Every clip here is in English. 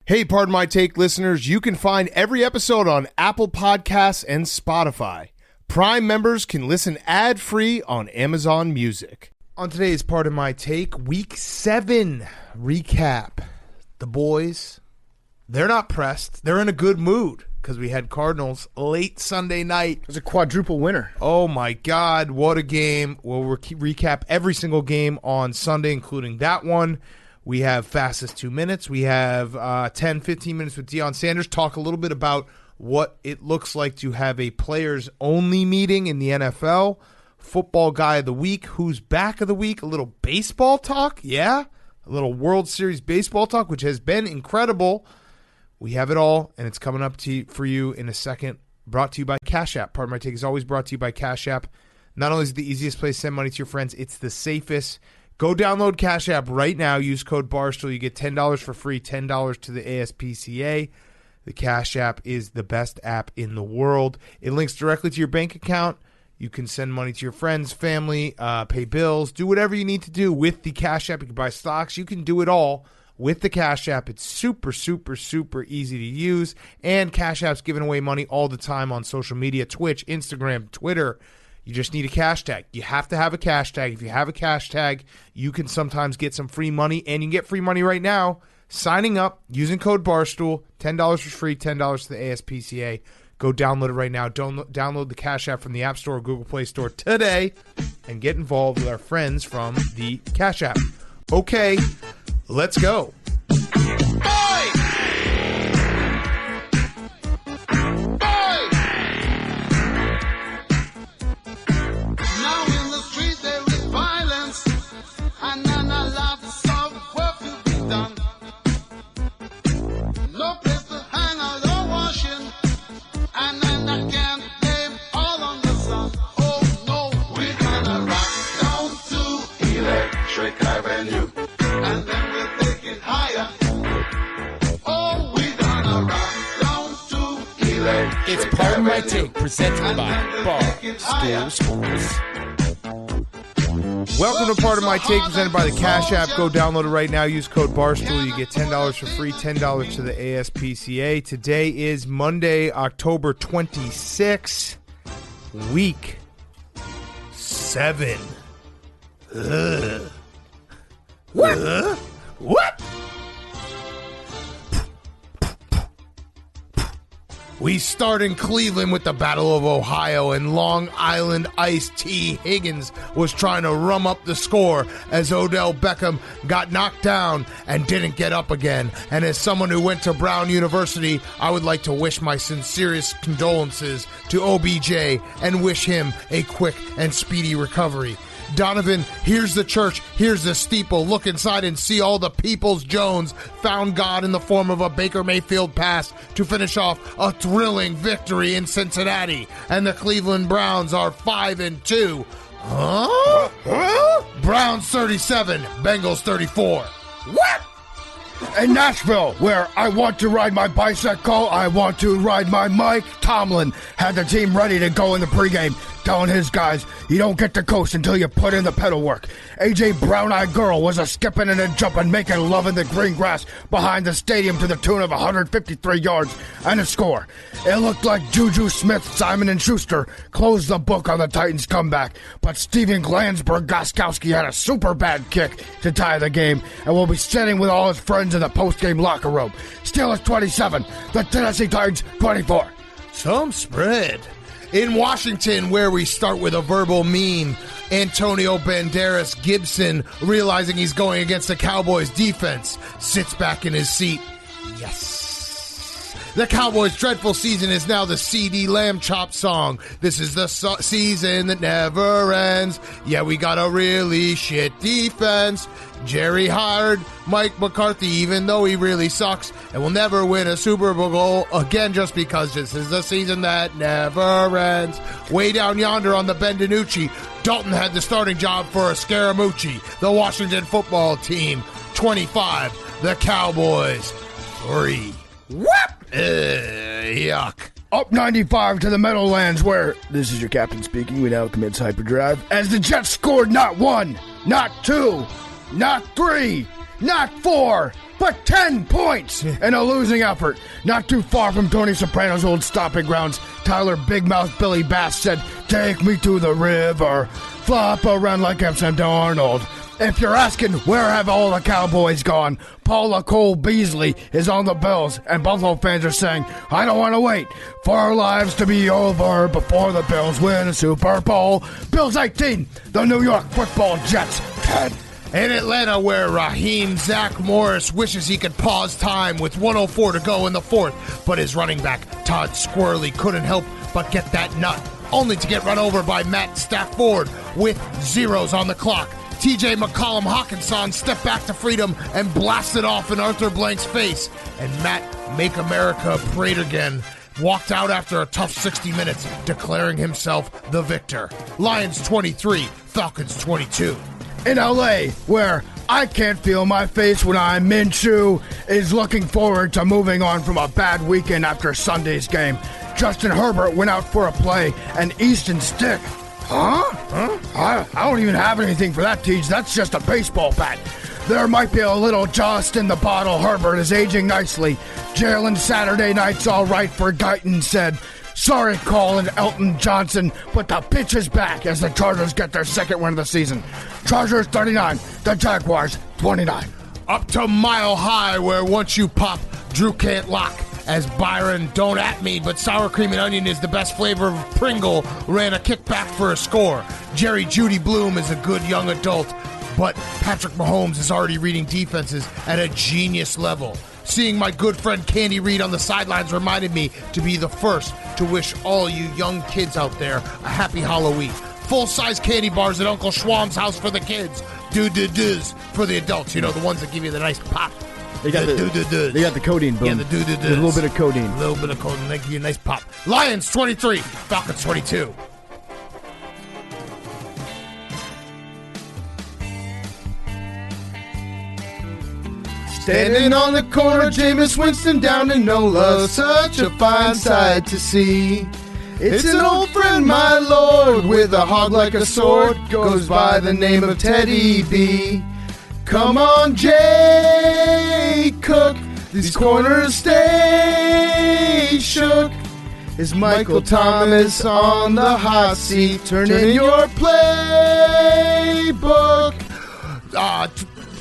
Hey, Pardon My Take listeners, you can find every episode on Apple Podcasts and Spotify. Prime members can listen ad-free on Amazon Music. On today's Pardon My Take, Week 7 recap. The boys, they're not pressed. They're in a good mood because we had Cardinals late Sunday night. It was a quadruple winner. Oh, my God, what a game. We'll recap every single game on Sunday, including that one. We have fastest 2 minutes. We have 10, 15 minutes with Deion Sanders. Talk a little bit about what it looks like to have a players-only meeting in the NFL. Football guy of the week. Who's back of the week? A little baseball talk. Yeah. A little World Series baseball talk, which has been incredible. We have it all, and it's coming up for you in a second. Brought to you by Cash App. Pardon My Take is always brought to you by Cash App. Not only is it the easiest place to send money to your friends, it's the safest. Go download Cash App right now. Use code Barstool. You get $10 for free, $10 to the ASPCA. The Cash App is the best app in the world. It links directly to your bank account. You can send money to your friends, family, pay bills, do whatever you need to do with the Cash App. You can buy stocks. You can do it all with the Cash App. It's super, super, super easy to use. And Cash App's giving away money all the time on social media, Twitch, Instagram, Twitter. You just need a cash tag. You have to have a cash tag. If you have a cash tag, you can sometimes get some free money, and you can get free money right now signing up using code Barstool. $10 for free, $10 to the ASPCA. Go download it right now. Download the Cash App from the App Store or Google Play Store today and get involved with our friends from the Cash App. Okay, let's go. It's Pardon My Take, presented by Barstool Sports. Welcome to Pardon My Take, presented by the Cash App. Go download it right now. Use code Barstool. You get $10 for free, $10 to the ASPCA. Today is Monday, October 26th, Week 7. What? What? We start in Cleveland with the Battle of Ohio, and Long Island Iced T. Higgins was trying to rum up the score as Odell Beckham got knocked down and didn't get up again. And as someone who went to Brown University, I would like to wish my sincerest condolences to OBJ and wish him a quick and speedy recovery. Donovan, here's the church, here's the steeple. Look inside and see all the peoples. Jones found God in the form of a Baker Mayfield pass to finish off a thrilling victory in Cincinnati. And the Cleveland Browns are 5-2. Huh? Browns 37, Bengals 34. What? In Nashville, where I want to ride my bicycle, I want to ride my Mike Tomlin had the team ready to go in the pregame, telling his guys, you don't get to coast until you put in the pedal work. AJ Brown-Eyed Girl was a skipping and a jumping, making love in the green grass behind the stadium to the tune of 153 yards and a score. It looked like Juju Smith-Simon & Schuster closed the book on the Titans' comeback, but Steven Glansberg-Goskowski had a super bad kick to tie the game and will be sitting with all his friends in the post-game locker room. Steelers 27, the Tennessee Titans 24. Some spread. In Washington, where we start with a verbal meme, Antonio Banderas Gibson, realizing he's going against the Cowboys defense, sits back in his seat. Yes. The Cowboys' dreadful season is now the CD Lamb Chop song. This is the season that never ends. Yeah, we got a really shit defense. Jerry hired Mike McCarthy, even though he really sucks, and will never win a Super Bowl again just because this is the season that never ends. Way down yonder on the Benvenucci, Dalton had the starting job for a Scaramucci. The Washington football team, 25. The Cowboys, 3. Whoop! Yuck. Up 95 to the Meadowlands, where, this is your captain speaking, we now commence hyperdrive, as the Jets scored not 1, not 2, not 3, not 4, but 10 points in a losing effort. Not too far from Tony Soprano's old stomping grounds, Tyler Big Mouth Billy Bass said, "Take me to the river, flop around like I'm Sam Darnold." If you're asking where have all the Cowboys gone, Paula Cole Beasley is on the Bills, and Buffalo fans are saying, "I don't want to wait for our lives to be over before the Bills win a Super Bowl." Bills 18, the New York Football Jets 10. In Atlanta, where Raheem Zach Morris wishes he could pause time with 1:04 to go in the fourth, but his running back, Todd Squirrely, couldn't help but get that nut, only to get run over by Matt Stafford with zeros on the clock. TJ McCollum Hawkinson stepped back to freedom and blasted off in Arthur Blank's face. And Matt Make America Great Again walked out after a tough 60 minutes, declaring himself the victor. Lions 23, Falcons 22. In LA, where I can't feel my face when I'm Minshew is looking forward to moving on from a bad weekend after Sunday's game. Justin Herbert went out for a play, and Easton Stick. Huh? I don't even have anything for that, Teach. That's just a baseball bat. There might be a little just in the bottle. Herbert is aging nicely. Jalen Saturday night's all right for Guyton said, "Sorry, Colin Elton Johnson, but the pitch is back," as the Chargers get their second win of the season. Chargers 39, the Jaguars 29. Up to Mile High, where once you pop, Drew can't lock. As Byron, don't at me, but sour cream and onion is the best flavor of Pringle, ran a kickback for a score. Jerry Judy Bloom is a good young adult, but Patrick Mahomes is already reading defenses at a genius level. Seeing my good friend Candy Reid on the sidelines reminded me to be the first to wish all you young kids out there a happy Halloween. Full-size candy bars at Uncle Schwann's house for the kids. Do-do-do's for the adults. You know, the ones that give you the nice pop. They got the codeine, boom. Yeah, the do-do-do's. A little bit of codeine. A little bit of codeine. They give you a nice pop. Lions 23, Falcons 22. Standing on the corner, Jameis Winston down in NOLA, such a fine sight to see. It's an old friend, my lord, with a hog like a sword, goes by the name of Teddy B. Come on, Jay Cook, these corners stay shook. Is Michael Thomas on the hot seat? Turn in your playbook.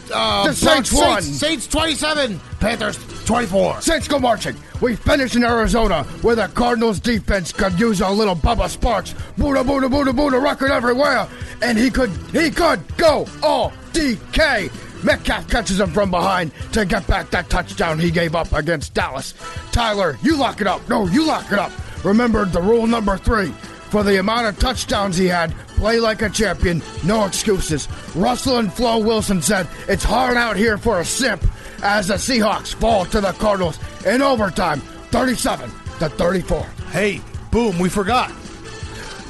The Saints won. Saints 27, Panthers 24. Saints go marching. We finish in Arizona, where the Cardinals defense could use a little Bubba Sparks. Buddha, Buddha, Buddha, Buddha record everywhere. And he could go all DK. Metcalf catches him from behind to get back that touchdown he gave up against Dallas. Tyler, you lock it up. No, you lock it up. Remember the rule number 3. For the amount of touchdowns he had, play like a champion, no excuses. Russell and Flo Wilson said, "It's hard out here for a simp," as the Seahawks fall to the Cardinals in overtime, 37-34. Hey, boom, we forgot.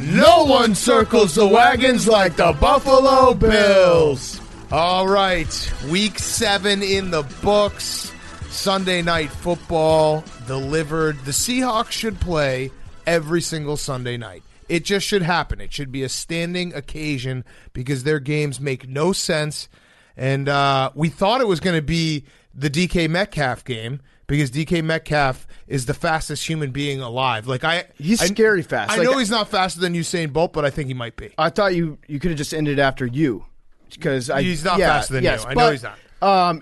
No one circles the wagons like the Buffalo Bills. All right, week 7 in the books. Sunday night football delivered. The Seahawks should play every single Sunday night. It just should happen. It should be a standing occasion because their games make no sense. And we thought it was going to be the DK Metcalf game because DK Metcalf is the fastest human being alive. He's scary fast. I know he's not faster than Usain Bolt, but I think he might be. I thought you could have just ended after you. Because he's not faster than you. I know he's not.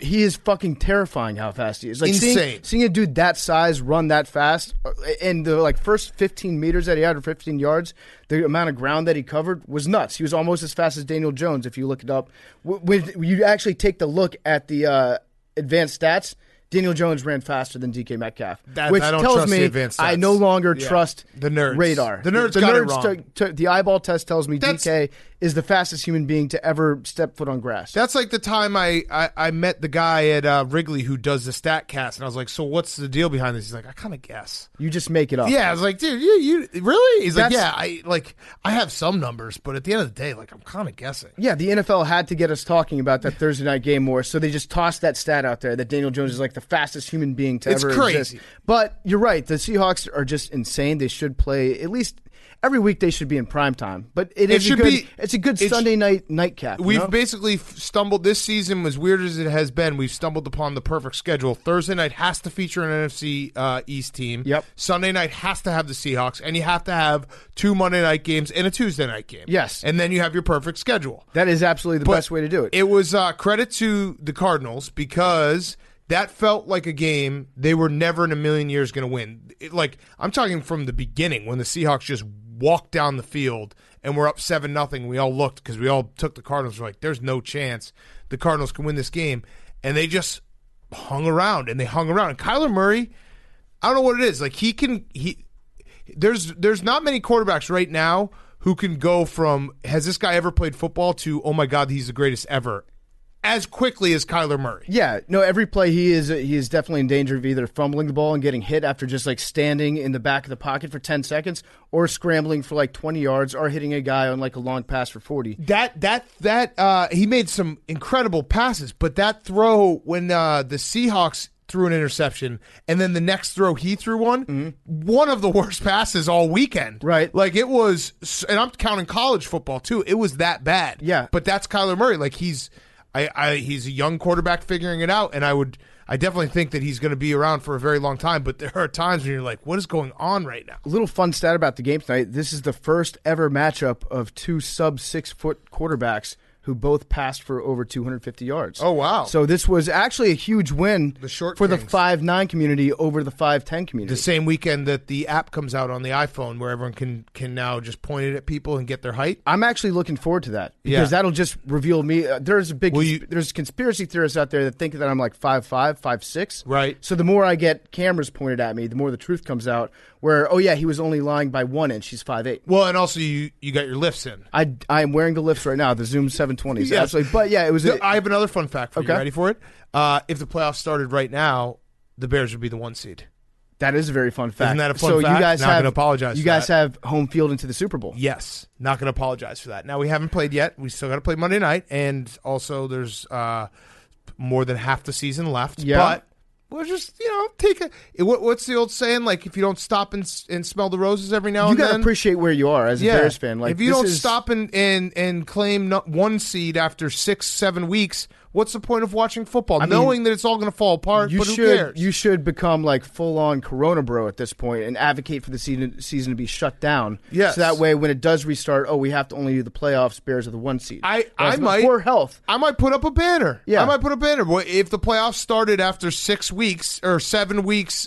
He is fucking terrifying how fast he is. Insane. Seeing a dude that size run that fast, and the first 15 meters that he had, or 15 yards, the amount of ground that he covered was nuts. He was almost as fast as Daniel Jones if you look it up. When you actually take the look at the advanced stats, Daniel Jones ran faster than DK Metcalf, which tells me I no longer trust the nerds. Radar. The nerds got it wrong. The eyeball test tells me DK is the fastest human being to ever step foot on grass. That's like the time I met the guy at Wrigley who does the StatCast, and I was like, "So what's the deal behind this?" He's like, "I kind of guess." You just make it up. Yeah, I was like, "Dude, you really?" He's like, "Yeah, I have some numbers, but at the end of the day, I'm kind of guessing." Yeah, the NFL had to get us talking about that Thursday night game more, so they just tossed that stat out there that Daniel Jones is like the fastest human being to It's ever crazy. exist. But you're right. The Seahawks are just insane. They should play at least every week. They should be in prime time. But it's a good Sunday night nightcap. We've basically stumbled. This season, as weird as it has been, we've stumbled upon the perfect schedule. Thursday night has to feature an NFC East team. Yep. Sunday night has to have the Seahawks, and you have to have 2 Monday night games and a Tuesday night game. Yes. And then you have your perfect schedule. That is absolutely the best way to do it. It was credit to the Cardinals because that felt like a game they were never in a million years going to win. I'm talking from the beginning when the Seahawks just walked down the field and we're up 7-0. We all looked because we all took the Cardinals. We're like, there's no chance the Cardinals can win this game. And they just hung around and they hung around. And Kyler Murray, I don't know what it is. Like there's not many quarterbacks right now who can go from, has this guy ever played football, to, oh my God, he's the greatest ever, as quickly as Kyler Murray. Yeah, no, every play he is definitely in danger of either fumbling the ball and getting hit after just like standing in the back of the pocket for 10 seconds or scrambling for like 20 yards or hitting a guy on like a long pass for 40. He made some incredible passes, but that throw when the Seahawks threw an interception and then the next throw he threw one of the worst passes all weekend. Right. Like it was, and I'm counting college football too. It was that bad. Yeah. But that's Kyler Murray. Like he's a young quarterback figuring it out, and I definitely think that he's going to be around for a very long time, but there are times when you're like, what is going on right now? A little fun stat about the game tonight. This is the first ever matchup of 2 sub-6 foot quarterbacks who both passed for over 250 yards. Oh, wow. So this was actually a huge win for the Kings. 5'9" community over the 5'10" community. The same weekend that the app comes out on the iPhone where everyone can now just point it at people and get their height. I'm actually looking forward to that because that'll just reveal me. There's conspiracy theorists out there that think that I'm like 5'5", 5'6". Right. So the more I get cameras pointed at me, the more the truth comes out where, oh yeah, he was only lying by 1 inch. He's 5'8". Well, and also you got your lifts in. I am wearing the lifts right now, the Zoom 720s. Yes. Absolutely. But yeah, it was. I have another fun fact for you. Okay. Ready for it? If the playoffs started right now, the Bears would be the 1 seed. That is a very fun fact. Isn't that a fun so fact? You guys Not going to apologize. You for guys that. have home field into the Super Bowl. Yes, not going to apologize for that. Now we haven't played yet. We still got to play Monday night, and also there's more than half the season left. Yeah. But we'll just take a. What's the old saying? Like if you don't stop and smell the roses every now and then, you got to appreciate where you are as a Bears fan. Like if you don't stop and claim 1 seed after 6-7 weeks, what's the point of watching football? Knowing that it's all going to fall apart, but who cares? You should become like full-on Corona bro at this point and advocate for the season to be shut down. Yes. So that way when it does restart, we have to only do the playoffs, Bears are the 1 seed. I might, for health. I might put up a banner. Yeah. I might put a banner. Well, if the playoffs started after 6 weeks or 7 weeks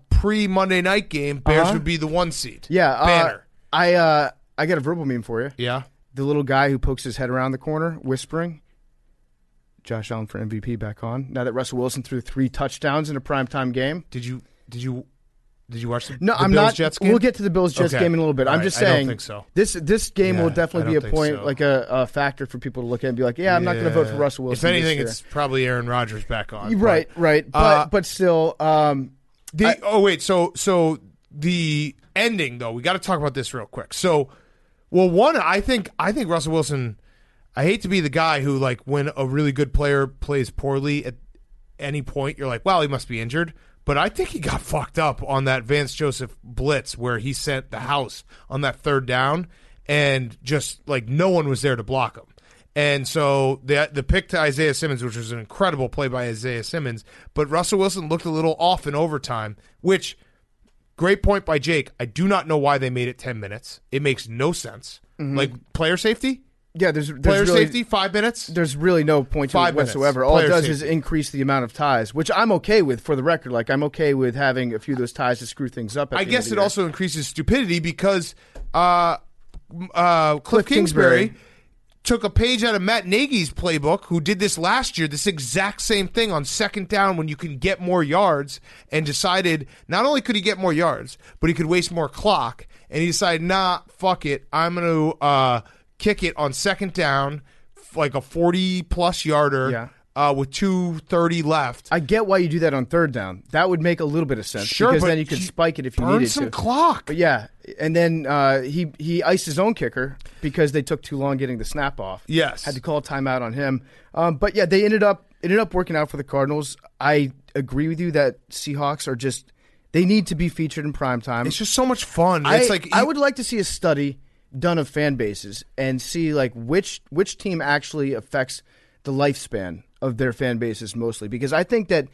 pre-Monday night game, Bears would be the 1 seed. Yeah. Banner. I got a verbal meme for you. Yeah. The little guy who pokes his head around the corner whispering. Josh Allen for MVP back on. Now that Russell Wilson threw 3 touchdowns in a primetime game. Did you watch the I'm Bills not. Jets game? We'll get to the Bills Jets game in a little bit. All I'm right, just I don't saying. think so. This game will definitely be a point, so. like a factor for people to look at and be like, yeah, I'm not going to vote for Russell Wilson. If anything, this year. it's probably Aaron Rodgers back on. Right. But still. So the ending though, we got to talk about this real quick. So, I think Russell Wilson. I hate to be the guy who, like, when a really good player plays poorly at any point, you're like, well, he must be injured. But I think he got fucked up on that Vance Joseph blitz where he sent the house on that 3rd down and just, like, no one was there to block him. And so the pick to Isaiah Simmons, which was an incredible play by Isaiah Simmons, but Russell Wilson looked a little off in overtime, which, great point by Jake. I do not know why they made it 10 minutes. It makes no sense. Mm-hmm. Like, player safety? Yeah, there's player really, safety, 5 minutes? There's really no point to it whatsoever. All it does is increase the amount of ties, which I'm okay with for the record. Like, I'm okay with having a few of those ties to screw things up. I guess it also increases stupidity because Cliff Kingsbury took a page out of Matt Nagy's playbook, who did this last year, this exact same thing on 2nd down when you can get more yards, and decided not only could he get more yards, but he could waste more clock. And he decided, nah, fuck it. I'm going to kick it on 2nd down, like a 40-plus yarder with 2:30 left. I get why you do that on 3rd down. That would make a little bit of sense. Sure, because but then you could spike it if you burn needed some to. clock. But yeah, and then he iced his own kicker because they took too long getting the snap off. Yes. Had to call a timeout on him. But yeah, they ended up working out for the Cardinals. I agree with you that Seahawks are just they need to be featured in primetime. It's just so much fun. I would like to see a study done of fan bases and see like which team actually affects the lifespan of their fan bases mostly, because I think that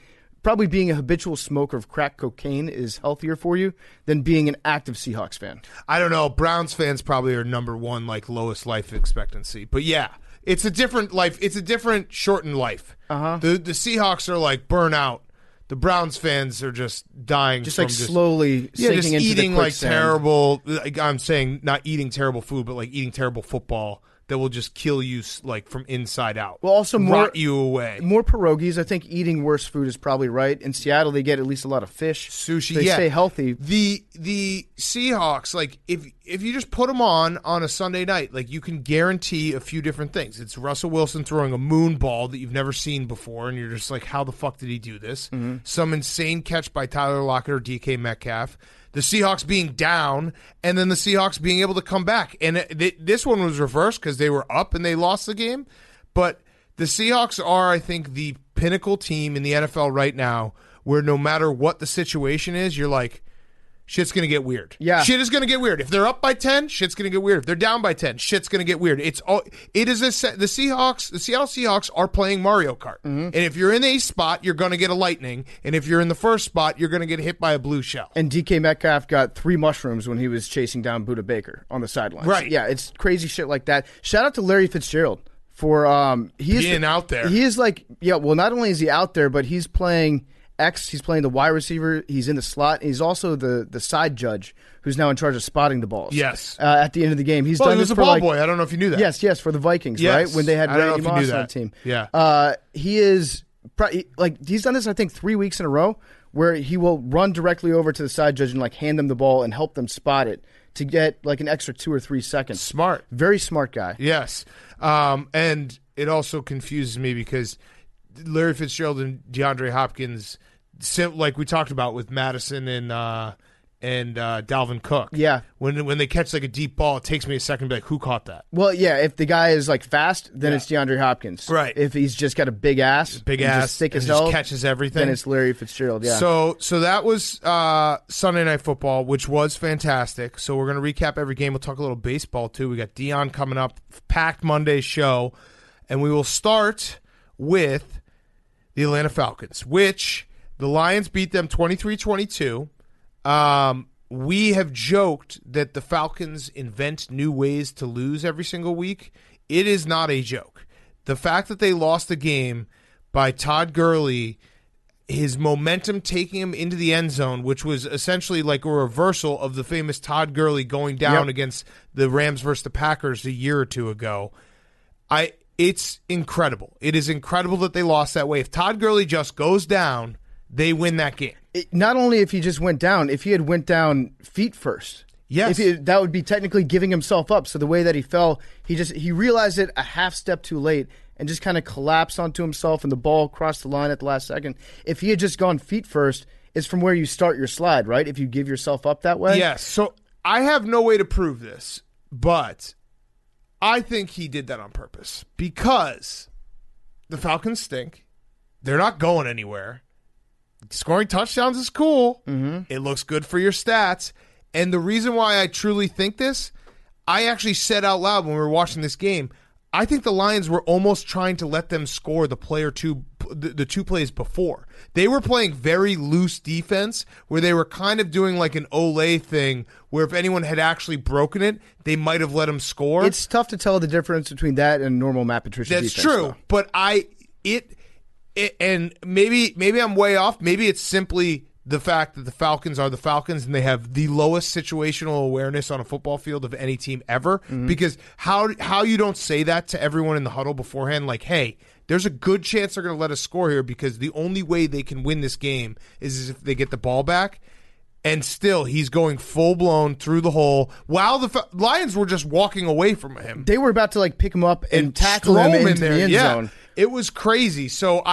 probably being a habitual smoker of crack cocaine is healthier for you than being an active Seahawks fan. I don't know. Browns fans probably are number one, like lowest life expectancy. But yeah, it's a different life. It's a different shortened life. The Seahawks are like burnout. The Browns fans are just dying, just like slowly sinking just into eating the like quicksand. terrible. Like, I'm saying not eating terrible food, but like eating terrible football that will just kill you like from inside out. Well, also rot you away. More pierogies. I think eating worse food is probably right. In Seattle, they get at least a lot of fish, sushi. They stay healthy. The Seahawks, like if you just put them on a Sunday night, like you can guarantee a few different things. It's Russell Wilson throwing a moon ball that you've never seen before, and you're just like, how the fuck did he do this? Some insane catch by Tyler Lockett or DK Metcalf. The Seahawks being down, and then the Seahawks being able to come back. And this one was reversed because they were up and they lost the game. But the Seahawks are, I think, the pinnacle team in the NFL right now where no matter what the situation is, you're like, shit's going to get weird. Yeah. Shit is going to get weird. If they're up by 10, shit's going to get weird. If they're down by 10, shit's going to get weird. The Seattle Seahawks are playing Mario Kart. And if you're in a spot, you're going to get a lightning. And if you're in the first spot, you're going to get hit by a blue shell. And DK Metcalf got 3 mushrooms when he was chasing down Buda Baker on the sidelines. Right. Yeah, it's crazy shit like that. Shout out to Larry Fitzgerald for being out there. He is like, not only is he out there, but he's playing X, he's playing the wide receiver, he's in the slot, and he's also the side judge who's now in charge of spotting the balls. Yes. At the end of the game. He was a ball boy. I don't know if you knew that. Yes, for the Vikings, right? When they had Randy Moss on the team. Yeah. He is, he's done this, I think, 3 weeks in a row, where he will run directly over to the side judge and like hand them the ball and help them spot it to get like an extra 2 or 3 seconds. Smart. Very smart guy. Yes. And it also confuses me because Larry Fitzgerald and DeAndre Hopkins, like we talked about with Madison and Dalvin Cook. Yeah. When they catch like a deep ball, it takes me a second to be like, who caught that? Well, yeah, if the guy is like fast, then it's DeAndre Hopkins. Right. If he's just got a big ass, just thick as hell, just catches everything, then it's Larry Fitzgerald. Yeah. So that was Sunday Night Football, which was fantastic. So we're gonna recap every game. We'll talk a little baseball too. We got Deion coming up, packed Monday show, and we will start with the Atlanta Falcons, which the Lions beat them 23-22. We have joked that the Falcons invent new ways to lose every single week. It is not a joke. The fact that they lost the game by Todd Gurley, his momentum taking him into the end zone, which was essentially like a reversal of the famous Todd Gurley going down against the Rams versus the Packers a year or two ago. It's incredible. It is incredible that they lost that way. If Todd Gurley just goes down, they win that game. Not only if he just went down, if he had went down feet first. Yes. That would be technically giving himself up. So the way that he fell, he realized it a half step too late and just kind of collapsed onto himself, and the ball crossed the line at the last second. If he had just gone feet first, it's from where you start your slide, right? If you give yourself up that way. Yes. So I have no way to prove this, but I think he did that on purpose because the Falcons stink. They're not going anywhere. Scoring touchdowns is cool. It looks good for your stats. And the reason why I truly think this, I actually said out loud when we were watching this game, I think the Lions were almost trying to let them score the 2 plays before. They were playing very loose defense where they were kind of doing like an Olay thing where if anyone had actually broken it, they might have let them score. It's tough to tell the difference between that and normal Matt Patricia defense. That's true. Though. But and maybe I'm way off. Maybe it's simply the fact that the Falcons are the Falcons and they have the lowest situational awareness on a football field of any team ever. Because how you don't say that to everyone in the huddle beforehand, like, hey, there's a good chance they're going to let us score here because the only way they can win this game is if they get the ball back. And still, he's going full-blown through the hole while the Lions were just walking away from him. They were about to like pick him up and tackle him into the end zone. It was crazy. So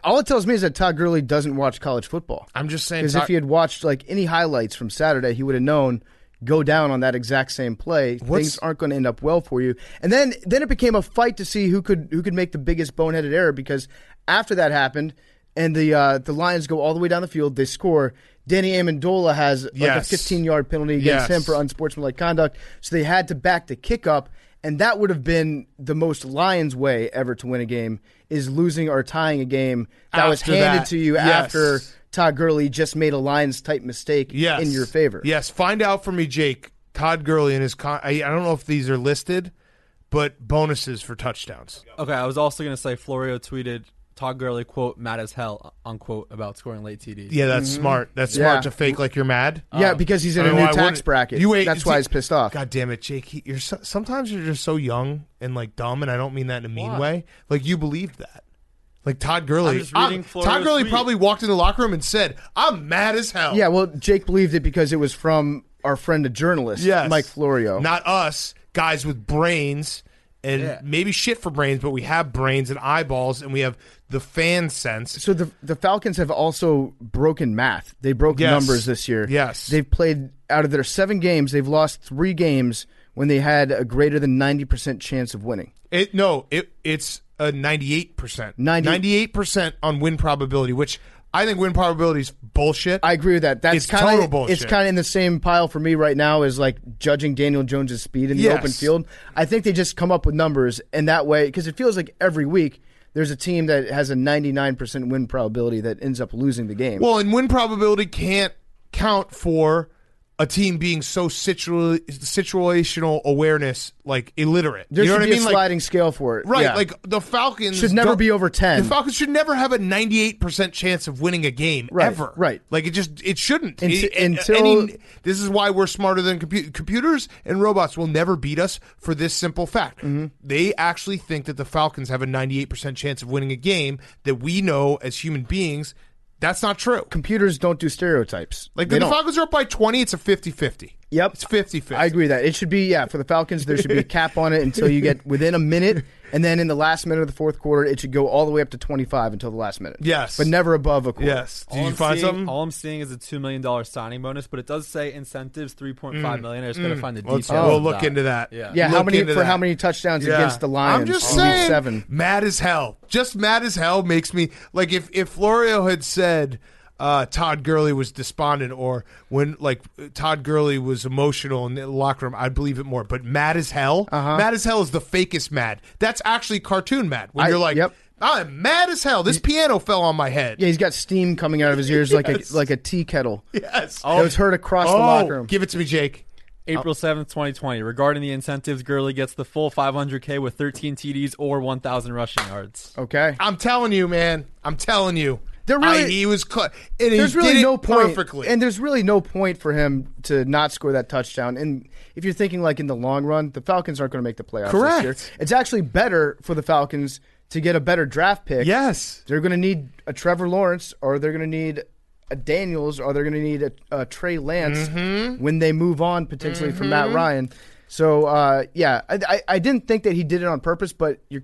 all it tells me is that Todd Gurley doesn't watch college football. I'm just saying, because if he had watched like any highlights from Saturday, he would have known go down on that exact same play. Things aren't going to end up well for you. And then it became a fight to see who could make the biggest boneheaded error, because after that happened, and the Lions go all the way down the field. They score. Danny Amendola has like a 15-yard penalty against him for unsportsmanlike conduct, so they had to back the kick up, and that would have been the most Lions way ever to win a game, is losing or tying a game that was handed to you after Todd Gurley just made a Lions-type mistake in your favor. Yes, find out for me, Jake, Todd Gurley and his I don't know if these are listed, but bonuses for touchdowns. Okay, I was also going to say Florio tweeted Todd Gurley, quote, mad as hell, unquote, about scoring late TDs. Yeah, that's smart. That's smart to fake like you're mad. Yeah, because he's in a new tax bracket. That's why he's pissed off. God damn it, Jake. Sometimes you're just so young and like dumb, and I don't mean that in a mean way. Like, you believed that. Like Todd Gurley. Todd Gurley tweet. probably walked in the locker room and said, I'm mad as hell. Yeah, well, Jake believed it because it was from our friend, the journalist, Mike Florio. Not us, guys with brains. And maybe shit for brains, but we have brains and eyeballs, and we have the fan sense. So the Falcons have also broken math. They broke numbers this year. Yes. They've played, out of their 7 games, they've lost 3 games when they had a greater than 90% chance of winning. It's a 98%. 98% on win probability, which I think win probability is bullshit. I agree with that. That's total bullshit. It's kind of in the same pile for me right now as like judging Daniel Jones' speed in the open field. I think they just come up with numbers, and that way, because it feels like every week there's a team that has a 99% win probability that ends up losing the game. Well, and win probability can't count for a team being so situational awareness, like illiterate. There should be a sliding scale for it. Right, Yeah. like the Falcons should never be over 10. The Falcons should never have a 98% chance of winning a game ever. Right. Like it shouldn't. Until this is why we're smarter than computers, and robots will never beat us for this simple fact. Mm-hmm. They actually think that the Falcons have a 98% chance of winning a game that we know as human beings. That's not true. Computers don't do stereotypes. Like, the Falcons are up by 20, it's a 50-50. Yep. It's 50-50. I agree with that. It should be, for the Falcons, there should be a cap on it until you get within a minute, and then in the last minute of the fourth quarter, it should go all the way up to 25 until the last minute. Yes. But never above a quarter. Yes. Did you find something? All I'm seeing is a $2 million signing bonus, but it does say incentives $3.5 million. I just got to find the details. We'll look into that. Yeah, how many touchdowns against the Lions? I'm just saying, 7. mad as hell. Just mad as hell makes me, like, if Florio had said Todd Gurley was despondent, or when Todd Gurley was emotional in the locker room, I'd believe it more. But mad as hell, mad as hell is the fakest mad. That's actually cartoon mad. When you're like, I'm mad as hell. This piano fell on my head. Yeah, he's got steam coming out of his ears like a tea kettle. Yes, it was heard across the locker room. Give it to me, Jake. April 7th, 2020. Regarding the incentives, Gurley gets the full $500K with 13 TDs or 1,000 rushing yards. Okay, I'm telling you, man. I'm telling you. He was there's really no point, perfectly. And there's really no point for him to not score that touchdown. And if you're thinking like in the long run, the Falcons aren't going to make the playoffs this year. It's actually better for the Falcons to get a better draft pick. Yes. They're going to need a Trevor Lawrence, or they're going to need a Daniels, or they're going to need a Trey Lance when they move on potentially from Matt Ryan. So, I didn't think that he did it on purpose, but you're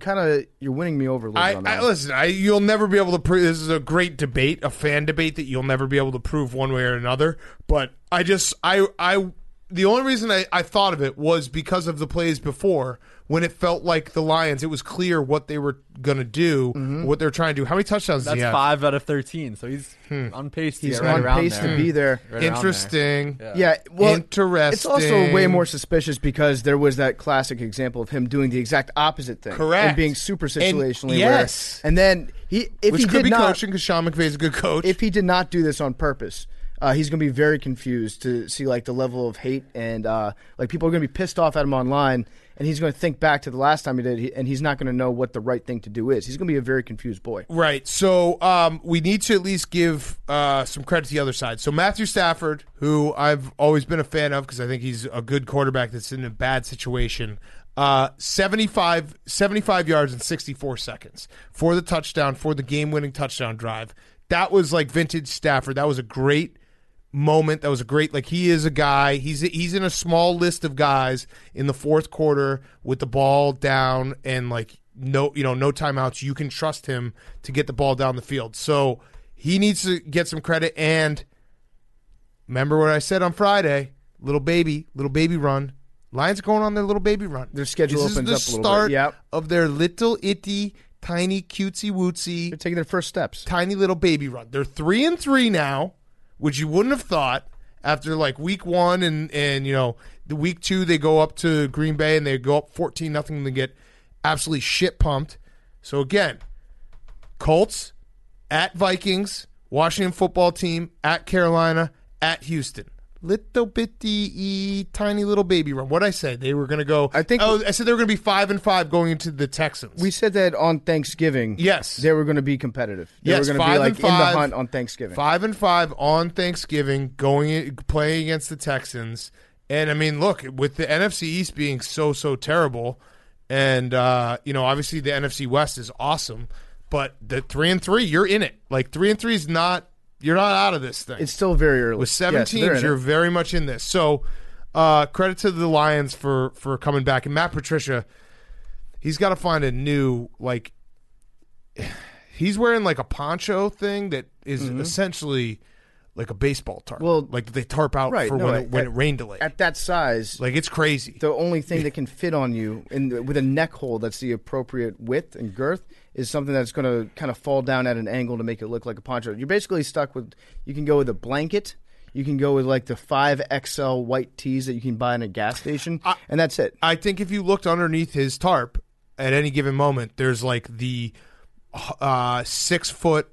winning me over a little bit on that. Listen, you'll never be able to prove. This is a great debate, a fan debate that you'll never be able to prove one way or another. But the only reason I thought of it was because of the plays before, when it felt like the Lions, it was clear what they were going to do, what they were trying to do. How many touchdowns does he have? 5 out of 13, so he's on pace to He's get right on around pace there. to be there. Right Interesting. Yeah, well, interesting. It's also way more suspicious because there was that classic example of him doing the exact opposite thing. Correct. And being super situationally yes. aware. And then Which could be coaching, because Sean McVay's a good coach. If he did not do this on purpose, he's going to be very confused to see like the level of hate, and like people are going to be pissed off at him online, and he's going to think back to the last time he did it, and he's not going to know what the right thing to do is. He's going to be a very confused boy. Right. So we need to at least give some credit to the other side. So Matthew Stafford, who I've always been a fan of because I think he's a good quarterback that's in a bad situation, 75 yards in 64 seconds for the touchdown, for the game-winning touchdown drive. That was like vintage Stafford. That was a great moment. That was a great, like, he is a guy. He's in a small list of guys in the fourth quarter with the ball down and like no timeouts. You can trust him to get the ball down the field. So he needs to get some credit. And remember what I said on Friday, little baby run. Lions are going on their little baby run. Their schedule opens up a little bit. This is the start of their little itty tiny cutesy wootsy. They're taking their first steps. Tiny little baby run. They're 3-3 now, which you wouldn't have thought after like week 1 and the week 2 they go up to Green Bay and they go up 14-0 and they get absolutely shit pumped. So again, Colts at Vikings, Washington football team at Carolina at Houston. Little bitty tiny little baby run. What'd I say? They were going to go. I said they were going to be 5-5 going into the Texans. We said that on Thanksgiving. Yes, they were going to be competitive. They were going to be like in the hunt on Thanksgiving. 5-5 on Thanksgiving, playing against the Texans. And I mean, look, with the NFC East being so terrible, and obviously the NFC West is awesome, but the 3-3, you're in it. Like 3-3 is not. You're not out of this thing. It's still very early. With 7 teams, you're very much in this. So credit to the Lions for coming back. And Matt Patricia, he's got to find a new, like, he's wearing like a poncho thing that is essentially like a baseball tarp. Well, like they tarp out for when it rained delay. At that size. Like it's crazy. The only thing that can fit on you with a neck hole that's the appropriate width and girth is something that's going to kind of fall down at an angle to make it look like a poncho. You're basically stuck with, you can go with a blanket, you can go with like the 5XL white tees that you can buy in a gas station, and that's it. I think if you looked underneath his tarp at any given moment, there's like the 6 foot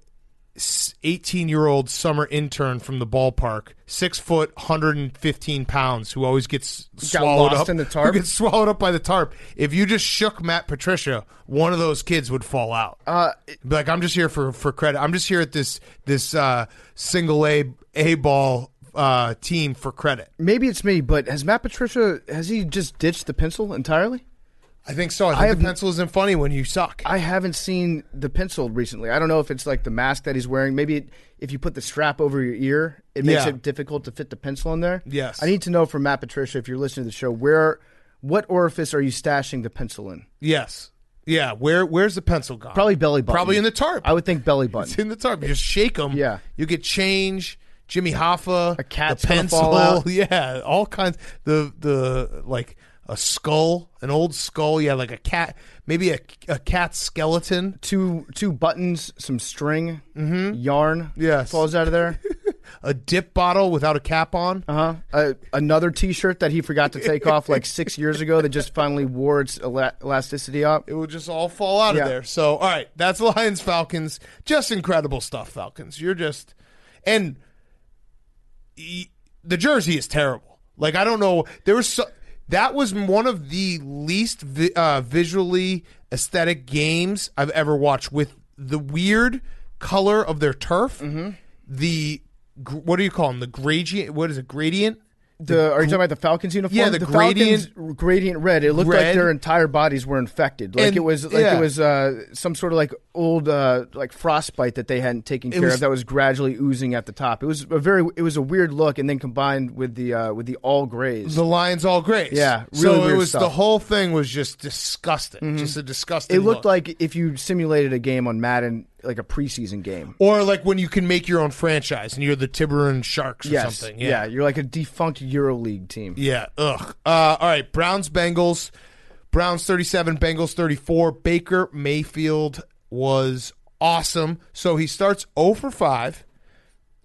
18-year-old summer intern from the ballpark, 6 foot, 115 pounds, who always gets swallowed up in the tarp. Who gets swallowed up by the tarp. If you just shook Matt Patricia, one of those kids would fall out. Be like, I'm just here for credit. I'm just here at this single A ball team for credit. Maybe it's me, but has Matt Patricia just ditched the pencil entirely? I think so. I think the pencil isn't funny when you suck. I haven't seen the pencil recently. I don't know if it's like the mask that he's wearing. Maybe if you put the strap over your ear, it makes it difficult to fit the pencil in there. Yes. I need to know from Matt Patricia, if you're listening to the show, what orifice are you stashing the pencil in? Yes. Yeah. Where's the pencil gone? Probably belly button. Probably in the tarp. I would think belly button. It's in the tarp. You just shake them. Yeah. You get change. Jimmy Hoffa. A cat's the pencil. Fall out. Yeah. All kinds. The like. A skull, an old skull, like a cat, maybe a cat skeleton. Two buttons, some string, yarn falls out of there. A dip bottle without a cap on. Another T-shirt that he forgot to take off like 6 years ago that just finally wore its elasticity up. It would just all fall out of there. So, all right, that's Lions Falcons. Just incredible stuff, Falcons. You're just, and the jersey is terrible. Like, I don't know, that was one of the least visually aesthetic games I've ever watched, with the weird color of their turf. The, what do you call them? The gradient. What is it? Gradient? Are you talking about the Falcons uniform? Yeah, the gradient, Falcons gradient red. It looked like their entire bodies were infected. Like it was some sort of like old like frostbite that they hadn't taken care of that was gradually oozing at the top. It was a weird look, and then combined with the all grays. The Lions all grays. Yeah, really so weird it was stuff. The whole thing was just disgusting. Just a disgusting. It looked look. like if you simulated a game on Madden, like a preseason game. Or like when you can make your own franchise and you're the Tiburon Sharks or something. Yeah, you're like a defunct EuroLeague team. Yeah, ugh. All right, Browns-Bengals. Browns 37, Bengals 34. Baker Mayfield was awesome. So he starts 0 for 5.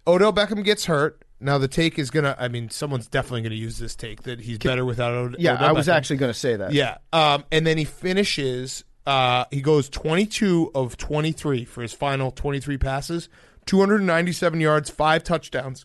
Odell Beckham gets hurt. Now the take is going to, someone's definitely going to use this take that he's better without Odell Beckham. I was actually going to say that. Yeah, and then he finishes... he goes 22 of 23 for his final 23 passes, 297 yards, 5 touchdowns,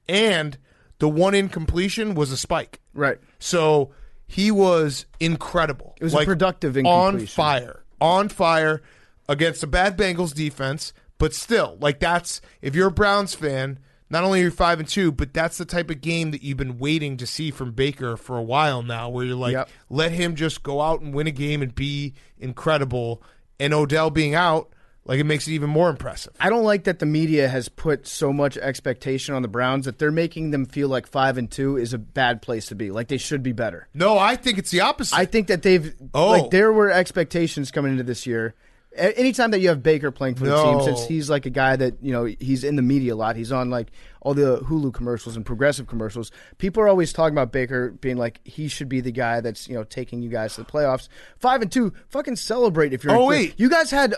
and the one incompletion was a spike. Right. So he was incredible. It was a productive incompletion. On fire against a bad Bengals defense, but still, like that's, if you're a Browns fan, not only are you 5-2, but that's the type of game that you've been waiting to see from Baker for a while now, where you're like, let him just go out and win a game and be incredible. And Odell being out, like, it makes it even more impressive. I don't like that the media has put so much expectation on the Browns that they're making them feel like 5-2 is a bad place to be. Like, they should be better. No, I think it's the opposite. I think that there were expectations coming into this year. Anytime that you have Baker playing for the team, since he's like a guy that, he's in the media a lot, he's on like all the Hulu commercials and Progressive commercials, people are always talking about Baker being like he should be the guy that's taking you guys to the playoffs. 5-2, fucking celebrate if you're. Oh wait, you guys had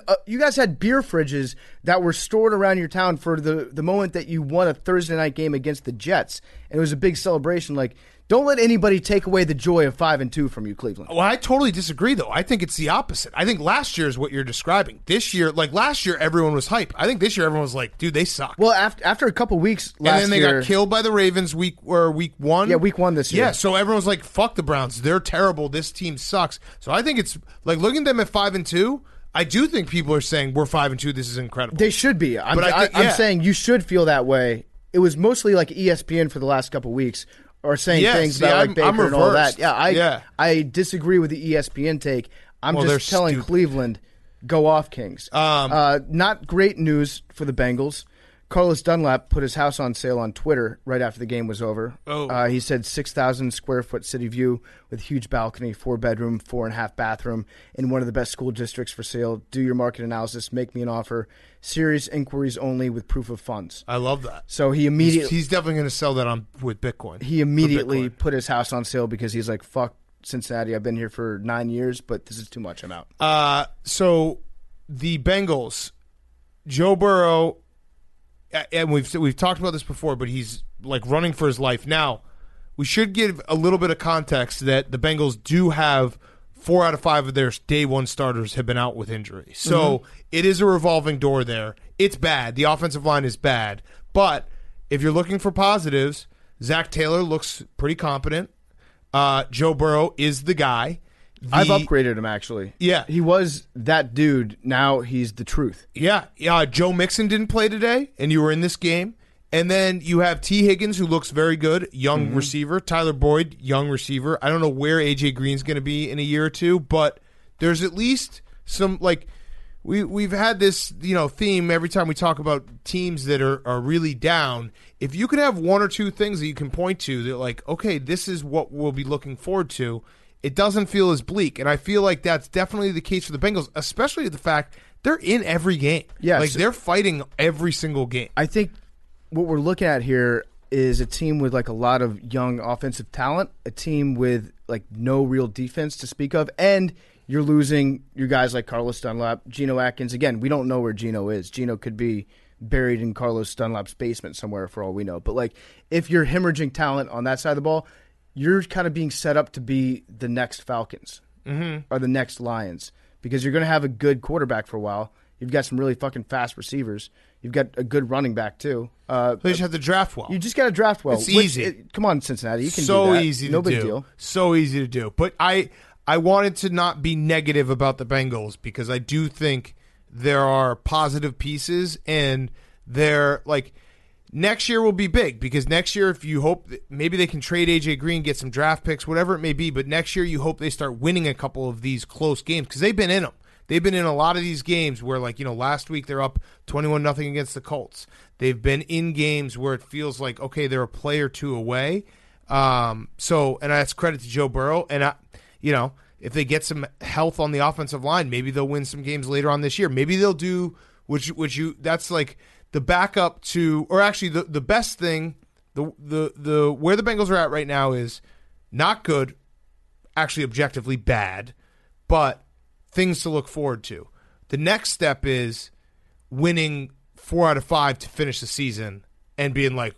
beer fridges that were stored around your town for the moment that you won a Thursday night game against the Jets, and it was a big celebration. Like, don't let anybody take away the joy of 5-2 from you, Cleveland. Well, I totally disagree, though. I think it's the opposite. I think last year is what you're describing. This year, like last year, everyone was hype. I think this year, everyone was like, dude, they suck. Well, after a couple weeks last and then they got killed by the Ravens week 1. Yeah, week 1 this year. Yeah, so everyone was like, fuck the Browns. They're terrible. This team sucks. So I think it's like looking at them at 5-2. I do think people are saying we're 5-2. This is incredible. They should be. I'm saying you should feel that way. It was mostly like ESPN for the last couple weeks. Or saying things about like Baker and all that. Yeah, I disagree with the ESPN take. I'm just telling Cleveland, go off, Kings. Not great news for the Bengals. Carlos Dunlap put his house on sale on Twitter right after the game was over. He said 6,000 square foot city view with huge balcony, 4-bedroom, 4.5 bathroom in one of the best school districts for sale. Do your market analysis. Make me an offer. Serious inquiries only with proof of funds. I love that. So he immediately he's definitely going to sell that with Bitcoin. He immediately put his house on sale because he's like, fuck Cincinnati. I've been here for 9 years, but this is too much. I'm out. So the Bengals, Joe Burrow. And we've talked about this before, but he's like running for his life. Now, we should give a little bit of context that the Bengals do have 4 out of 5 of their day one starters have been out with injury. So it is a revolving door there. It's bad. The offensive line is bad. But if you're looking for positives, Zach Taylor looks pretty competent. Joe Burrow is the guy. I've upgraded him, actually. Yeah. He was that dude. Now he's the truth. Yeah. Joe Mixon didn't play today, and you were in this game. And then you have T. Higgins, who looks very good, young receiver. Tyler Boyd, young receiver. I don't know where A.J. Green's going to be in a year or two, but there's at least some, like, we've had this, theme every time we talk about teams that are really down. If you can have one or two things that you can point to that, like, okay, this is what we'll be looking forward to, it doesn't feel as bleak. And I feel like that's definitely the case for the Bengals, especially the fact they're in every game. Yes. Like, they're fighting every single game. I think what we're looking at here is a team with like a lot of young offensive talent, a team with like no real defense to speak of, and you're losing your guys like Carlos Dunlap, Geno Atkins. Again, we don't know where Geno is. Geno could be buried in Carlos Dunlap's basement somewhere for all we know. But like, if you're hemorrhaging talent on that side of the ball, you're kind of being set up to be the next Falcons or the next Lions because you're going to have a good quarterback for a while. You've got some really fucking fast receivers. You've got a good running back, too. You just have to draft well. You just got to draft well. It's easy. Come on, Cincinnati. You can so do that. Easy to no do. Big deal. So easy to do. But I wanted to not be negative about the Bengals because I do think there are positive pieces and they're like – next year will be big because next year, if you hope that maybe they can trade A.J. Green, get some draft picks, whatever it may be, but next year you hope they start winning a couple of these close games because they've been in them. They've been in a lot of these games where, like, last week they're up 21-0 against the Colts. They've been in games where it feels like, okay, they're a play or two away. And that's credit to Joe Burrow. And, if they get some health on the offensive line, maybe they'll win some games later on this year. Maybe they'll do, that's like, the backup to, or actually the best thing, the where the Bengals are at right now is not good, actually objectively bad, but things to look forward to. The next step is winning 4 out of 5 to finish the season and being like,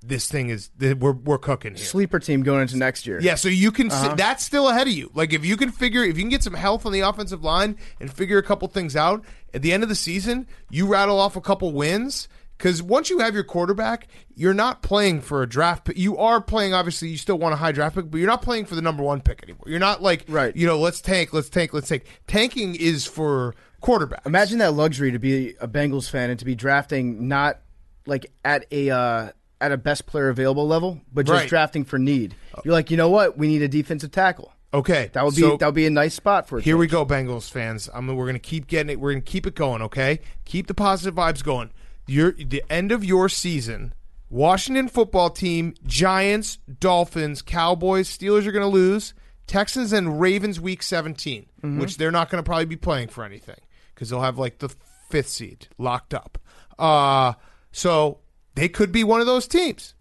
this thing is we're cooking here. Sleeper team going into next year. Yeah, so you can that's still ahead of you. Like if you can get some health on the offensive line and figure a couple things out at the end of the season, you rattle off a couple wins. Because once you have your quarterback, you're not playing for a draft pick. You are playing, obviously, you still want a high draft pick, but you're not playing for the number 1 pick anymore. You're not like, right. Let's tank. Tanking is for quarterbacks. Imagine that luxury to be a Bengals fan and to be drafting not like at a best player available level, but just drafting for need. You're like, you know what? We need a defensive tackle. Okay, that would be a nice spot for it. Here we go, Bengals fans. We're gonna keep getting it. We're gonna keep it going. Okay, keep the positive vibes going. The end of your season, Washington football team, Giants, Dolphins, Cowboys, Steelers are gonna lose. Texans and Ravens week 17, which they're not gonna probably be playing for anything because they'll have like the 5th seed locked up. So they could be one of those teams.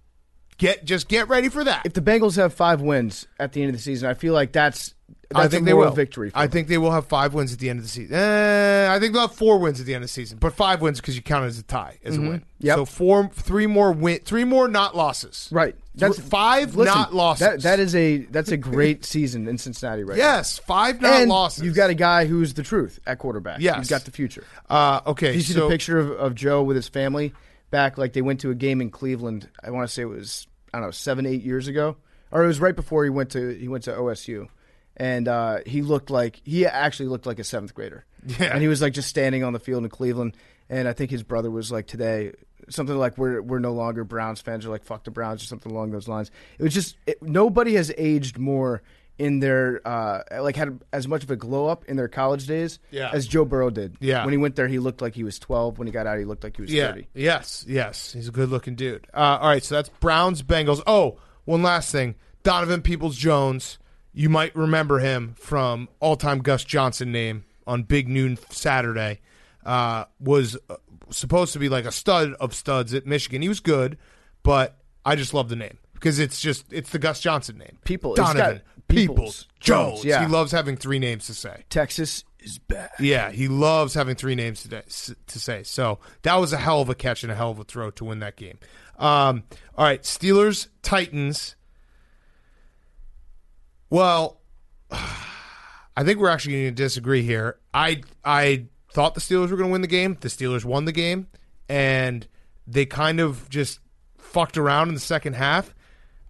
Just get ready for that. If the Bengals have 5 wins at the end of the season, I feel like that's I think a they moral will. victory. For I them. think they will have 5 wins at the end of the season. I think they'll have 4 wins at the end of the season, but 5 wins because you count it as a tie, as a win. Yep. So 3 more not losses. Right. That's 5 not losses. That's a great season in Cincinnati right now. Yes, 5 not And losses. you've got a guy who's the truth at quarterback. Yes. He's got the future. Okay. Did you see the picture of Joe with his family back? Like they went to a game in Cleveland. I want to say it was 7-8 years ago, or it was right before he went to OSU, and he actually looked like a 7th grader. Yeah. And he was like just standing on the field in Cleveland, and I think his brother was like today something like we're no longer Browns fans, or like fuck the Browns or something along those lines. It was just nobody has aged more in their had as much of a glow up in their college days as Joe Burrow did. Yeah. When he went there, he looked like he was 12. When he got out, he looked like he was 30. Yes. He's a good-looking dude. All right, so that's Browns-Bengals. Oh, one last thing. Donovan Peoples-Jones, you might remember him from all-time Gus Johnson name on Big Noon Saturday, was supposed to be like a stud of studs at Michigan. He was good, but I just love the name because it's the Gus Johnson name. Donovan Peoples-Jones. Yeah. He loves having 3 names to say. Texas is back. Yeah, he loves having 3 names to say. So that was a hell of a catch and a hell of a throw to win that game. All right, Steelers, Titans. Well, I think we're actually going to disagree here. I thought the Steelers were going to win the game. The Steelers won the game, and they kind of just fucked around in the second half.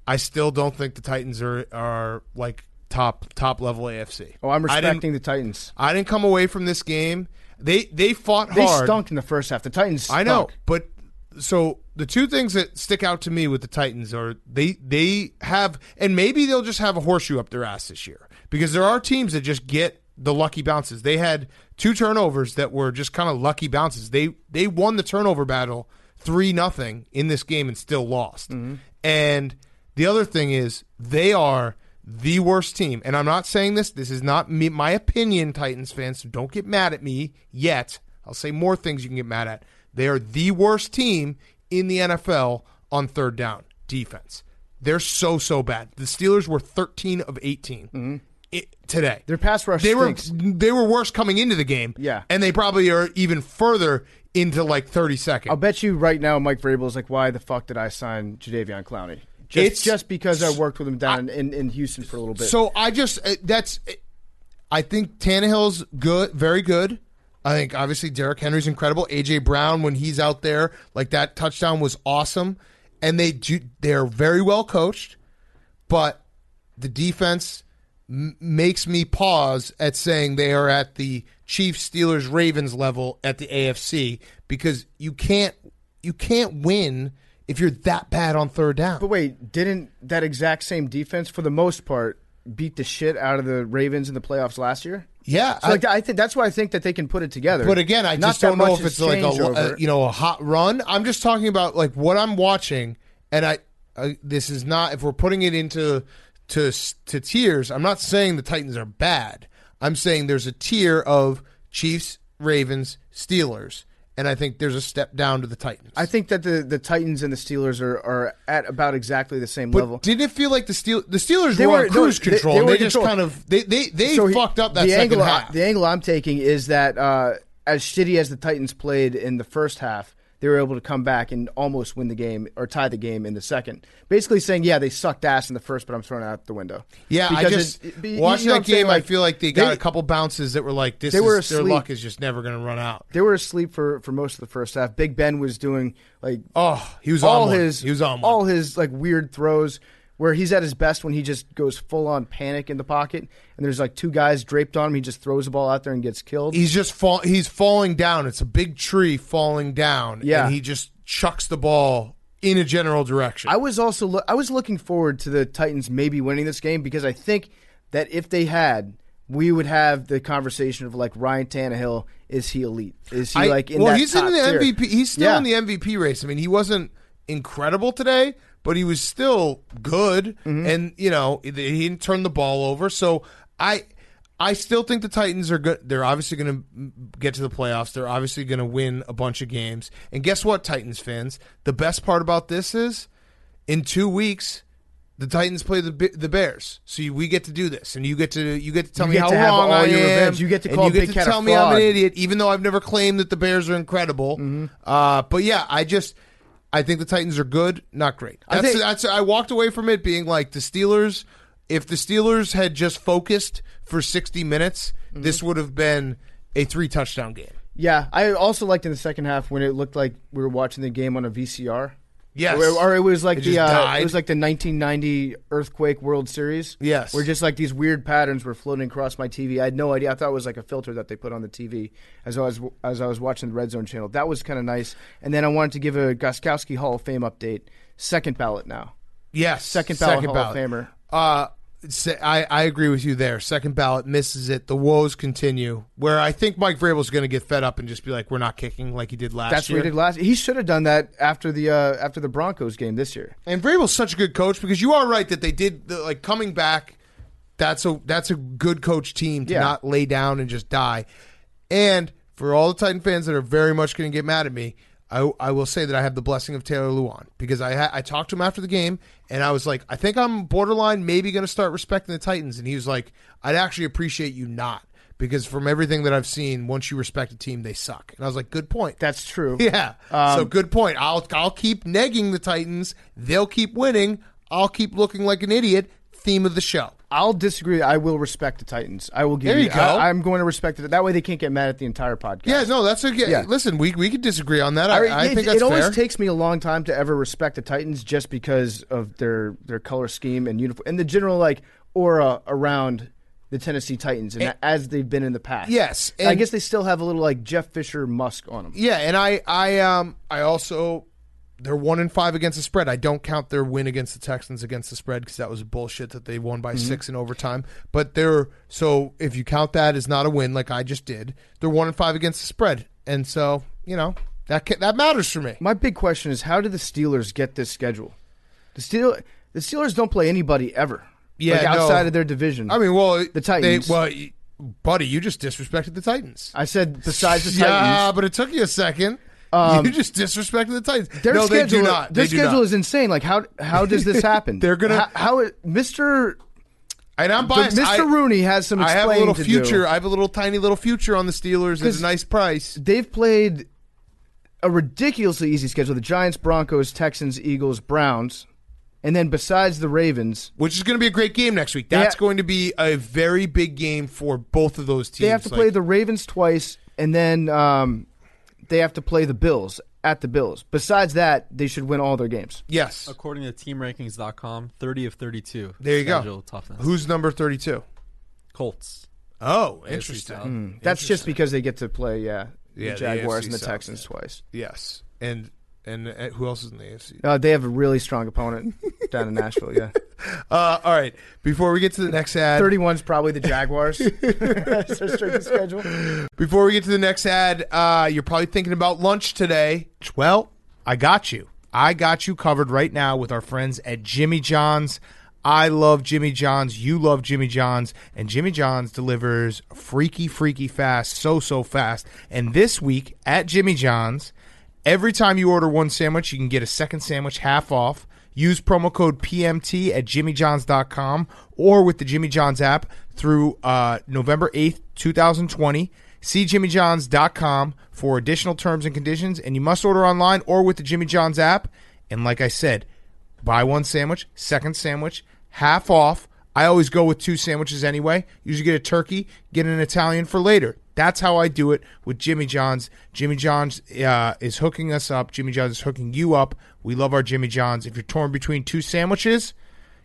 I still don't think the Titans are like top level AFC. Oh, I'm respecting the Titans. I didn't come away from this game. They fought hard. They stunk in the first half. The Titans stunk. I know, but so the 2 things that stick out to me with the Titans are they have, and maybe they'll just have a horseshoe up their ass this year, because there are teams that just get the lucky bounces. They had 2 turnovers that were just kind of lucky bounces. They won the turnover battle 3-0 in this game and still lost. Mm-hmm. And the other thing is they are the worst team. And I'm not saying this. This is not my opinion, Titans fans, so don't get mad at me yet. I'll say more things you can get mad at. They are the worst team in the NFL on 3rd down defense. They're so bad. The Steelers were 13 of 18 today. Their pass rush stinks. They were worse coming into the game. Yeah. And they probably are even further into like 30 seconds. I'll bet you right now Mike Vrabel is like, why the fuck did I sign Jadeveon Clowney? Just because I worked with him down in Houston for a little bit. So I think Tannehill's good, very good. I think obviously Derrick Henry's incredible. A.J. Brown, when he's out there, like that touchdown was awesome. And they're very well coached, but the defense makes me pause at saying they are at the Chiefs, Steelers, Ravens level at the AFC, because you can't win if you're that bad on 3rd down. But wait, didn't that exact same defense, for the most part, beat the shit out of the Ravens in the playoffs last year? Yeah, so I think that's why I think that they can put it together. But again, I just don't know if it's like a hot run. I'm just talking about like what I'm watching, and this is not, if we're putting it into tiers. I'm not saying the Titans are bad. I'm saying there's a tier of Chiefs, Ravens, Steelers. And I think there's a step down to the Titans. I think that the Titans and the Steelers are at about exactly the same level. Didn't it feel like the Steelers were on cruise control? They just kind of fucked up that second half. The angle I'm taking is that as shitty as the Titans played in the first half, they were able to come back and almost win the game or tie the game in the second. Basically saying, yeah, they sucked ass in the first, but I'm throwing it out the window. Yeah, I just watching that game, I feel like they got a couple bounces that were like, their luck is just never going to run out. They were asleep for most of the first half. Big Ben was doing he was on all his like weird throws, where he's at his best when he just goes full-on panic in the pocket, and there's like 2 guys draped on him. He just throws the ball out there and gets killed. He's just he's falling down. It's a big tree falling down, and he just chucks the ball in a general direction. I was looking forward to the Titans maybe winning this game, because I think that if they had, we would have the conversation of like Ryan Tannehill, is he elite? Is he like in that he's top in the tier? MVP. He's still in the MVP race. I mean, he wasn't incredible today, but he was still good, and he didn't turn the ball over. So I I still think the Titans are good. They're obviously going to get to the playoffs. They're obviously going to win a bunch of games. And guess what, Titans fans? The best part about this is, in 2 weeks, the Titans play the Bears. So we get to do this, and you get to tell me how wrong I am. You get to call Big Cat a tell me I'm an idiot, even though I've never claimed that the Bears are incredible. But yeah, I think the Titans are good, not great. I walked away from it being like the Steelers. If the Steelers had just focused for 60 minutes, this would have been a 3-touchdown game. Yeah, I also liked in the second half when it looked like we were watching the game on a VCR. Yes, or it was like it the 1990 earthquake World Series. Yes, where just like these weird patterns were floating across my TV. I had no idea. I thought it was like a filter that they put on the TV as I was watching the Red Zone channel. That was kind of nice. And then I wanted to give a Gostkowski Hall of Fame update. Second ballot now. Yes, second ballot Hall of Famer. I agree with you there. Second ballot misses it. The woes continue. Where I think Mike Vrabel's going to get fed up and just be like, "We're not kicking like he did last year." That's what he did last year. He should have done that after the Broncos game this year. And Vrabel's such a good coach because you are right that they did like coming back. That's a good coach team to not lay down and just die. And for all the Titan fans that are very much going to get mad at me, I will say that I have the blessing of Taylor Lewan because I talked to him after the game and I was like, I think I'm borderline maybe going to start respecting the Titans. And he was like, I'd actually appreciate you not because from everything that I've seen, once you respect a team, they suck. And I was like, good point. That's true. Yeah. So good point. I'll keep negging the Titans. They'll keep winning. I'll keep looking like an idiot. Theme of the show. I'll disagree. I will respect the Titans. I will give there you go. I'm going to respect it. That way they can't get mad at the entire podcast. Yeah, no, that's okay. Yeah. Listen, we could disagree on that. I think that's fair. It always fair. takes me a long time to ever respect the Titans just because of their color scheme and uniform and the general like aura around the Tennessee Titans and as they've been in the past. Yes. And I guess they still have a little like Jeff Fisher musk on them. Yeah, and I also they're 1-5 against the spread. I don't count their win against the Texans against the spread because that was bullshit that they won by 6 in overtime. But so if you count that as not a win, like I just did, they're 1-5 against the spread, and so that matters for me. My big question is, how did the Steelers get this schedule? The Steelers don't play anybody ever. Yeah, outside of their division. I mean, well, the Titans. Buddy, you just disrespected the Titans. I said besides the Titans. Yeah, but it took you a second. You just disrespected the Titans. No, they do not. Their schedule is insane. Like, how does this happen? They're gonna Mr. And I'm biased. Mr. Rooney has some explaining to do. I have a little tiny little future on the Steelers at a nice price. They've played a ridiculously easy schedule: the Giants, Broncos, Texans, Eagles, Browns, and then besides the Ravens, which is going to be a great game next week. That's going to be a very big game for both of those teams. They have to play the Ravens twice, and then. They have to play the Bills at the Bills. Besides that, they should win all their games. Yes. According to TeamRankings.com, 30 of 32. There you go. Toughness. Who's number 32? Colts. Oh, interesting. That's just because they get to play the Jaguars and the South, Texans twice. Yes. And who else is in the AFC? They have a really strong opponent down in Nashville, yeah. All right. Before we get to the next ad. 31's probably the Jaguars. That's their strength schedule. Before we get to the next ad, you're probably thinking about lunch today. Well, I got you. I got you covered right now with our friends at Jimmy John's. I love Jimmy John's. You love Jimmy John's. And Jimmy John's delivers freaky fast, so fast. And this week at Jimmy John's, every time you order one sandwich, you can get a second sandwich half off. Use promo code PMT at jimmyjohns.com or with the Jimmy John's app through November 8th, 2020. See jimmyjohns.com for additional terms and conditions, and you must order online or with the Jimmy John's app. And like I said, buy one sandwich, second sandwich, half off. I always go with 2 sandwiches anyway. Usually get a turkey, get an Italian for later. That's how I do it with Jimmy John's. Jimmy John's is hooking us up. Jimmy John's is hooking you up. We love our Jimmy John's. If you're torn between 2 sandwiches,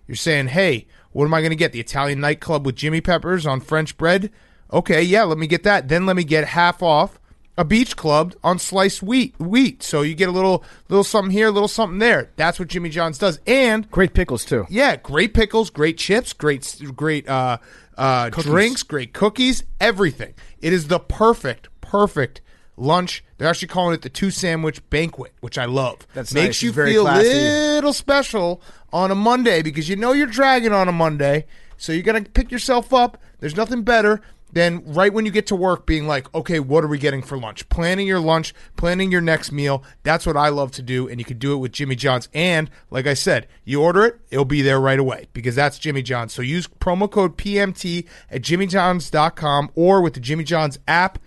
you're saying, hey, what am I going to get? The Italian nightclub with Jimmy Peppers on French bread? Okay, yeah, let me get that. Then let me get half off a Beach Club on sliced wheat. So you get a little something here, a little something there. That's what Jimmy John's does. And great pickles, too. Yeah, great pickles, great chips, great drinks, great cookies, everything. It is the perfect lunch. They're actually calling it the 2-sandwich banquet, which I love. That's Makes nice. you Very feel a classy. little special on a Monday because you know you're dragging on a Monday. So you're going to pick yourself up. There's nothing better than right when you get to work being like, okay, what are we getting for lunch? Planning your lunch, planning your next meal. That's what I love to do, and you can do it with Jimmy John's. And like I said, you order it, it'll be there right away because that's Jimmy John's. So use promo code PMT at jimmyjohns.com or with the Jimmy John's app,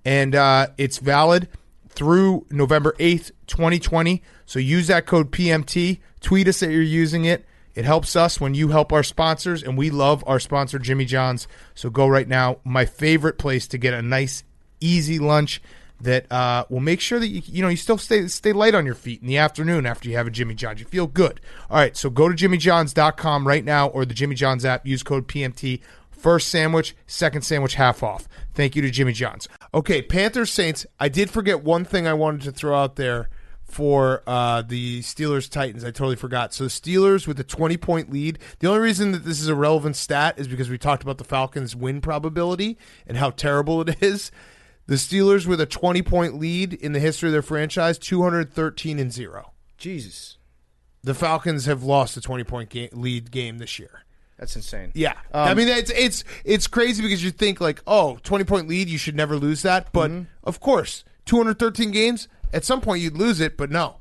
and it's valid through November 8th, 2020. So use that code PMT. Tweet us that you're using it. It helps us when you help our sponsors, and we love our sponsor, Jimmy John's. So go right now. My favorite place to get a nice, easy lunch that will make sure that you still stay light on your feet in the afternoon after you have a Jimmy John's. You feel good. All right, so go to jimmyjohns.com right now or the Jimmy John's app. Use code PMT. First sandwich, second sandwich, half off. Thank you to Jimmy John's. Okay, Panthers Saints. I did forget one thing I wanted to throw out there for the Steelers-Titans. I totally forgot. So the Steelers with a 20-point lead. The only reason that this is a relevant stat is because we talked about the Falcons' win probability and how terrible it is. The Steelers with a 20-point lead in the history of their franchise, 213-0. Jesus. The Falcons have lost a 20-point lead game this year. That's insane. Yeah. I mean, it's crazy because you think like, 20-point lead, you should never lose that. But, of course, 213 games, at some point you'd lose it, but no.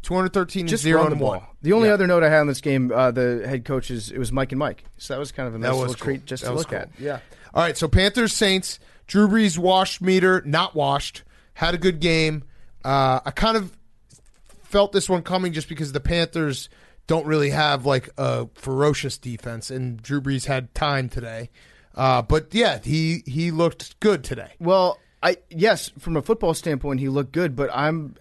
213-0-1. The only other note I had on this game, the head coaches, it was Mike and Mike. So that was kind of a nice little treat just to look at. Yeah. All right, so Panthers, Saints, Drew Brees washed meter, not washed, had a good game. I kind of felt this one coming just because the Panthers don't really have like a ferocious defense, and Drew Brees had time today. But yeah, he looked good today. Well, yes, from a football standpoint, he looked good, but I'm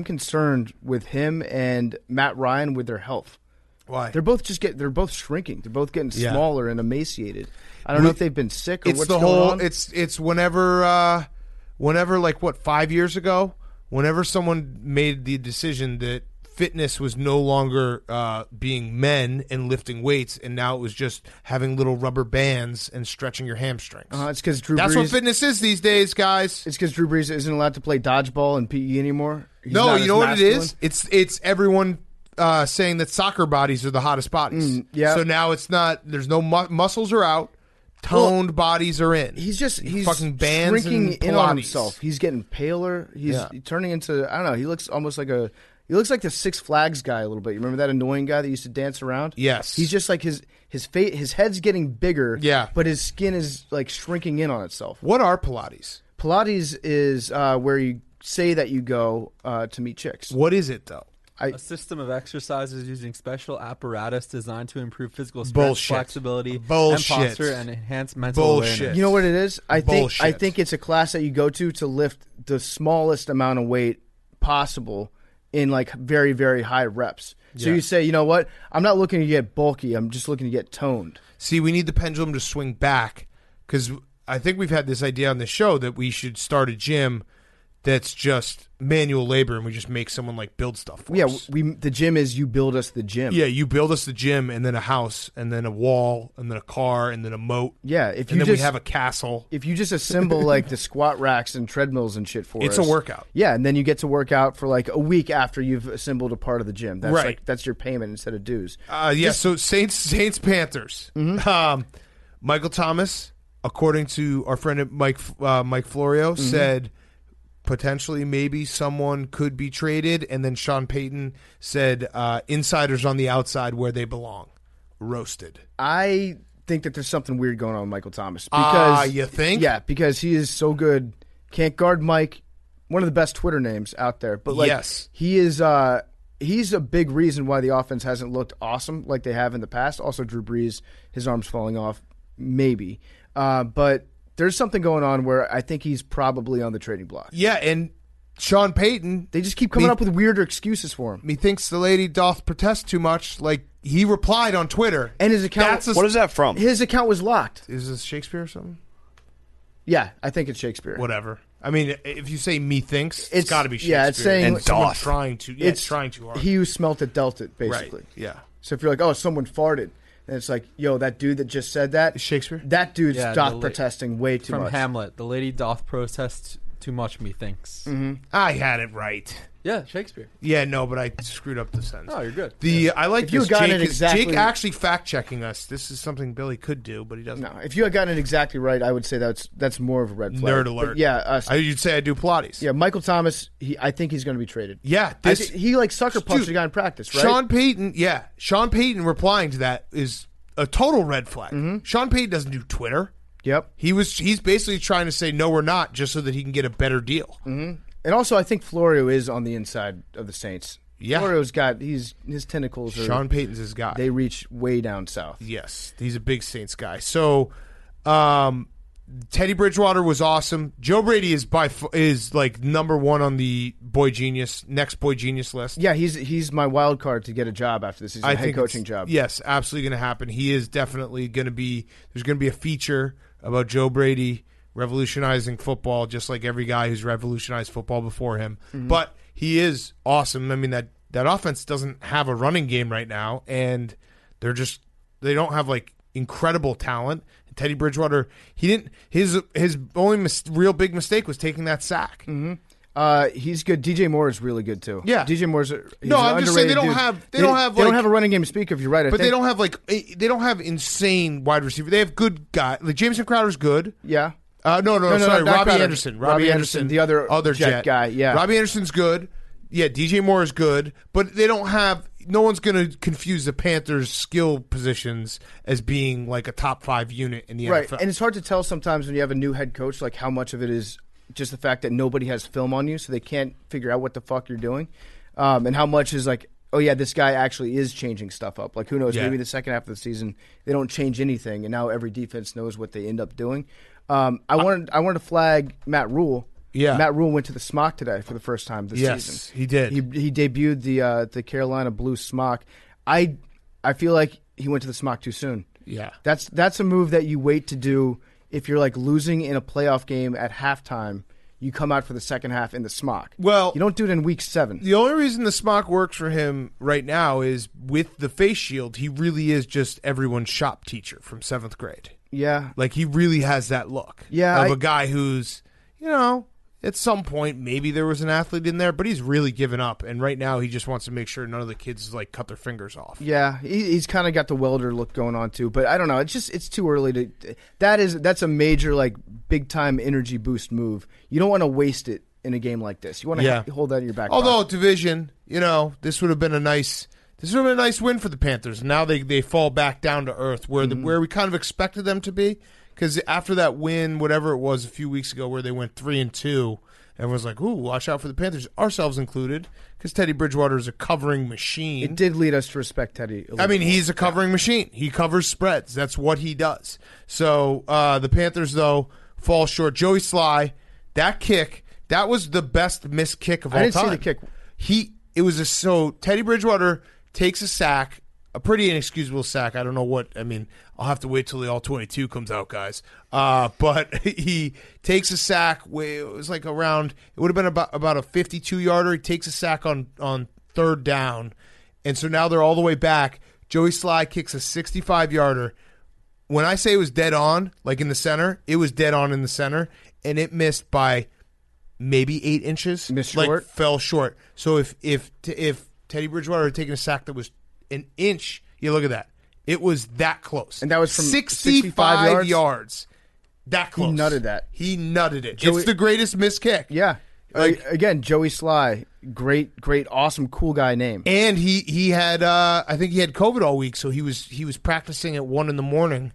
concerned with him and Matt Ryan with their health. Why? They're both shrinking. They're both getting smaller and emaciated. I don't know if they've been sick or what's going on. It's whenever like 5 years ago, whenever someone made the decision that fitness was no longer being men and lifting weights, and now it was just having little rubber bands and stretching your hamstrings. It's because Drew Brees. That's what fitness is these days, guys. It's because Drew Brees isn't allowed to play dodgeball and PE anymore. No, you know what it is? It's everyone saying that soccer bodies are the hottest bodies. Yeah. So now it's not. There's no muscles are out. Toned bodies are in. He's fucking bands shrinking and in on Pilates. himself. He's getting paler. He's turning into, I don't know. He looks almost like He looks like the Six Flags guy a little bit. You remember that annoying guy that used to dance around? Yes. He's just like his head's getting bigger. Yeah. But his skin is like shrinking in on itself. What are Pilates? Pilates is where you say that you go to meet chicks. What is it though? A system of exercises using special apparatus designed to improve physical strength, flexibility, and posture, and enhance mental awareness. You know what it is? I think it's a class that you go to lift the smallest amount of weight possible in like very, very high reps. So you say, you know what? I'm not looking to get bulky. I'm just looking to get toned. See, we need the pendulum to swing back because I think we've had this idea on the show that we should start a gym that's just manual labor, and we just make someone like build stuff for us. The gym is you build us the gym. Yeah, you build us the gym, and then a house, and then a wall, and then a car, and then a moat. Yeah, we have a castle. If you just assemble like the squat racks and treadmills and shit for us, it's a workout. Yeah, and then you get to work out for like a week after you've assembled a part of the gym. That's right. That's your payment instead of dues. So Saints Panthers. Mm-hmm. Michael Thomas, according to our friend Mike Florio, said potentially maybe someone could be traded, and then Sean Payton said insiders on the outside where they belong. Roasted. I think that there's something weird going on with Michael Thomas. Because you think? Yeah, because he is so good. Can't guard Mike. One of the best Twitter names out there. But he is he's a big reason why the offense hasn't looked awesome like they have in the past. Also Drew Brees, his arm's falling off, maybe. But there's something going on where I think he's probably on the trading block. Yeah, and Sean Payton, they just keep coming up with weirder excuses for him. He thinks the lady doth protest too much. Like, he replied on Twitter. And his account... what is that from? His account was locked. Is this Shakespeare or something? Yeah, I think it's Shakespeare. Whatever. I mean, if you say methinks, it's got to be Shakespeare. Yeah, it's saying... And doth. It's trying too hard. He who smelt it dealt it, basically. Right, yeah. So if you're like, oh, someone farted... And it's like, yo, that dude that just said that. Is Shakespeare? That dude's doth protesting way too much. From Hamlet, the lady doth protest too much, methinks. I had it right. Yeah, Shakespeare. Yeah, no, but I screwed up the sentence. Oh, you're good. I like if you this. had gotten it exactly, Jake actually fact-checking us. This is something Billy could do, but he doesn't. No, if you had gotten it exactly right, I would say that's more of a red flag. Nerd alert. But yeah, you'd say I do Pilates. Yeah, Michael Thomas. I think he's going to be traded. Yeah, he sucker punched a guy in practice, right? Sean Payton replying to that is a total red flag. Mm-hmm. Sean Payton doesn't do Twitter. Yep. He's basically trying to say no, we're not, just so that he can get a better deal. Mm-hmm. And also, I think Florio is on the inside of the Saints. Yeah, Florio's got his tentacles. Sean Payton's his guy. They reach way down south. Yes, he's a big Saints guy. So, Teddy Bridgewater was awesome. Joe Brady is like number one on the next boy genius list. Yeah, he's my wild card to get a job after this season, a head coaching job. Yes, absolutely going to happen. He is definitely going to be. There's going to be a feature about Joe Brady revolutionizing football, just like every guy who's revolutionized football before him. Mm-hmm. But he is awesome. I mean, that offense doesn't have a running game right now, and they don't have like incredible talent. And Teddy Bridgewater, he didn't. His only real big mistake was taking that sack. Mm-hmm. He's good. DJ Moore is really good too. Yeah, DJ Moore's. I'm just saying they don't have a running game to speak of. You're right, they don't have insane wide receiver. They have good guys. Like Jameson Crowder's good. Yeah. No, sorry, Robbie Anderson. Robbie Anderson, the other Jet guy. Yeah, Robbie Anderson's good. Yeah, DJ Moore is good, but they don't have. No one's going to confuse the Panthers' skill positions as being like a top 5 unit in the NFL. Right, and it's hard to tell sometimes when you have a new head coach, like how much of it is just the fact that nobody has film on you, so they can't figure out what the fuck you're doing, and how much is like, oh yeah, this guy actually is changing stuff up. Like who knows? Yeah. Maybe the second half of the season they don't change anything, and now every defense knows what they end up doing. I wanted to flag Matt Rule. Yeah, Matt Rule went to the smock today for the first time this season. Yes, he did. He debuted the Carolina Blue smock. I feel like he went to the smock too soon. Yeah, that's a move that you wait to do if you're like losing in a playoff game at halftime. You come out for the second half in the smock. Well, you don't do it in week 7. The only reason the smock works for him right now is with the face shield. He really is just everyone's shop teacher from 7th grade. Yeah, like he really has that look. Yeah, of a guy who's, at some point maybe there was an athlete in there, but he's really given up. And right now he just wants to make sure none of the kids like cut their fingers off. Yeah, he's kind of got the welder look going on too. But I don't know. It's too early to. That's a major like big time energy boost move. You don't want to waste it in a game like this. You want to hold that in your back. Although division, this would have been a nice. This would have been a nice win for the Panthers. Now they fall back down to earth where where we kind of expected them to be. Because after that win, whatever it was a few weeks ago, where they went 3-2, everyone's like, "Ooh, watch out for the Panthers," ourselves included, because Teddy Bridgewater is a covering machine. It did lead us to respect Teddy. He's a covering machine. He covers spreads. That's what he does. So the Panthers, though, fall short. Joey Sly, that kick, that was the best missed kick of all time. I didn't see the kick. Teddy Bridgewater takes a sack, a pretty inexcusable sack. I don't know what. I'll have to wait till the All-22 comes out, guys. But he takes a sack. It was like around. It would have been about a 52-yarder. He takes a sack on 3rd down, and so now they're all the way back. Joey Sly kicks a 65-yarder. When I say it was dead on, like in the center, it was dead on in the center, and it missed by maybe 8 inches. Missed short. Fell short. So if Teddy Bridgewater had taken a sack that was an inch, you look at that. It was that close. And that was from 65 yards. That close. He nutted that. He nutted it. It's the greatest missed kick. Yeah. Again, Joey Sly, great, awesome, cool guy name. And he had I think he had COVID all week, so he was practicing at 1 a.m.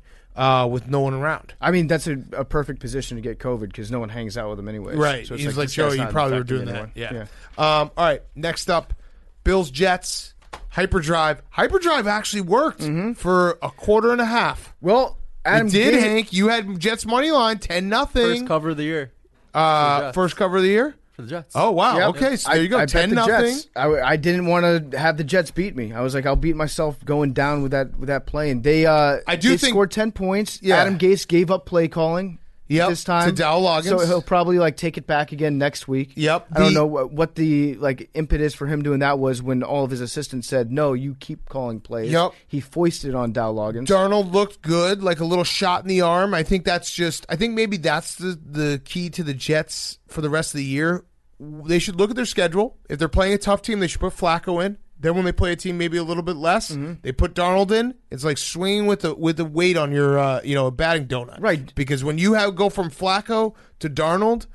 With no one around. That's a perfect position to get COVID because no one hangs out with him anyway. Right. So he's like Joey, you probably were doing that. Yeah. All right. Next up, Bills Jets. Hyperdrive. Hyperdrive actually worked for a quarter and a half. Well, Adam, it did, Hank. You had Jets money line, 10-0. First cover of the year. First cover of the year for the Jets. Oh wow. Yep. Okay, so there you go. 10-0. I didn't want to have the Jets beat me. I was like, I'll beat myself going down with that play. And they scored 10 points. Yeah. Adam Gase gave up play calling. This time to Dow Loggins. So he'll probably take it back again next week. Yep. I don't know what the impetus for him doing that was when all of his assistants said, no, you keep calling plays. Yep. He foisted on Dow Loggins. Darnold looked good, like a little shot in the arm. I think maybe that's the key to the Jets for the rest of the year. they should look at their schedule. If they're playing a tough team, they should put Flacco in. Then when they play a team maybe a little bit less, they put Darnold in. It's like swinging with the weight on your a batting donut. Right. Because when you go from Flacco to Darnold,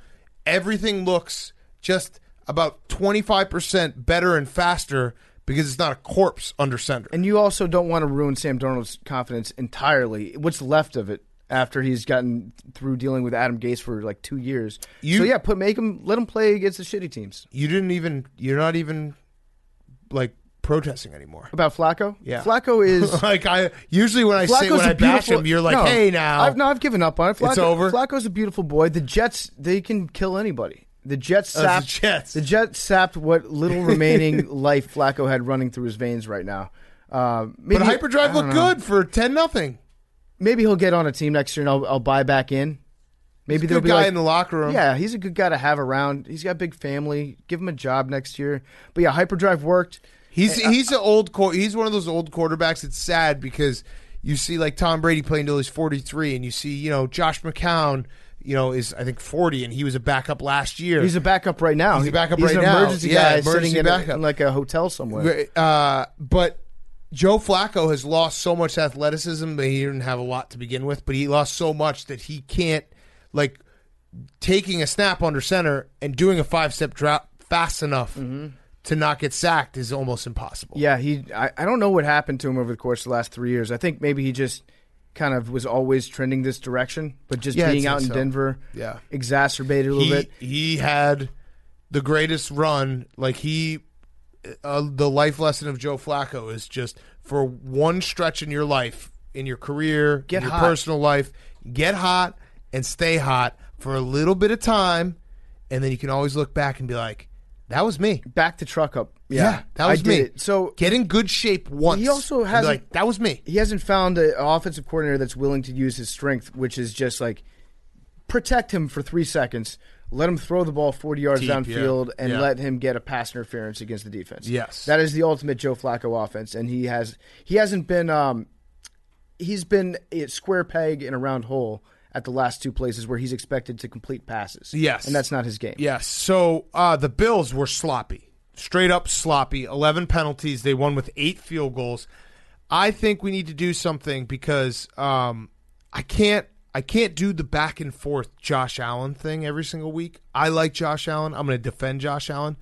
everything looks just about 25% better and faster because it's not a corpse under center. And you also don't want to ruin Sam Darnold's confidence entirely. What's left of it after he's gotten through dealing with Adam Gase for like 2 years. Let him play against the shitty teams. You're not even like protesting anymore about Flacco. Yeah, Flacco is like usually when I bash him, you're like, hey, now I've given up on it. It's over. Flacco's a beautiful boy. The Jets, they can kill anybody. The Jets sapped what little remaining life Flacco had running through his veins right now. But Hyperdrive looked good for 10-0. Maybe he'll get on a team next year, and I'll buy back in. Maybe he's a good guy in the locker room. Yeah, he's a good guy to have around. He's got a big family. Give him a job next year. But yeah, Hyperdrive worked. He's one of those old quarterbacks. It's sad because you see like Tom Brady playing until he's 43, and you see Josh McCown. Is I think 40, and he was a backup last year. He's a backup right now. He's a backup right now. He's an emergency guy sitting in backup. like a hotel somewhere. But Joe Flacco has lost so much athleticism, but he didn't have a lot to begin with. But he lost so much that he can't, like, taking a snap under center and doing a 5-step drop fast enough to not get sacked is almost impossible. Yeah, I don't know what happened to him over the course of the last 3 years. I think maybe he just kind of was always trending this direction, but just being out in Denver exacerbated a little bit. He had the greatest run. Like the life lesson of Joe Flacco is just for one stretch in your life, in your career, in your personal life, get hot and stay hot for a little bit of time, and then you can always look back and be like, that was me. Back to truck up. Yeah, that was me. It. So get in good shape once. He also hasn't. That was me. He hasn't found an offensive coordinator that's willing to use his strength, which is just like protect him for 3 seconds, let him throw the ball 40 yards downfield, and let him get a pass interference against the defense. Yes, that is the ultimate Joe Flacco offense, and he hasn't been. He's been a square peg in a round hole at the last 2 places where he's expected to complete passes. Yes. And that's not his game. Yes. So the Bills were sloppy. Straight up sloppy. 11 penalties. They won with 8 field goals. I think we need to do something because I can't do the back and forth Josh Allen thing every single week. I like Josh Allen. I'm going to defend Josh Allen.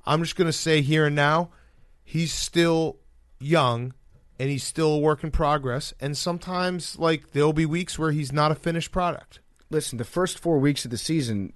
I'm just going to say here and now, he's still young. And he's still a work in progress. And sometimes, like, there'll be weeks where he's not a finished product. Listen, the first 4 weeks of the season,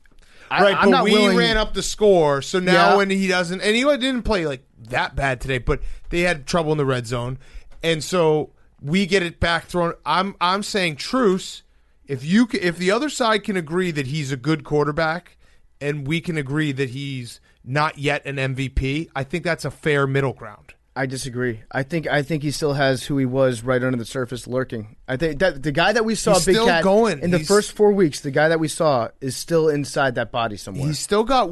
I'm not willing. Ran up the score, so now when he doesn't, and he didn't play like that bad today, but they had trouble in the red zone, and so we get it back thrown. I'm saying truce. If the other side can agree that he's a good quarterback, and we can agree that he's not yet an MVP, I think that's a fair middle ground. I disagree. I think he still has who he was right under the surface lurking. I think that the guy that we saw, Big Cat, in the first 4 weeks, the guy that we saw is still inside that body somewhere. He's still got.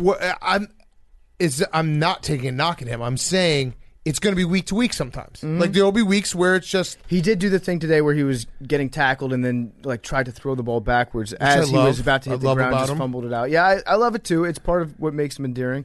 I'm not taking a knock at him. I'm saying it's going to be week to week sometimes. Like there will be weeks where it's just. He did do the thing today where he was getting tackled and then like tried to throw the ball backwards as he was about to hit the ground, just fumbled it out. Yeah, I love it too. It's part of what makes him endearing.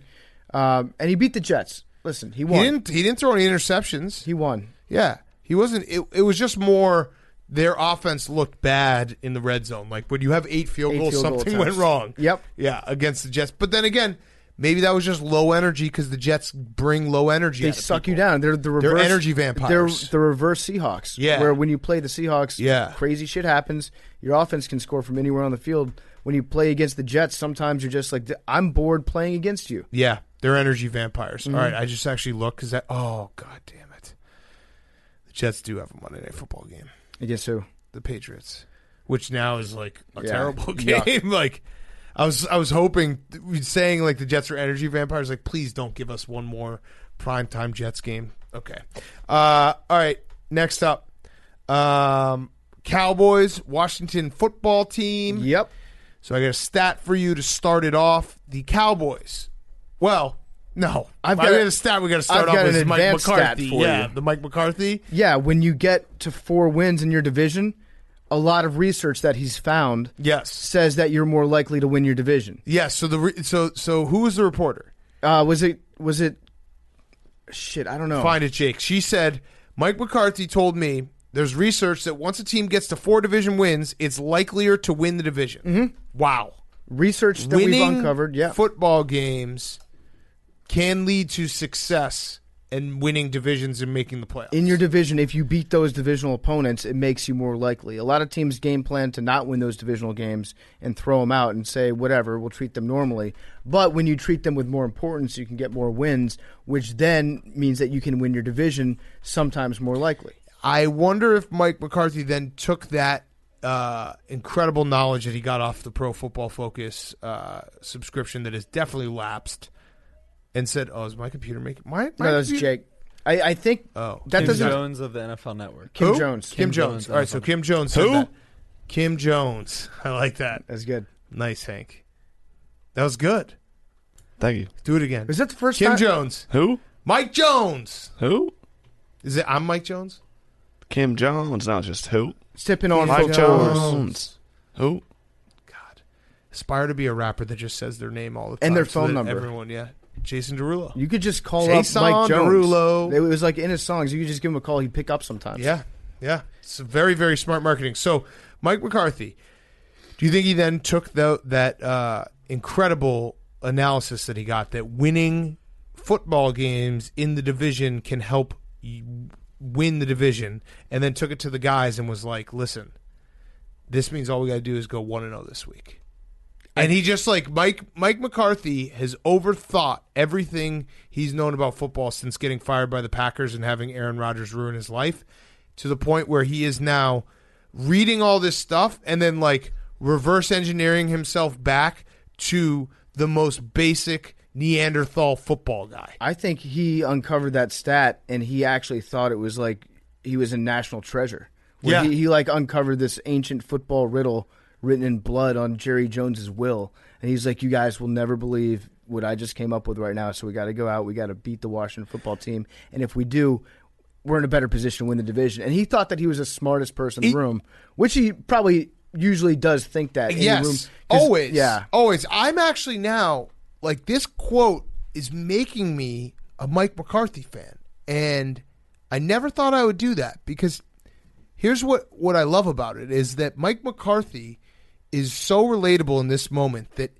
And he beat the Jets. Listen, he won. He didn't throw any interceptions. He won. Yeah. He wasn't it was just more their offense looked bad in the red zone. Like when you have 8 field goals, something went wrong. Yep. Yeah, against the Jets. But then again, maybe that was just low energy because the Jets bring low energy. They suck you down. They're the reverse. They're energy vampires. They're the reverse Seahawks. Yeah. Where when you play the Seahawks, crazy shit happens. Your offense can score from anywhere on the field. When you play against the Jets, sometimes you're just like, I'm bored playing against you. Yeah. They're energy vampires. All right, I just actually looked because that. Oh, God damn it! The Jets do have a Monday Night Football game. Against who? The Patriots, which now is like a terrible game. Like, I was hoping, saying like the Jets are energy vampires. Like, please don't give us one more primetime Jets game. Okay. All right. Next up, Cowboys, Washington football team. Yep. So I got a stat for you to start it off. The Cowboys. Well, no. We got a stat we got to start off with Mike McCarthy. The Mike McCarthy. Yeah, when you get to 4 wins in your division, a lot of research that he's found says that you're more likely to win your division. Yes. So who was the reporter? Was it? Shit, I don't know. Find it, Jake. She said, Mike McCarthy told me there's research that once a team gets to 4 division wins, it's likelier to win the division. Mm-hmm. Wow. Research that we've uncovered, football games can lead to success and winning divisions and making the playoffs. In your division, if you beat those divisional opponents, it makes you more likely. A lot of teams game plan to not win those divisional games and throw them out and say, whatever, we'll treat them normally. But when you treat them with more importance, you can get more wins, which then means that you can win your division sometimes more likely. I wonder if Mike McCarthy then took that incredible knowledge that he got off the Pro Football Focus subscription that has definitely lapsed and said, "Oh, is my computer making my?" No, that's Jake. I think that Kim doesn't. Jones of the NFL Network. Kim Jones. Kim Jones. All right, so Kim Jones. Said that. Kim Jones. I like that. That's good. Nice, Hank. That was good. Thank you. Do it again. Was that the first Kim time? Jones. Who? Mike Jones. Who? Is it? I'm Mike Jones. Kim Jones. Not just who. Sipping on Mike football. Jones. Who? God. Aspire to be a rapper that just says their name all the time. And their phone number. Everyone, Jason Derulo. You could just call Jason up Mike Jones. Derulo. It was like in his songs. You could just give him a call. He'd pick up sometimes. Yeah. It's very, very smart marketing. So, Mike McCarthy, do you think he then took that incredible analysis that he got that winning football games in the division can help win the division, and then took it to the guys and was like, listen, this means all we got to do is go 1-0 this week. And he just Mike McCarthy has overthought everything he's known about football since getting fired by the Packers and having Aaron Rodgers ruin his life, to the point where he is now reading all this stuff and then reverse engineering himself back to the most basic Neanderthal football guy. I think he uncovered that stat and he actually thought it was he was a national treasure. Where he uncovered this ancient football riddle written in blood on Jerry Jones's will. And he's like, you guys will never believe what I just came up with right now, so we got to go out, we got to beat the Washington football team, and if we do, we're in a better position to win the division. And he thought that he was the smartest person in the room, which he probably usually does think that in the room. Always. Yeah. Always. I'm actually now, this quote is making me a Mike McCarthy fan, and I never thought I would do that, because here's what I love about it is that Mike McCarthy is so relatable in this moment that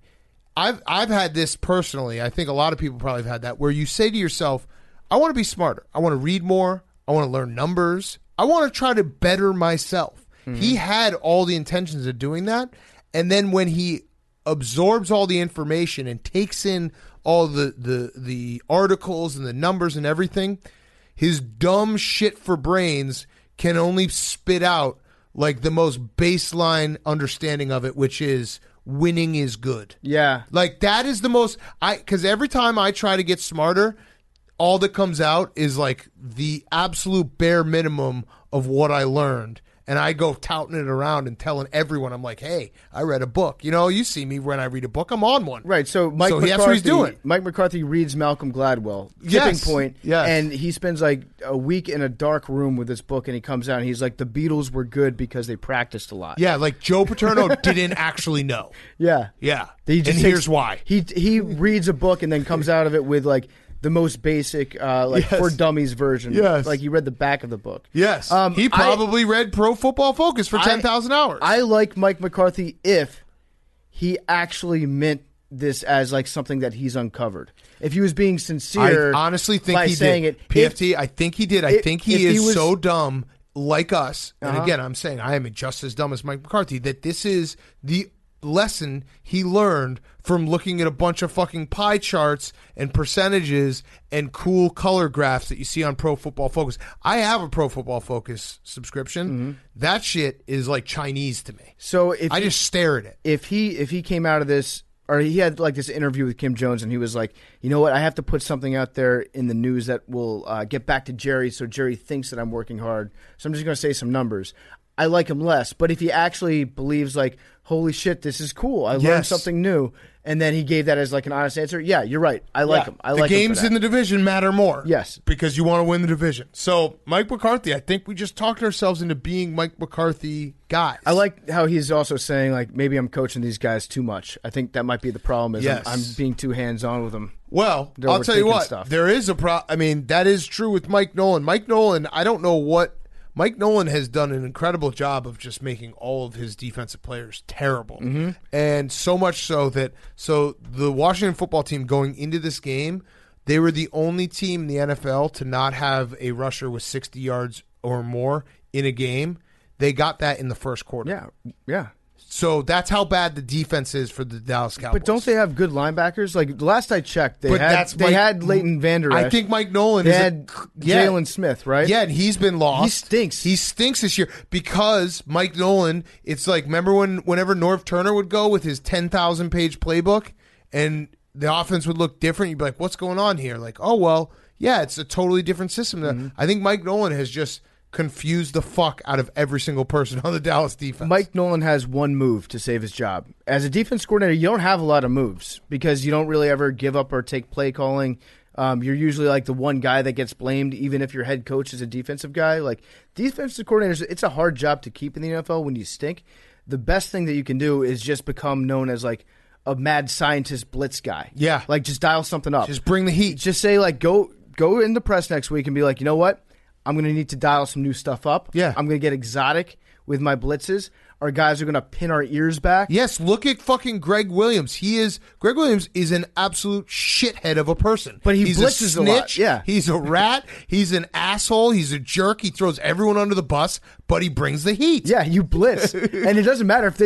I've had this personally. I think a lot of people probably have had that, where you say to yourself, I want to be smarter. I want to read more. I want to learn numbers. I want to try to better myself. Mm-hmm. He had all the intentions of doing that, and then when he absorbs all the information and takes in all the articles and the numbers and everything, his dumb shit for brains can only spit out the most baseline understanding of it, which is winning is good. Yeah. That is the most, because every time I try to get smarter, all that comes out is the absolute bare minimum of what I learned. And I go touting it around and telling everyone, I'm like, hey, I read a book. You see me when I read a book, I'm on one. Right, so McCarthy, that's what he's doing. Mike McCarthy reads Malcolm Gladwell, Tipping Point, and he spends a week in a dark room with this book, and he comes out and he's like, the Beatles were good because they practiced a lot. Yeah, Joe Paterno didn't actually know. Yeah. Yeah, here's why. He reads a book and then comes out of it with the most basic, for dummies version. Yes. He read the back of the book. Yes. He probably read Pro Football Focus for 10,000 hours. I like Mike McCarthy if he actually meant this as something that he's uncovered. If he was being sincere, I honestly think by he saying did. it. PFT, I think he did. I think he is so dumb like us. And again, I'm saying I am just as dumb as Mike McCarthy, that this is the lesson he learned from looking at a bunch of fucking pie charts and percentages and cool color graphs that you see on Pro Football Focus. I have a Pro Football Focus subscription. Mm-hmm. That shit is Chinese to me. So if I just stare at it. If he came out of this, or he had this interview with Kim Jones, and he was like, you know what, I have to put something out there in the news that will get back to Jerry, so Jerry thinks that I'm working hard. So I'm just going to say some numbers. I like him less. But if he actually believes like, holy shit, this is cool, I learned something new, and then he gave that as like an honest answer, yeah, you're right. I like him. I like the games in the division matter more. Yes. Because you want to win the division. So Mike McCarthy, I think we just talked ourselves into being Mike McCarthy guys. I like how he's also saying like, maybe I'm coaching these guys too much. I think that might be the problem is I'm being too hands-on with them. Well, I'll tell you what, there is a problem. I mean, that is true with Mike Nolan. Mike Nolan, I don't know what Mike Nolan has done an incredible job of just making all of his defensive players terrible. Mm-hmm. And so much so that the Washington football team going into this game, they were the only team in the NFL to not have a rusher with 60 yards or more in a game. They got that in the first quarter. Yeah. So that's how bad the defense is for the Dallas Cowboys. But don't they have good linebackers? Like the last I checked, they had Leighton Vander Esch. I think Mike Nolan had Jalen Smith, right? Yeah, and he's been lost. He stinks. He stinks this year because Mike Nolan. It's like remember whenever Norv Turner would go with his 10,000-page playbook, and the offense would look different. You'd be like, "What's going on here?" Like, "Oh well, yeah, it's a totally different system." Mm-hmm. I think Mike Nolan has just confuse the fuck out of every single person on the Dallas defense. Mike Nolan has one move to save his job. As a defense coordinator, you don't have a lot of moves because you don't really ever give up or take play calling. You're usually like the one guy that gets blamed, even if your head coach is a defensive guy. Like defensive coordinators, it's a hard job to keep in the NFL when you stink. The best thing that you can do is just become known as like a mad scientist blitz guy. Yeah. Like just dial something up. Just bring the heat. Just say like go in the press next week and be like, you know what? I'm going to need to dial some new stuff up. Yeah. I'm going to get exotic with my blitzes. Our guys are going to pin our ears back. Yes, look at fucking Greg Williams. Greg Williams is an absolute shithead of a person. But he's blitzes a snitch. A lot. Yeah. He's a rat. He's an asshole. He's a jerk. He throws everyone under the bus, but he brings the heat. Yeah, you blitz. And it doesn't matter if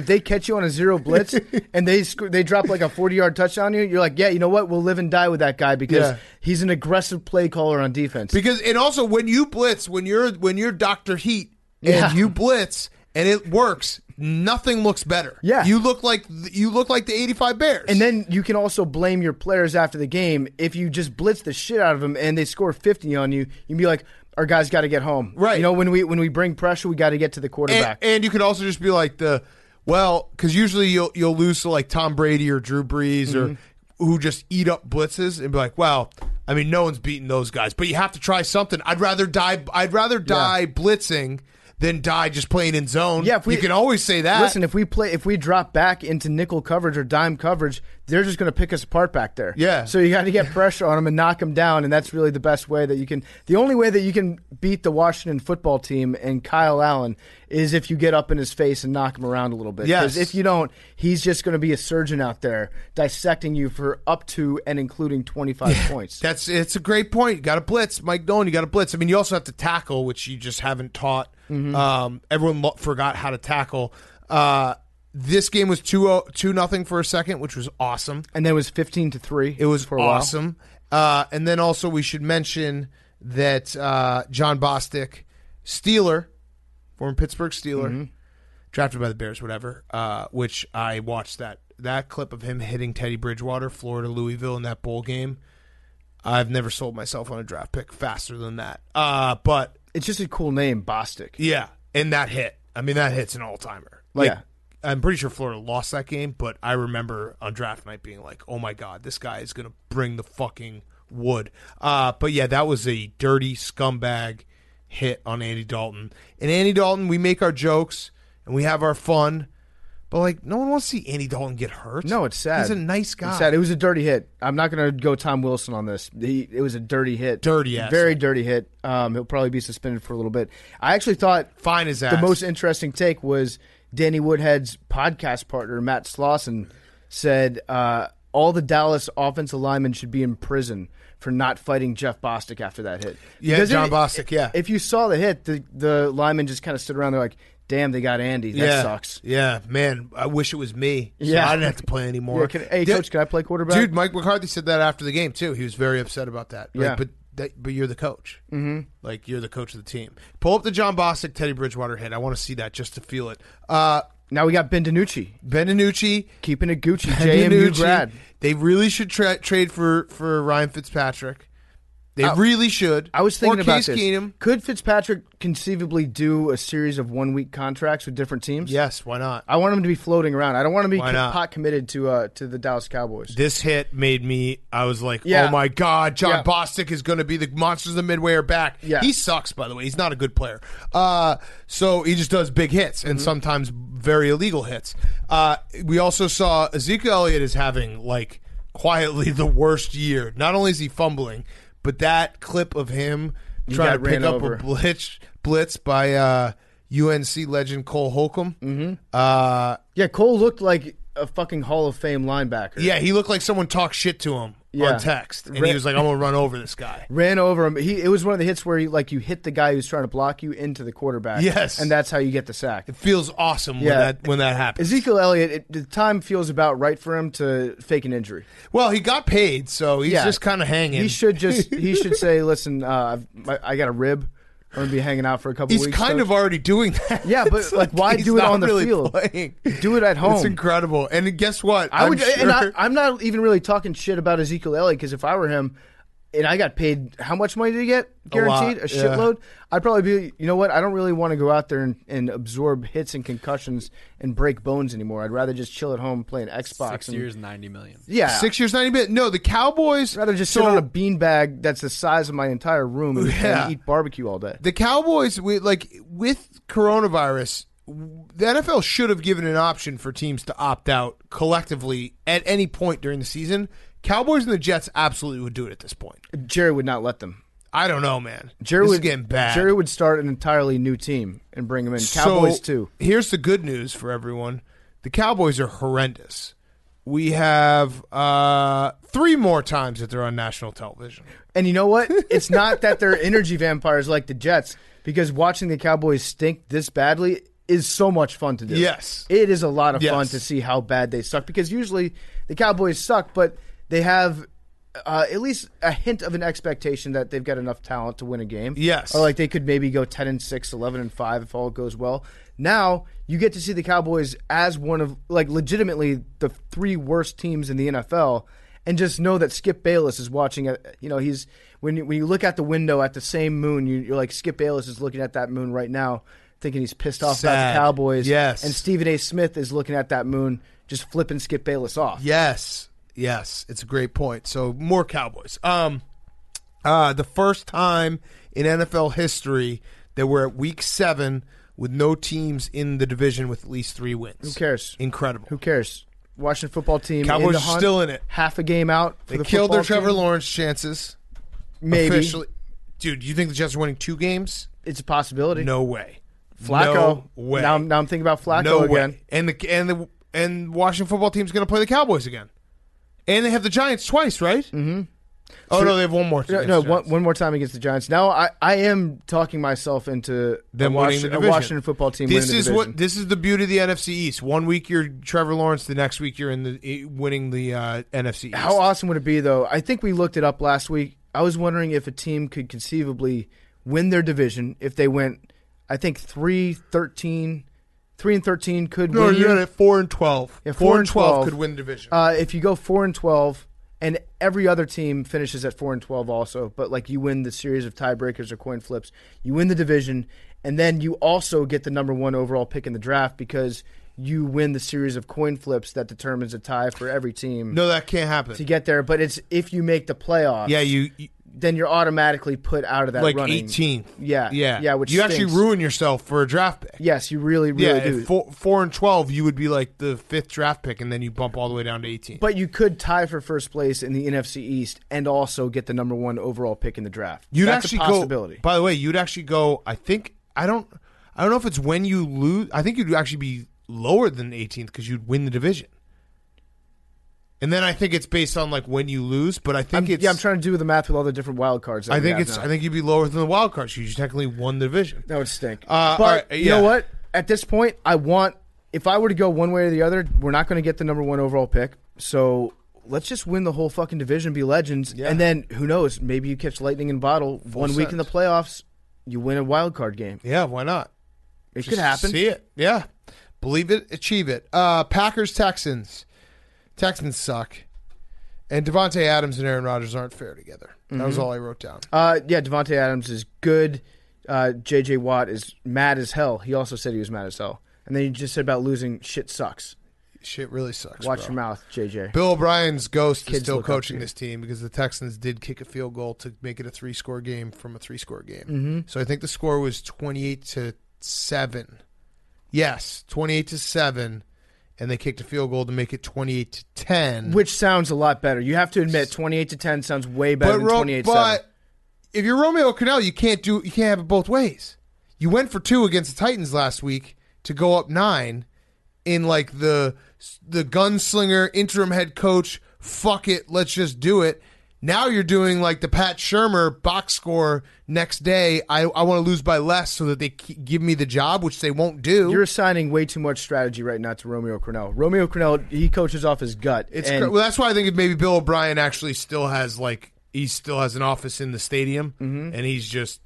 they catch you on a zero blitz and they drop like a 40-yard touchdown on you, you're like, yeah, you know what? We'll live and die with that guy because he's an aggressive play caller on defense. And also when you blitz, when you're Dr. Heat and you blitz and it works, nothing looks better. Yeah. You look like the 85 Bears. And then you can also blame your players after the game. If you just blitz the shit out of them and they score 50 on you, you can be like, our guys got to get home. Right. You know, when we bring pressure, we got to get to the quarterback. And you could also just be like because usually you'll lose to like Tom Brady or Drew Brees or who just eat up blitzes and be like, well, I mean, no one's beating those guys, but you have to try something. I'd rather die blitzing than die just playing in zone. Yeah, you can always say that. Listen, if we drop back into nickel coverage or dime coverage, they're just going to pick us apart back there. Yeah. So you got to get pressure on them and knock them down, and that's really the best way that you can. The only way that you can beat the Washington football team and Kyle Allen is if you get up in his face and knock him around a little bit. Yes. Because if you don't, he's just going to be a surgeon out there dissecting you for up to and including 25 points. It's a great point. You got to blitz, Mike Nolan. You got to blitz. I mean, you also have to tackle, which you just haven't taught. Everyone forgot how to tackle. This game was 2-0 for a second, which was awesome. And then it was 15-3. It was for a awesome. And then also we should mention that John Bostic, Steeler, former Pittsburgh Steeler, drafted by the Bears, whatever, which I watched that clip of him hitting Teddy Bridgewater, Florida, Louisville in that bowl game. I've never sold myself on a draft pick faster than that. But it's just a cool name, Bostic. Yeah, and that hit. I mean, that hit's an all-timer. I'm pretty sure Florida lost that game, but I remember on draft night being like, oh my God, this guy is going to bring the fucking wood. But yeah, that was a dirty scumbag hit on Andy Dalton. And Andy Dalton, we make our jokes and we have our fun, but like no one wants to see Andy Dalton get hurt. No, it's sad. He's a nice guy. It's sad. It was a dirty hit. I'm not going to go Tom Wilson on this. It was a dirty hit. Dirty ass. Very dirty hit. He'll probably be suspended for a little bit. I actually thought fine his ass. The most interesting take was Danny Woodhead's podcast partner, Matt Slauson, said all the Dallas offensive linemen should be in prison for not fighting Jeff Bostic after that hit. Yeah, because John Bostic, yeah. If you saw the hit, the linemen just kind of stood around there like, damn, they got Andy. That sucks. Yeah, man, I wish it was me. So I didn't have to play anymore. Yeah, Coach, can I play quarterback? Dude, Mike McCarthy said that after the game, too. He was very upset about that. Yeah. But you're the coach. Mm-hmm. Like, you're the coach of the team. Pull up the John Bostic, Teddy Bridgewater hit. I want to see that just to feel it. Now we got Ben DiNucci. Ben DiNucci. Keeping it Gucci. JMU grad. They really should trade for Ryan Fitzpatrick. They really should. I was thinking about Case this. Keenum. Could Fitzpatrick conceivably do a series of 1-week contracts with different teams? Yes, why not? I want him to be floating around. I don't want him to be pot committed to the Dallas Cowboys. This hit made me, I was like, oh my God, John Bostic is going to be the Monsters of Midway are back. Yeah. He sucks, by the way. He's not a good player. So he just does big hits and sometimes very illegal hits. We also saw Ezekiel Elliott is having, like, quietly the worst year. Not only is he fumbling, but that clip of him trying to pick up a blitz by UNC legend Cole Holcomb. Mm-hmm. Cole looked like a fucking Hall of Fame linebacker. Yeah, he looked like someone talked shit to him on text, and he was like, "I'm gonna run over this guy." Ran over him. It was one of the hits where you hit the guy who's trying to block you into the quarterback. Yes, and that's how you get the sack. It feels awesome when that happens. Ezekiel Elliott, the time feels about right for him to fake an injury. Well, he got paid, so he's just kind of hanging. He should say, "Listen, I got a rib. I'm going to be hanging out for a couple weeks." He's kind of already doing that. Yeah, but why do it on the field? Playing. Do it at home. It's incredible. And guess what? I'm not even really talking shit about Ezekiel Elliott, because if I were him and I got paid, how much money did he get? Guaranteed? A shitload? I'd probably be, you know what? I don't really want to go out there and absorb hits and concussions and break bones anymore. I'd rather just chill at home playing Xbox. 6 years, $90 million. Yeah. 6 years, $90 million. No, the Cowboys. I'd rather just sit on a beanbag that's the size of my entire room and eat barbecue all day. The Cowboys, with coronavirus, the NFL should have given an option for teams to opt out collectively at any point during the season. Cowboys and the Jets absolutely would do it at this point. Jerry would not let them. I don't know, man. Jerry this is getting bad. Jerry would start an entirely new team and bring them in. Cowboys too. Here's the good news for everyone. The Cowboys are horrendous. We have 3 more times that they're on national television. And you know what? It's not that they're energy vampires like the Jets, because watching the Cowboys stink this badly is so much fun to do. Yes. It is a lot of fun to see how bad they suck, because usually the Cowboys suck, but they have at least a hint of an expectation that they've got enough talent to win a game. Yes. Or like they could maybe go 10-6, 11-5 if all goes well. Now you get to see the Cowboys as one of, like, legitimately the 3 worst teams in the NFL, and just know that Skip Bayless is watching it. You know, he's when you look out the window at the same moon, you're like, Skip Bayless is looking at that moon right now, thinking he's pissed off about the Cowboys. Yes. And Stephen A. Smith is looking at that moon, just flipping Skip Bayless off. Yes, it's a great point. So more Cowboys. The first time in NFL history that we're at week 7 with no teams in the division with at least 3 wins. Who cares? Incredible. Who cares? Washington football team. Cowboys are still in it. Half a game out. They killed their Trevor Lawrence chances. Maybe. Officially. Dude, you think the Jets are winning 2 games? It's a possibility. No way. Flacco. No way. Now I'm thinking about Flacco again. Way. And Washington football team's going to play the Cowboys again. And they have the Giants twice, right? Mm-hmm. Oh, no, they have one more. No, one more time against the Giants. Now I am talking myself into them winning the division. A Washington football team winning the division. This is the beauty of the NFC East. One week you're Trevor Lawrence, the next week you're winning the NFC East. How awesome would it be, though? I think we looked it up last week. I was wondering if a team could conceivably win their division if they went, I think, 3-13. 3-13 could win. No, you're at 4-12. Yeah, 4-12 could win division. If you go 4-12, and every other team finishes at 4-12 also, but like you win the series of tiebreakers or coin flips, you win the division, and then you also get the number 1 overall pick in the draft because you win the series of coin flips that determines a tie for every team. No, that can't happen to get there. But it's if you make the playoffs. Yeah, then you're automatically put out of that like running. 18th. Yeah. Which you stinks. actually ruin yourself for a draft pick. Yes, you really do. At 4-12, you would be like the 5th draft pick, and then you bump all the way down to 18. But you could tie for first place in the NFC East and also get the number 1 overall pick in the draft. That's actually a possibility. By the way, you'd actually go. I don't know if it's when you lose. I think you'd actually be lower than 18th because you'd win the division. And then I think it's based on like when you lose, but I think I'm trying to do the math with all the different wild cards. I think you'd be lower than the wild cards. You technically won the division. That would stink. But you know what? At this point, if I were to go one way or the other, we're not going to get the number 1 overall pick. So let's just win the whole fucking division, be legends, and then who knows? Maybe you catch lightning in a bottle. One week in the playoffs, you win a wild card game. Yeah, why not? It could happen. See it. Yeah, believe it, achieve it. Packers Texans. Texans suck. And Devontae Adams and Aaron Rodgers aren't fair together. That was all I wrote down. Devontae Adams is good. J.J. Watt is mad as hell. He also said he was mad as hell. And then he just said about losing, shit sucks. Shit really sucks. Watch your mouth, JJ. Bill O'Brien's ghost is still coaching this team because the Texans did kick a field goal to make it a 3-score game from a 3-score game. So I think the score was 28-7. Yes, 28-7, and they kicked a field goal to make it 28-10. Which sounds a lot better. You have to admit, 28-10 sounds way better than 28-7. But if you're Romeo Crennel, you can't have it both ways. You went for 2 against the Titans last week to go up 9 in like the gunslinger interim head coach, fuck it, let's just do it. Now you're doing like the Pat Shurmur box score next day. I want to lose by less so that they give me the job, which they won't do. You're assigning way too much strategy right now to Romeo Crennel. Romeo Crennel, he coaches off his gut. Well, that's why I think maybe Bill O'Brien actually still has an office in the stadium, and he's just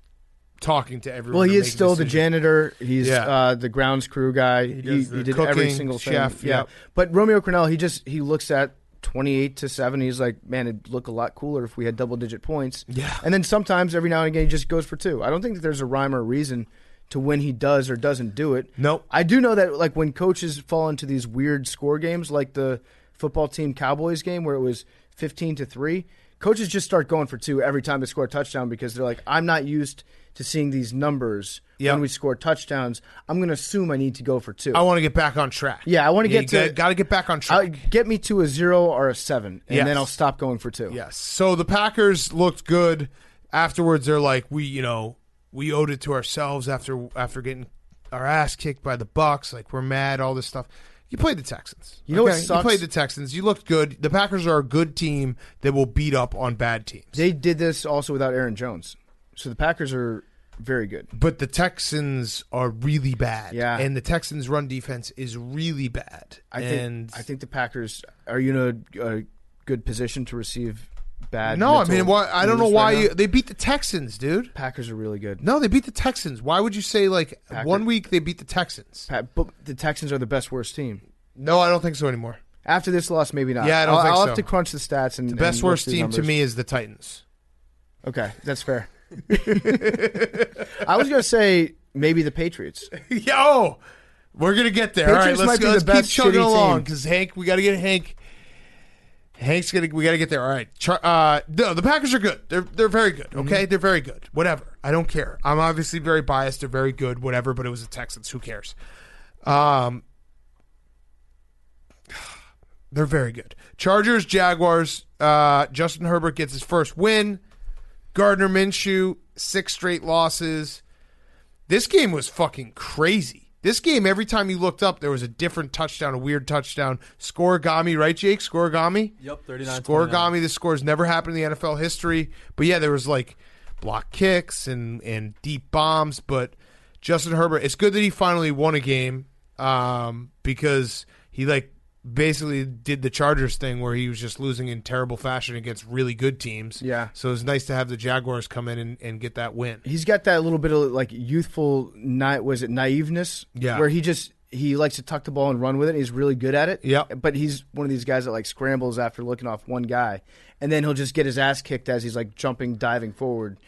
talking to everyone. Well, he is still the janitor. He's the grounds crew guy. He did cooking, every single chef, thing. Yeah. But Romeo Crennel, he looks at 28-7. He's like, man, it'd look a lot cooler if we had double-digit points. Yeah. And then sometimes, every now and again, he just goes for 2. I don't think that there's a rhyme or reason to when he does or doesn't do it. Nope. I do know that like when coaches fall into these weird score games, like the football team Cowboys game where it was 15-3, coaches just start going for 2 every time they score a touchdown because they're like, I'm not used to seeing these numbers when we score touchdowns. I'm going to assume I need to go for 2. I want to get back on track. Yeah, I want to got to get back on track. Get me to a 0 or a 7, and then I'll stop going for 2. Yes. So the Packers looked good. Afterwards, they're like, we owed it to ourselves after getting our ass kicked by the Bucs. Like, we're mad, all this stuff. You played the Texans. You know what sucks? You played the Texans. You looked good. The Packers are a good team that will beat up on bad teams. They did this also without Aaron Jones. So the Packers are very good. But the Texans are really bad. Yeah. And the Texans' run defense is really bad. I think the Packers are in a good position to receive bad. No, I mean, I don't know why they beat the Texans, dude. Packers are really good. No, they beat the Texans. Why would you say like one week they beat the Texans? But the Texans are the best worst team. No, I don't think so anymore. After this loss, maybe not. Yeah, I don't think so. I'll have to crunch the stats and the best worst team numbers. to me is the Titans. Okay, that's fair. I was going to say maybe the Patriots. Yo, we're going to get there. Patriots all right, let's keep chugging along because Hank, we got to get Hank. We got to get there. All right. No, the Packers are good. They're very good. Okay, They're very good. Whatever. I don't care. I'm obviously very biased. They're very good. Whatever. But it was the Texans. Who cares? They're very good. Chargers, Jaguars. Justin Herbert gets his first win. Gardner Minshew, 6 straight losses. This game was fucking crazy. This game, every time you looked up, there was a different touchdown, a weird touchdown. Scoregami, right, Jake? Scoregami? Yep, 39-29. Scoregami, this score's never happened in the NFL history. But yeah, there was like block kicks and deep bombs. But Justin Herbert, it's good that he finally won a game because he basically did the Chargers thing where he was just losing in terrible fashion against really good teams. Yeah. So it was nice to have the Jaguars come in and get that win. He's got that little bit of like youthful, naiveness? Yeah. Where he likes to tuck the ball and run with it. He's really good at it. Yeah. But he's one of these guys that like scrambles after looking off one guy. And then he'll just get his ass kicked as he's like jumping, diving forward.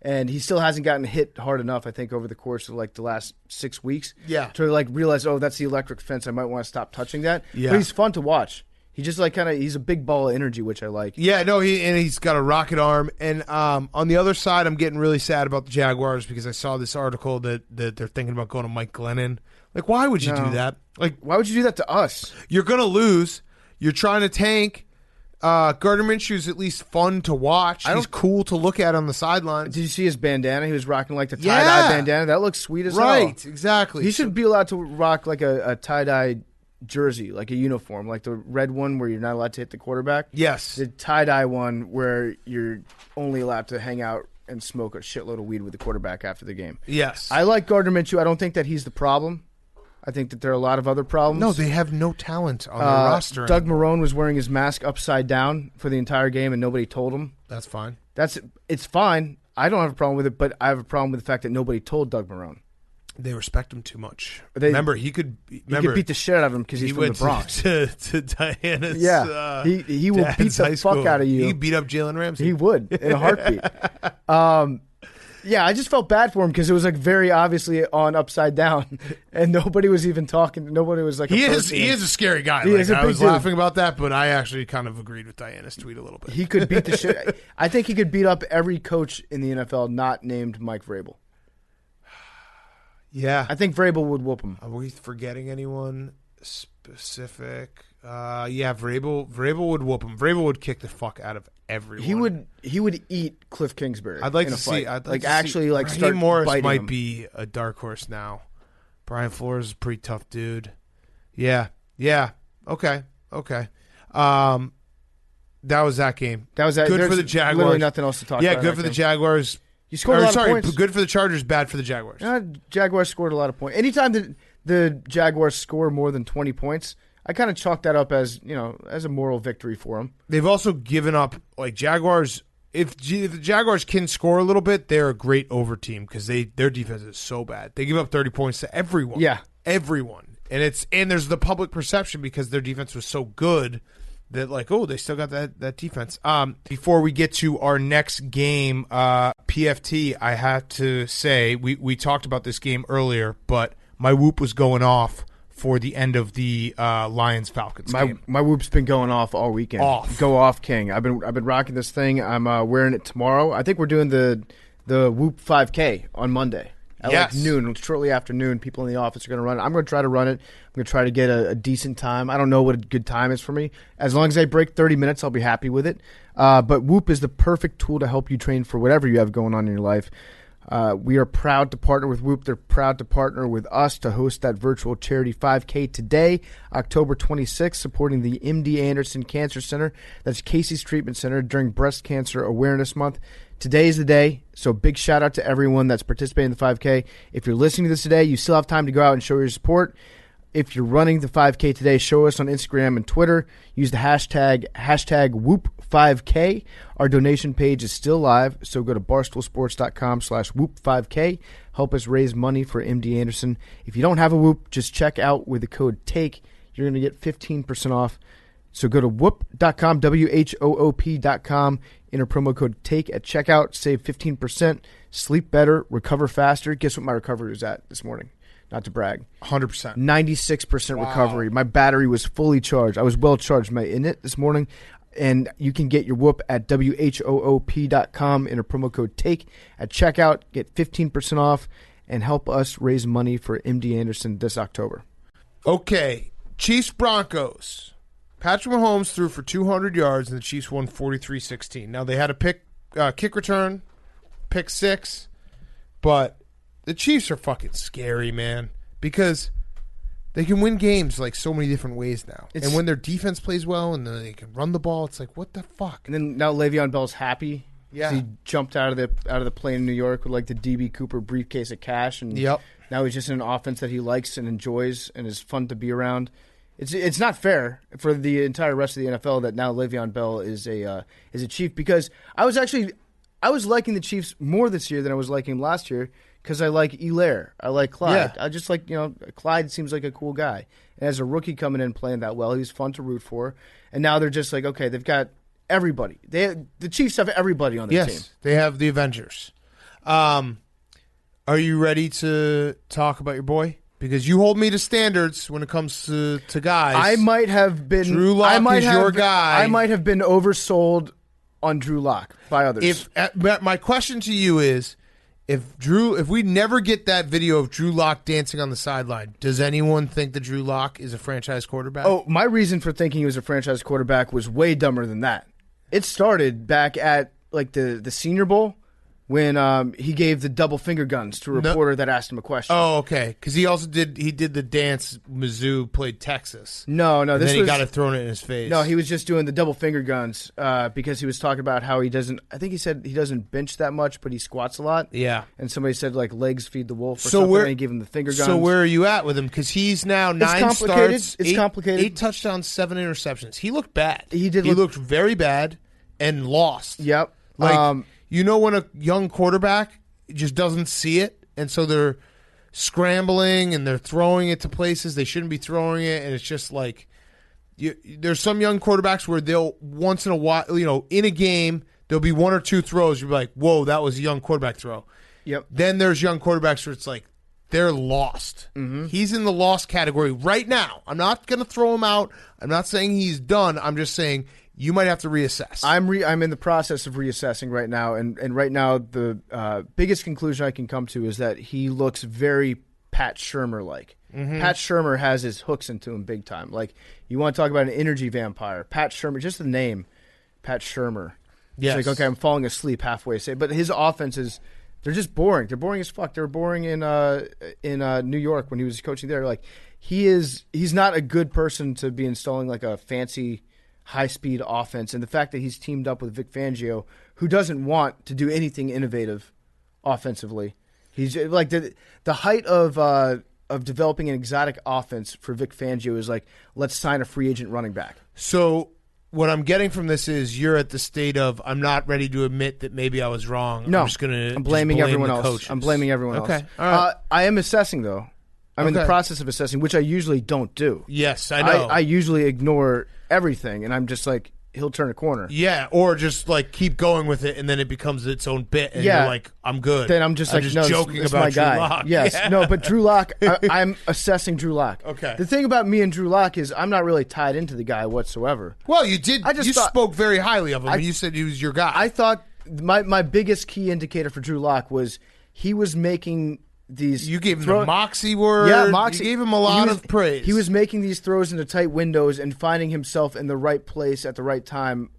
And he still hasn't gotten hit hard enough, I think, over the course of like the last 6 weeks. Yeah. To like realize, oh, that's the electric fence. I might want to stop touching that. Yeah. But he's fun to watch. He just like he's a big ball of energy, which I like. Yeah, no, he's got a rocket arm. And on the other side, I'm getting really sad about the Jaguars because I saw this article that they're thinking about going to Mike Glennon. Like, why would you do that? Like, why would you do that to us? You're going to lose. You're trying to tank. Gardner Minshew's at least fun to watch. He's cool to look at on the sidelines. Did you see his bandana? He was rocking like the tie-dye bandana. That looks sweet as hell. Right, exactly. He should be allowed to rock like a tie-dye jersey, like a uniform, like the red one where you're not allowed to hit the quarterback. Yes. The tie-dye one where you're only allowed to hang out and smoke a shitload of weed with the quarterback after the game. Yes. I like Gardner Minshew. I don't think that he's the problem. I think that there are a lot of other problems. No, they have no talent on their roster. Doug Marrone was wearing his mask upside down for the entire game, and nobody told him. That's fine. It's fine. I don't have a problem with it, but I have a problem with the fact that nobody told Doug Marrone. They respect him too much. He could beat the shit out of him because he's from the Bronx. To Diana's. Yeah, he will beat the fuck out of you. He beat up Jalen Ramsey. He would in a heartbeat. Yeah, I just felt bad for him because it was like very obviously on upside down, and nobody was even talking. Nobody was like. He is a scary guy. I was laughing about that, but I actually kind of agreed with Diana's tweet a little bit. He could beat the shit. I think he could beat up every coach in the NFL not named Mike Vrabel. Yeah, I think Vrabel would whoop him. Are we forgetting anyone specific? Yeah, Vrabel would whoop him. Vrabel would kick the fuck out of everyone. He would eat Cliff Kingsbury. I'd like in to a see. fight. I'd like to actually see. like Raheem start Morris biting might him. be a dark horse now. Brian Flores is a pretty tough dude. Yeah. Okay. That was that game. That. Good for the Jaguars. Literally nothing else to talk about. Yeah, good for the Jaguars. You scored a lot of points. Good for the Chargers, bad for the Jaguars. Jaguars scored a lot of points. Anytime the Jaguars score more than 20 points, I kind of chalk that up as a moral victory for them. They've also given up Jaguars. If the Jaguars can score a little bit, they're a great over team because their defense is so bad. They give up 30 points to everyone. Yeah, everyone, and there's the public perception because their defense was so good that they still got that defense. Before we get to our next game, PFT, I have to say we talked about this game earlier, but my whoop was going off for the end of the Lions-Falcons game. My whoop's been going off all weekend. Go off, King. I've been rocking this thing. I'm wearing it tomorrow. I think we're doing the Whoop 5K on Monday. At noon, shortly after noon, people in the office are going to run it. I'm going to try to run it. I'm going to try to get a decent time. I don't know what a good time is for me. As long as I break 30 minutes, I'll be happy with it. But Whoop is the perfect tool to help you train for whatever you have going on in your life. We are proud to partner with Whoop. They're proud to partner with us to host that virtual charity 5K today, October 26th, supporting the MD Anderson Cancer Center. That's Casey's Treatment Center during Breast Cancer Awareness Month. Today is the day, so big shout out to everyone that's participating in the 5K. If you're listening to this today, you still have time to go out and show your support. If you're running the 5K today, show us on Instagram and Twitter. Use the hashtag Whoop5K. Our donation page is still live, so go to barstoolsports.com/Whoop5K. Help us raise money for MD Anderson. If you don't have a Whoop, just check out with the code TAKE. You're going to get 15% off. So go to whoop.com, WHOOP.com, enter promo code TAKE at checkout, save 15%, sleep better, recover faster. Guess what my recovery was at this morning? Not to brag. 100%. 96% recovery. My battery was fully charged. I was well charged in it this morning. And you can get your Whoop at WHOOP.com, enter promo code TAKE at checkout, get 15% off, and help us raise money for MD Anderson this October. Okay, Chiefs-Broncos. Patrick Mahomes threw for 200 yards, and the Chiefs won 43-16. Now, they had a kick return, pick six, but the Chiefs are fucking scary, man, because they can win games so many different ways now. And when their defense plays well and they can run the ball, it's like, what the fuck? And then now Le'Veon Bell's happy. Yeah, he jumped out of the plane in New York with the DB Cooper briefcase of cash, and now he's just in an offense that he likes and enjoys and is fun to be around. It's not fair for the entire rest of the NFL that now Le'Veon Bell is a Chief, because I was liking the Chiefs more this year than I was liking last year because I like Elaire, I like Clyde. I just Clyde seems like a cool guy, and as a rookie coming in playing that well, he's fun to root for. And now they're just okay, they've got everybody. The Chiefs have everybody on their team. Yes, they have the Avengers. Are you ready to talk about your boy? Because you hold me to standards when it comes to guys. I might have been. Drew Lock is your guy. I might have been oversold on Drew Lock by others. My question to you is, if we never get that video of Drew Lock dancing on the sideline, does anyone think that Drew Lock is a franchise quarterback? Oh, my reason for thinking he was a franchise quarterback was way dumber than that. It started back at the Senior Bowl, when he gave the double finger guns to a reporter that asked him a question. Oh, okay. Because he also did the dance. Mizzou played Texas. No. And then he got it thrown in his face. No, he was just doing the double finger guns because he was talking about how he doesn't. I think he said he doesn't bench that much, but he squats a lot. Yeah. And somebody said legs feed the wolf or something. And he gave him the finger guns. So where are you at with him? Because he's now 9 starts. It's complicated. 8 touchdowns, 7 interceptions. He looked bad. He looked very bad and lost. Yep. When a young quarterback just doesn't see it, and so scrambling and they're throwing it to places they shouldn't be throwing it, and it's just like there's some young quarterbacks where they'll once in a while, in a game there'll be one or two throws you'll be like, whoa, that was a young quarterback throw. Yep. Then there's young quarterbacks where it's like they're lost. Mm-hmm. He's in the lost category right now. I'm not going to throw him out. I'm not saying he's done. I'm just saying you might have to reassess. I'm in the process of reassessing right now, and right now the biggest conclusion I can come to is that he looks very Pat Shurmur-like. Mm-hmm. Pat Shurmur has his hooks into him big time. Like, you want to talk about an energy vampire. Pat Shurmur, just the name, Pat Shurmur. Yes. It's like, okay, I'm falling asleep halfway. But his offenses, they're just boring. They're boring as fuck. They were boring in New York when he was coaching there. Like, he's not a good person to be installing like a fancy high-speed offense. And the fact that he's teamed up with Vic Fangio, who doesn't want to do anything innovative offensively. He's like the height of developing an exotic offense for Vic Fangio is like, let's sign a free agent running back. So what I'm getting from this is you're at the state of, I'm not ready to admit that maybe I was wrong. No, I'm just going to I'm blaming blame everyone the else. coaches. I'm blaming everyone else. Okay, all right. I am assessing, though. I'm in the process of assessing, which I usually don't do. Yes, I know. I usually ignore everything, and I'm just like, he'll turn a corner. Yeah, or just like keep going with it, and then it becomes its own bit, and you're like, I'm good. Then I'm just no, joking this about my Drew guy. Lock. Yes, yeah. No, but Drew Lock, I'm assessing Drew Lock. Okay. The thing about me and Drew Lock is I'm not really tied into the guy whatsoever. Well, you did. You spoke very highly of him. You said he was your guy. I thought my biggest key indicator for Drew Lock was he was making these. You gave him the moxie word. Yeah, moxie. You gave him a lot of praise. He was making these throws into tight windows and finding himself in the right place at the right time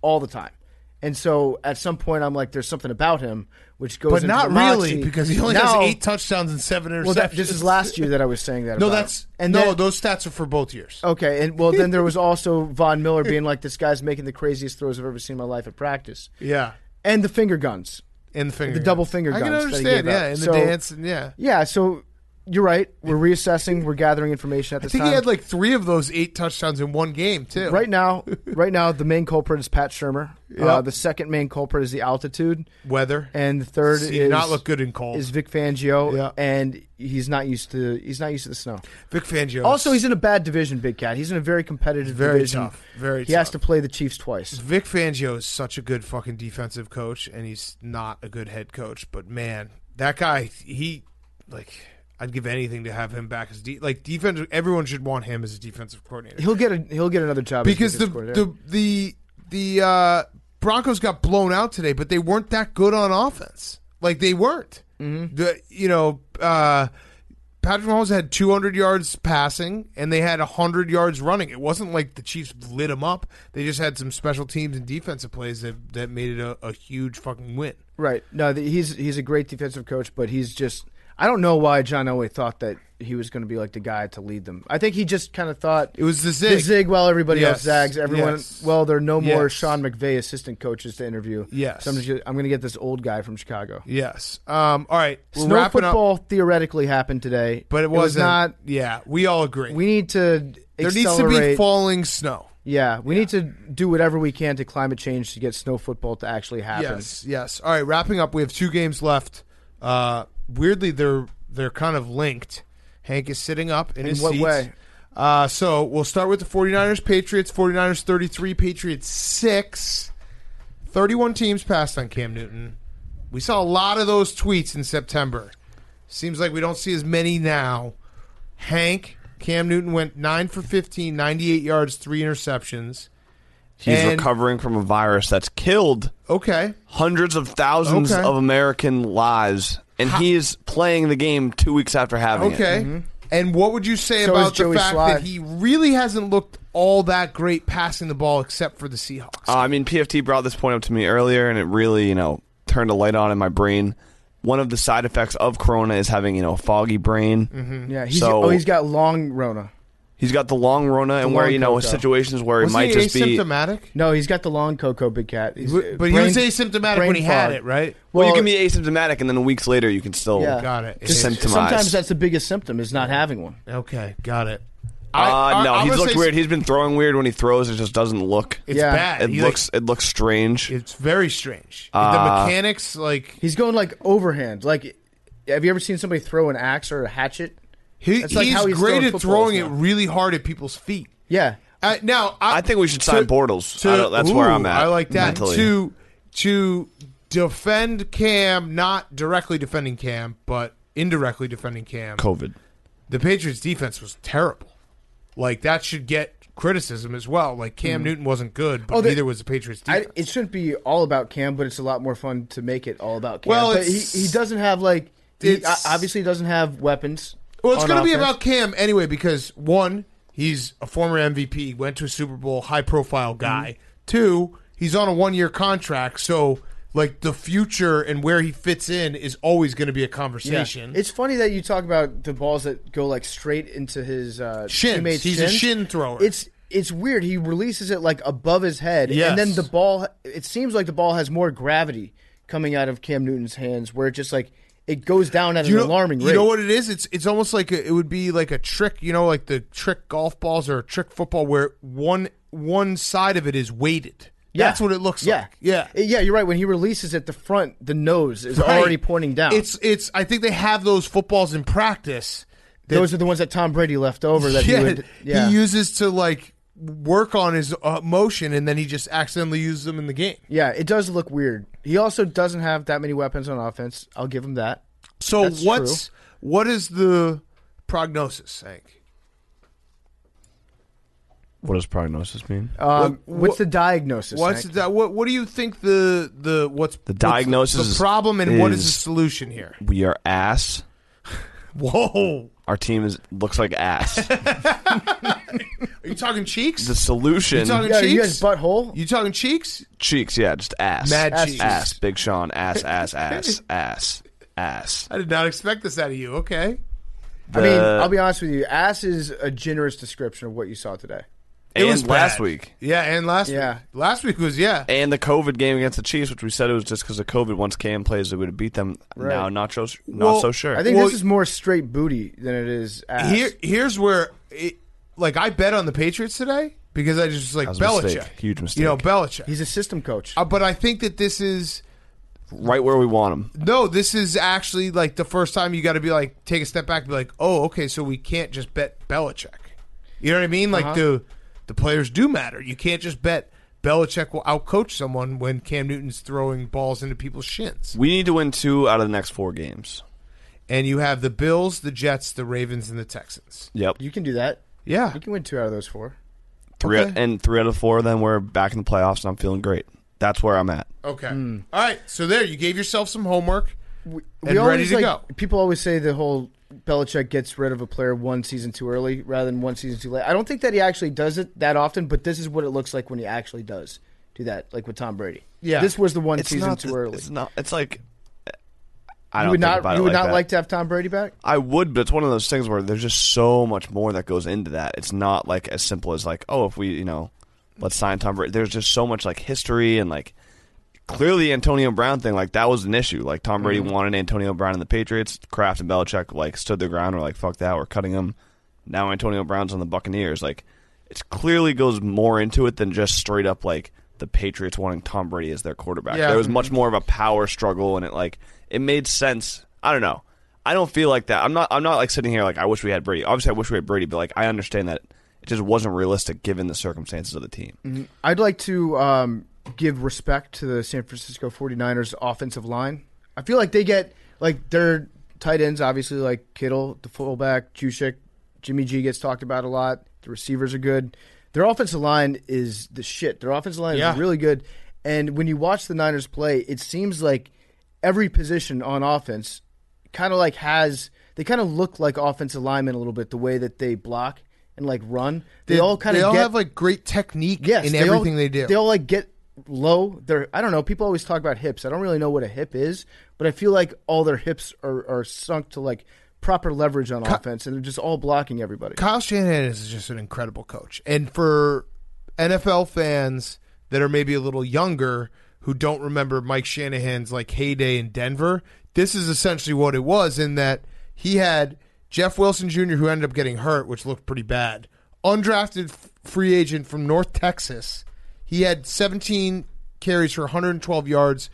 all the time. And so at some point I'm like, there's something about him which goes but into not the moxie. really, because he only has 8 touchdowns and 7 interceptions. Well, this is last year that I was saying that No, about that's him. those stats are for both years. Okay, and then there was also Von Miller being like, this guy's making the craziest throws I've ever seen in my life at practice. Yeah. And the finger guns. And the double finger guns. I can understand, and the dance, and Yeah, so you're right. We're reassessing. We're gathering information at this time. I think he had like 3 of those 8 touchdowns in one game, too. Right now, the main culprit is Pat Shurmur. Yep. The second main culprit is the altitude. Weather. And the third did not look good in cold. Is Vic Fangio, and he's not used to the snow. Vic Fangio. Also, he's in a bad division, Big Cat. He's in a very competitive division. Very tough. He has to play the Chiefs twice. Vic Fangio is such a good fucking defensive coach, and he's not a good head coach. But man, that guy, I'd give anything to have him back as defense. Everyone should want him as a defensive coordinator. He'll get another job because as the Broncos got blown out today, but they weren't that good on offense. Like, they weren't. Mm-hmm. Patrick Mahomes had 200 yards passing, and they had 100 yards running. It wasn't like the Chiefs lit them up. They just had some special teams and defensive plays that made it a huge fucking win. Right. No, he's a great defensive coach, but he's just. I don't know why John Elway thought that he was going to be like the guy to lead them. I think he just kind of thought it was the zig. The zig while everybody else zags. Everyone. Yes. Well, there are no more Sean McVay assistant coaches to interview. Yes. So I'm going to get this old guy from Chicago. Yes. All right. Snow football theoretically happened today, but it was not. Yeah, we all agree. We need to. There needs to be falling snow. Yeah, we need to do whatever we can to climate change to get snow football to actually happen. Yes. All right, wrapping up. We have 2 games left. Weirdly, they're kind of linked. Hank is sitting up in his seat. In what way? So we'll start with the 49ers, Patriots. 49ers 33, Patriots 6. 31 teams passed on Cam Newton. We saw a lot of those tweets in September. Seems like we don't see as many now. Hank, Cam Newton went 9 for 15, 98 yards, 3 interceptions. He's recovering from a virus that's killed hundreds of thousands of American lives, and he is playing the game 2 weeks after having it. Mm-hmm. And what would you say about the fact that he really hasn't looked all that great passing the ball except for the Seahawks? I mean, PFT brought this point up to me earlier, and it really, turned a light on in my brain. One of the side effects of Corona is having, a foggy brain. Mm-hmm. Yeah, he's got long Rona. He's got the long Rona, and where, situations where it might just be asymptomatic. No, he's got the long Coco, Big Cat. But he was asymptomatic when he had it, right? Well, you can be asymptomatic, and then weeks later you can still got it. symptomize. Sometimes that's the biggest symptom is not having one. Okay, got it. No, he's looked weird. He's been throwing weird when he throws. It just doesn't look. It's bad. It looks strange. It's very strange. The mechanics, he's going like overhand, like have you ever seen somebody throw an axe or a hatchet? He's great at throwing it really hard at people's feet. Yeah. Now, I think we should sign Bortles. That's where I'm at. I like that. Mentally. To defend Cam, not directly defending Cam, but indirectly defending Cam. COVID. The Patriots' defense was terrible. Like, that should get criticism as well. Like, Cam Newton wasn't good, but neither was the Patriots' defense. It shouldn't be all about Cam, but it's a lot more fun to make it all about Cam. Well, but he doesn't have, like, he obviously doesn't have weapons. Well, it's going to be about Cam anyway because, one, he's a former MVP, went to a Super Bowl, high-profile guy. Two, he's on a one-year contract, so like the future and where he fits in is always going to be a conversation. Yeah. It's funny that you talk about the balls that go like straight into his shins. He's a shin thrower. It's weird. He releases it like above his head, and then the ball. It seems like the ball has more gravity coming out of Cam Newton's hands, where it just like it goes down at an alarming rate. You know what it is? It's almost like it would be like a trick. You know, like the trick golf balls or a trick football, where one side of it is weighted. Yeah. That's what it looks like. Yeah, you're right. When he releases it, the front, the nose is already pointing down. It's. I think they have those footballs in practice. Those are the ones that Tom Brady left over. That he uses to like work on his motion, and then he just accidentally uses them in the game. Yeah, it does look weird. He also doesn't have that many weapons on offense. I'll give him that. So what is the prognosis, Hank? What does prognosis mean? What's the diagnosis? What do you think what's the diagnosis? What's the problem and what is the solution here? We are ass. Whoa! Our team looks like ass. Are you talking cheeks? The solution. You talking cheeks? You guys butthole? You talking cheeks? Cheeks, yeah, just ass. Mad cheeks. Ass. Big Sean. Ass. Ass. I did not expect this out of you. Okay. I mean, I'll be honest with you. Ass is a generous description of what you saw today. It was last week. Yeah, and last week. Last week was, And the COVID game against the Chiefs, which we said it was just because of COVID. Once Cam plays, they would have beat them. Right. Now, not so sure. I think this is more straight booty than it is ass. Here's where, I bet on the Patriots today because I just like Belichick. Huge mistake. You know, Belichick. He's a system coach. But I think that this is right where we want him. No, this is actually like the first time you got to be like, take a step back and be like, oh, okay, so we can't just bet Belichick. You know what I mean? Like the players do matter. You can't just bet Belichick will outcoach someone when Cam Newton's throwing balls into people's shins. We need to win 2 out of the next 4 games. And you have the Bills, the Jets, the Ravens, and the Texans. Yep. You can do that. Yeah. You can win 2 out of those 4. 3 out of 4, then we're back in the playoffs, and I'm feeling great. That's where I'm at. Okay. All right. So there, you gave yourself some homework and ready to go. People always say the whole Belichick gets rid of a player 1 season too early rather than 1 season too late. I don't think that he actually does it that often, but this is what it looks like when he actually does do that, like with Tom Brady. Yeah. This was the 1 season too early. It's not. It's like I you don't would think not. about You it would like not that. like to have Tom Brady back. I would, but it's one of those things where there's just so much more that goes into that. It's not like as simple as like, oh, if we, let's sign Tom Brady. There's just so much like history and like clearly the Antonio Brown thing, like that was an issue. Like Tom Brady wanted Antonio Brown and the Patriots. Kraft and Belichick like stood their ground. Were like, fuck that, we're cutting him. Now Antonio Brown's on the Buccaneers. Like it clearly goes more into it than just straight up like the Patriots wanting Tom Brady as their quarterback. Yeah. There was much more of a power struggle, and it made sense. I don't know. I don't feel like that. I'm not like sitting here like I wish we had Brady. Obviously, I wish we had Brady, but like I understand that it just wasn't realistic given the circumstances of the team. Mm-hmm. I'd like to give respect to the San Francisco 49ers offensive line. I feel like they get like their tight ends, obviously like Kittle, the fullback, Juszczyk, Jimmy G gets talked about a lot. The receivers are good. Their offensive line is the shit. Their offensive line is really good. And when you watch the Niners play, it seems like every position on offense kind of like they kind of look like offensive linemen a little bit, the way that they block and like run. They all have like great technique in everything they do. They all like get low. I don't know. People always talk about hips. I don't really know what a hip is, but I feel like all their hips are sunk to like proper leverage on offense, and they're just all blocking everybody. Kyle Shanahan is just an incredible coach. And for NFL fans that are maybe a little younger who don't remember Mike Shanahan's like heyday in Denver, this is essentially what it was, in that he had Jeff Wilson Jr., who ended up getting hurt, which looked pretty bad. Undrafted free agent from North Texas. He had 17 carries for 112 yards,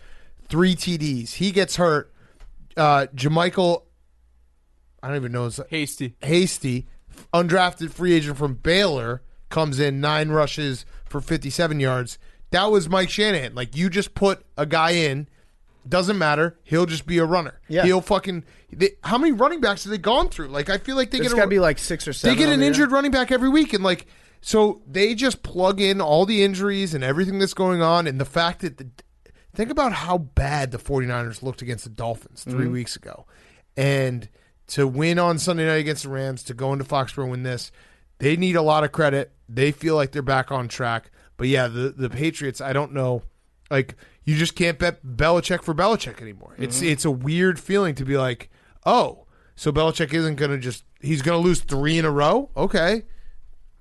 3 TDs. He gets hurt. Jermichael, I don't even know his Hasty, undrafted free agent from Baylor, comes in 9 rushes for 57 yards. That was Mike Shanahan. Like, you just put a guy in, doesn't matter, he'll just be a runner. Yeah. He'll fucking. How many running backs have they gone through? Like, I feel like There's got to be like 6 or 7. They get an injured running back every week, and like, so they just plug in all the injuries and everything that's going on, and the fact that think about how bad the 49ers looked against the Dolphins 3 weeks ago, and to win on Sunday night against the Rams, to go into Foxborough and win this, they need a lot of credit. They feel like they're back on track. But yeah, the Patriots, I don't know. Like, you just can't bet Belichick for Belichick anymore. It's a weird feeling to be like, oh, so Belichick isn't going to he's going to lose 3 in a row? Okay.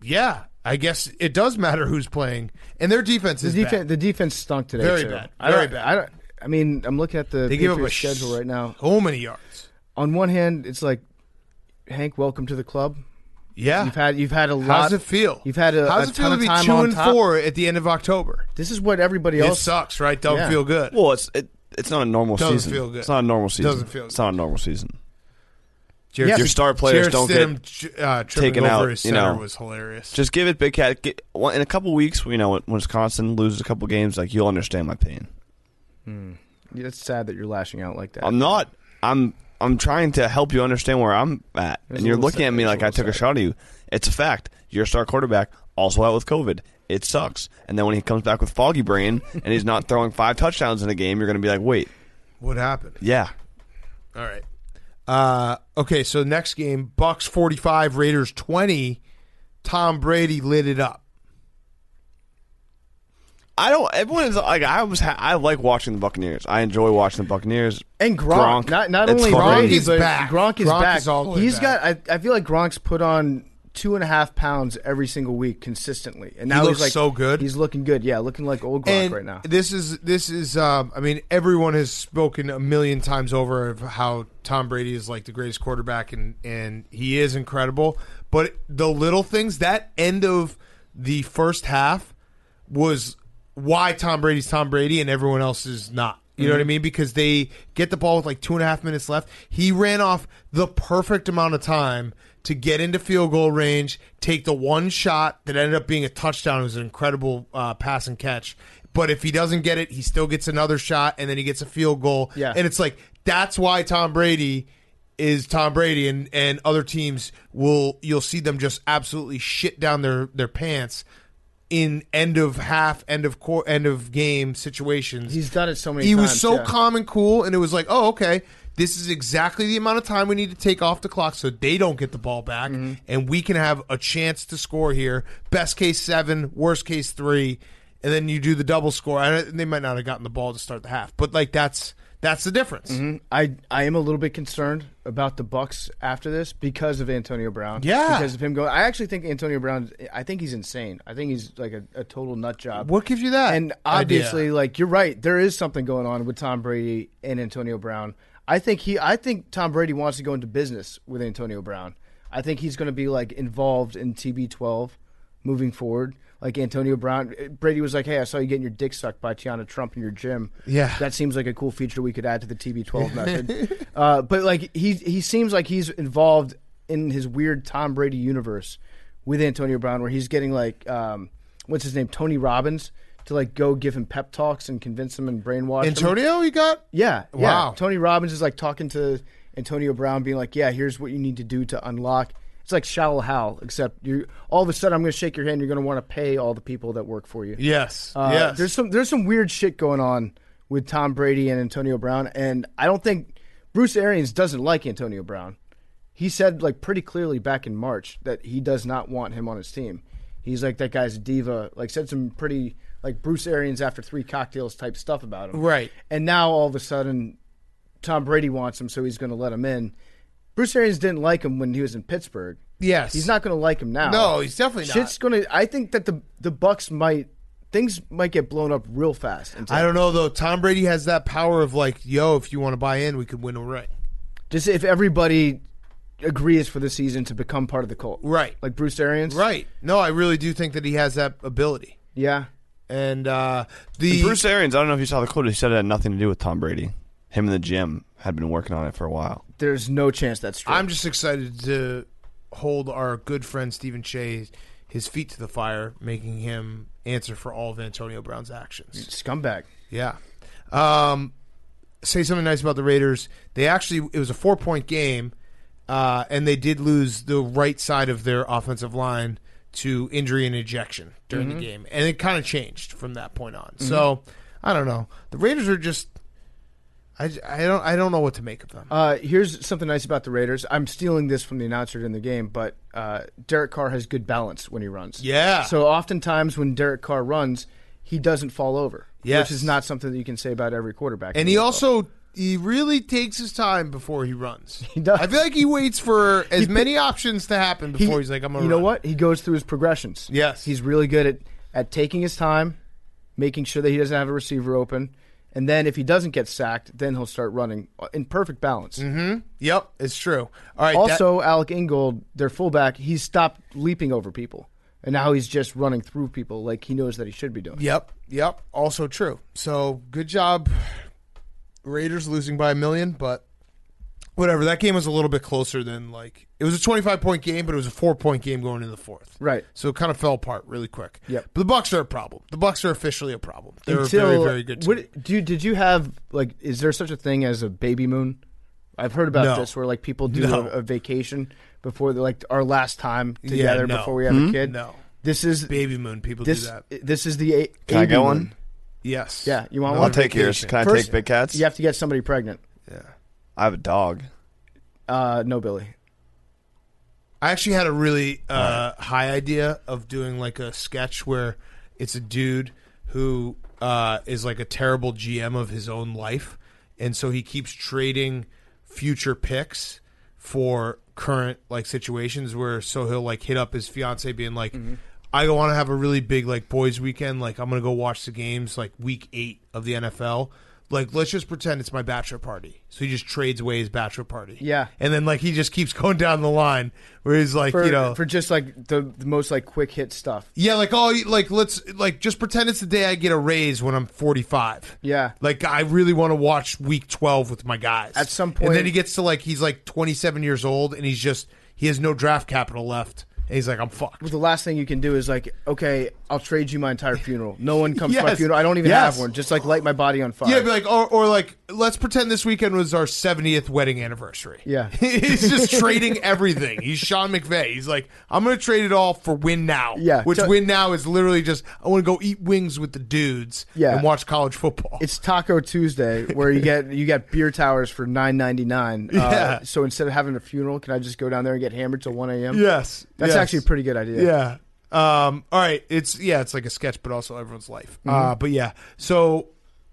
Yeah, I guess it does matter who's playing. And their defense is bad. The defense stunk today, Very too. bad. Very bad. I mean, I'm looking at the Patriots schedule right now. So many yards. On one hand, it's like, Hank, welcome to the club. Yeah, you've had a lot. How's it feel? You've had a ton of time on top. 2-4 at the end of October. This is what everybody else. It sucks, right? Don't feel good. Well, it's not a normal season. Doesn't feel good. It's not a normal season. Doesn't feel good. It's not a normal season. Your star players don't get taken over out. His center was hilarious. Just give it Big Cat. In a couple weeks, when Wisconsin loses a couple games, like, you'll understand my pain. Yeah, it's sad that you're lashing out like that. I'm not. I'm trying to help you understand where I'm at, and you're looking at me like I took a shot at you. It's a fact. Your star quarterback also out with COVID. It sucks. And then when he comes back with foggy brain and he's not throwing 5 touchdowns in a game, you're going to be like, wait. What happened? Yeah. All right. Okay, so next game, Bucs 45, Raiders 20. Tom Brady lit it up. Everyone is like, I like watching the Buccaneers. I enjoy watching the Buccaneers. And Gronk. Not only Brady, but Gronk is back. He's got. I feel like Gronk's put on 2.5 pounds every single week consistently, and now he's like so good. He's looking good. Yeah, looking like old Gronk right now. This is. I mean, everyone has spoken a million times over of how Tom Brady is like the greatest quarterback, and he is incredible. But the little things, that end of the first half was why Tom Brady's Tom Brady and everyone else is not. You know what I mean? Because they get the ball with like 2.5 minutes left. He ran off the perfect amount of time to get into field goal range, take the one shot that ended up being a touchdown. It was an incredible pass and catch. But if he doesn't get it, he still gets another shot, and then he gets a field goal. Yeah. And it's like, that's why Tom Brady is Tom Brady, and other teams you'll see them just absolutely shit down their pants in end of game situations. He's done it so many times. He was so calm and cool, and it was like, oh, okay, this is exactly the amount of time we need to take off the clock so they don't get the ball back, and we can have a chance to score here. Best case 7, worst case 3, and then you do the double score. They might not have gotten the ball to start the half, but like that's the difference. I am a little bit concerned about the Bucs after this because of Antonio Brown. Yeah. Because of him going. I actually think Antonio Brown, I think he's insane. I think he's like a total nut job. What gives you that? And obviously, like, you're right, there is something going on with Tom Brady and Antonio Brown. I think Tom Brady wants to go into business with Antonio Brown. I think he's going to be like involved in TB12 moving forward. Like Antonio Brown, Brady was like, "Hey, I saw you getting your dick sucked by Tiana Trump in your gym. Yeah, that seems like a cool feature we could add to the TB12 method." But like he seems like he's involved in his weird Tom Brady universe with Antonio Brown, where he's getting like what's his name, Tony Robbins, to like go give him pep talks and convince him and brainwash him. Antonio, you got? Yeah. Wow. Tony Robbins is like talking to Antonio Brown, being like, "Yeah, here's what you need to do to unlock." It's like Shallow Hal, except all of a sudden I'm going to shake your hand. You're going to want to pay all the people that work for you. Yes. Yes. There's some weird shit going on with Tom Brady and Antonio Brown, and I don't think Bruce Arians doesn't like Antonio Brown. He said like pretty clearly back in March that he does not want him on his team. He's like, that guy's a diva. Like, said some pretty like Bruce Arians after 3 cocktails type stuff about him. Right. And now all of a sudden Tom Brady wants him, so he's going to let him in. Bruce Arians didn't like him when he was in Pittsburgh. Yes. He's not going to like him now. No, he's definitely not. Shit's going to. I think that the Bucs things might get blown up real fast. I don't know though. Tom Brady has that power of like, yo, if you want to buy in, we could win a ring. Just if everybody agrees for the season to become part of the cult. Right. Like Bruce Arians. Right. No, I really do think that he has that ability. Yeah. And Bruce Arians, I don't know if you saw the quote. He said it had nothing to do with Tom Brady. him in the gym had been working on it for a while. There's no chance that's true. I'm just excited to hold our good friend Stephen Shea his feet to the fire, making him answer for all of Antonio Brown's actions. Scumbag. Yeah. Say something nice about the Raiders. It was a 4-point game, and they did lose the right side of their offensive line to injury and ejection during the game. And it kind of changed from that point on. So, I don't know. The Raiders are just... I don't know what to make of them. Here's something nice about the Raiders. I'm stealing this from the announcer in the game, but Derek Carr has good balance when he runs. Yeah. So oftentimes when Derek Carr runs, he doesn't fall over. Yes. Which is not something that you can say about every quarterback. And he really takes his time before he runs. He does. I feel like he waits for as many options to happen before he's like, I'm going to run. You know what? He goes through his progressions. Yes. He's really good at taking his time, making sure that he doesn't have a receiver open. And then if he doesn't get sacked, then he'll start running in perfect balance. Mm-hmm. Yep, it's true. All right. Also, Alec Ingold, their fullback, he's stopped leaping over people. And now he's just running through people like he knows that he should be doing. Yep. Also true. So, good job, Raiders losing by 1 million, but whatever. That game was a little bit closer than, it was a 25-point game, but it was a 4-point game going into the fourth. Right. So it kind of fell apart really quick. Yep. But the Bucs are a problem. The Bucs are officially a problem. They're a very, very good team. Did you have, is there such a thing as a baby moon? I've heard about this where, people do a vacation before, our last time together before we have a kid. No. This is baby moon. People do that. This is the Can I get one? Yes. Yeah. You want I'll one? take yours. Can I take Big Cat's? You have to get somebody pregnant. Yeah. I have a dog. No, Billy. I actually had a really high idea of doing a sketch where it's a dude who is a terrible GM of his own life, and so he keeps trading future picks for current situations where he'll hit up his fiance being like, I want to have a really big boys weekend, I'm gonna go watch the games week 8 of the NFL. Let's just pretend it's my bachelor party. So he just trades away his bachelor party. Yeah. And then, he just keeps going down the line where he's for just, the most, quick hit stuff. Yeah, let's, just pretend it's the day I get a raise when I'm 45. Yeah. I really want to watch week 12 with my guys. At some point. And then he gets to, he's, 27 years old, and he has no draft capital left. And he's like, I'm fucked. Well, the last thing you can do is okay, I'll trade you my entire funeral. No one comes to my funeral. I don't even have one. Just light my body on fire. Yeah, be or let's pretend this weekend was our 70th wedding anniversary. Yeah. He's just trading everything. He's Sean McVay. He's like, I'm going to trade it all for win now. Yeah. Which win now is literally just, I want to go eat wings with the dudes and watch college football. It's Taco Tuesday where you get beer towers for $9.99. Yeah. So instead of having a funeral, can I just go down there and get hammered till 1 a.m.? Yes. That's actually a pretty good idea. Yeah. All right. It's like a sketch, but also everyone's life. But yeah. So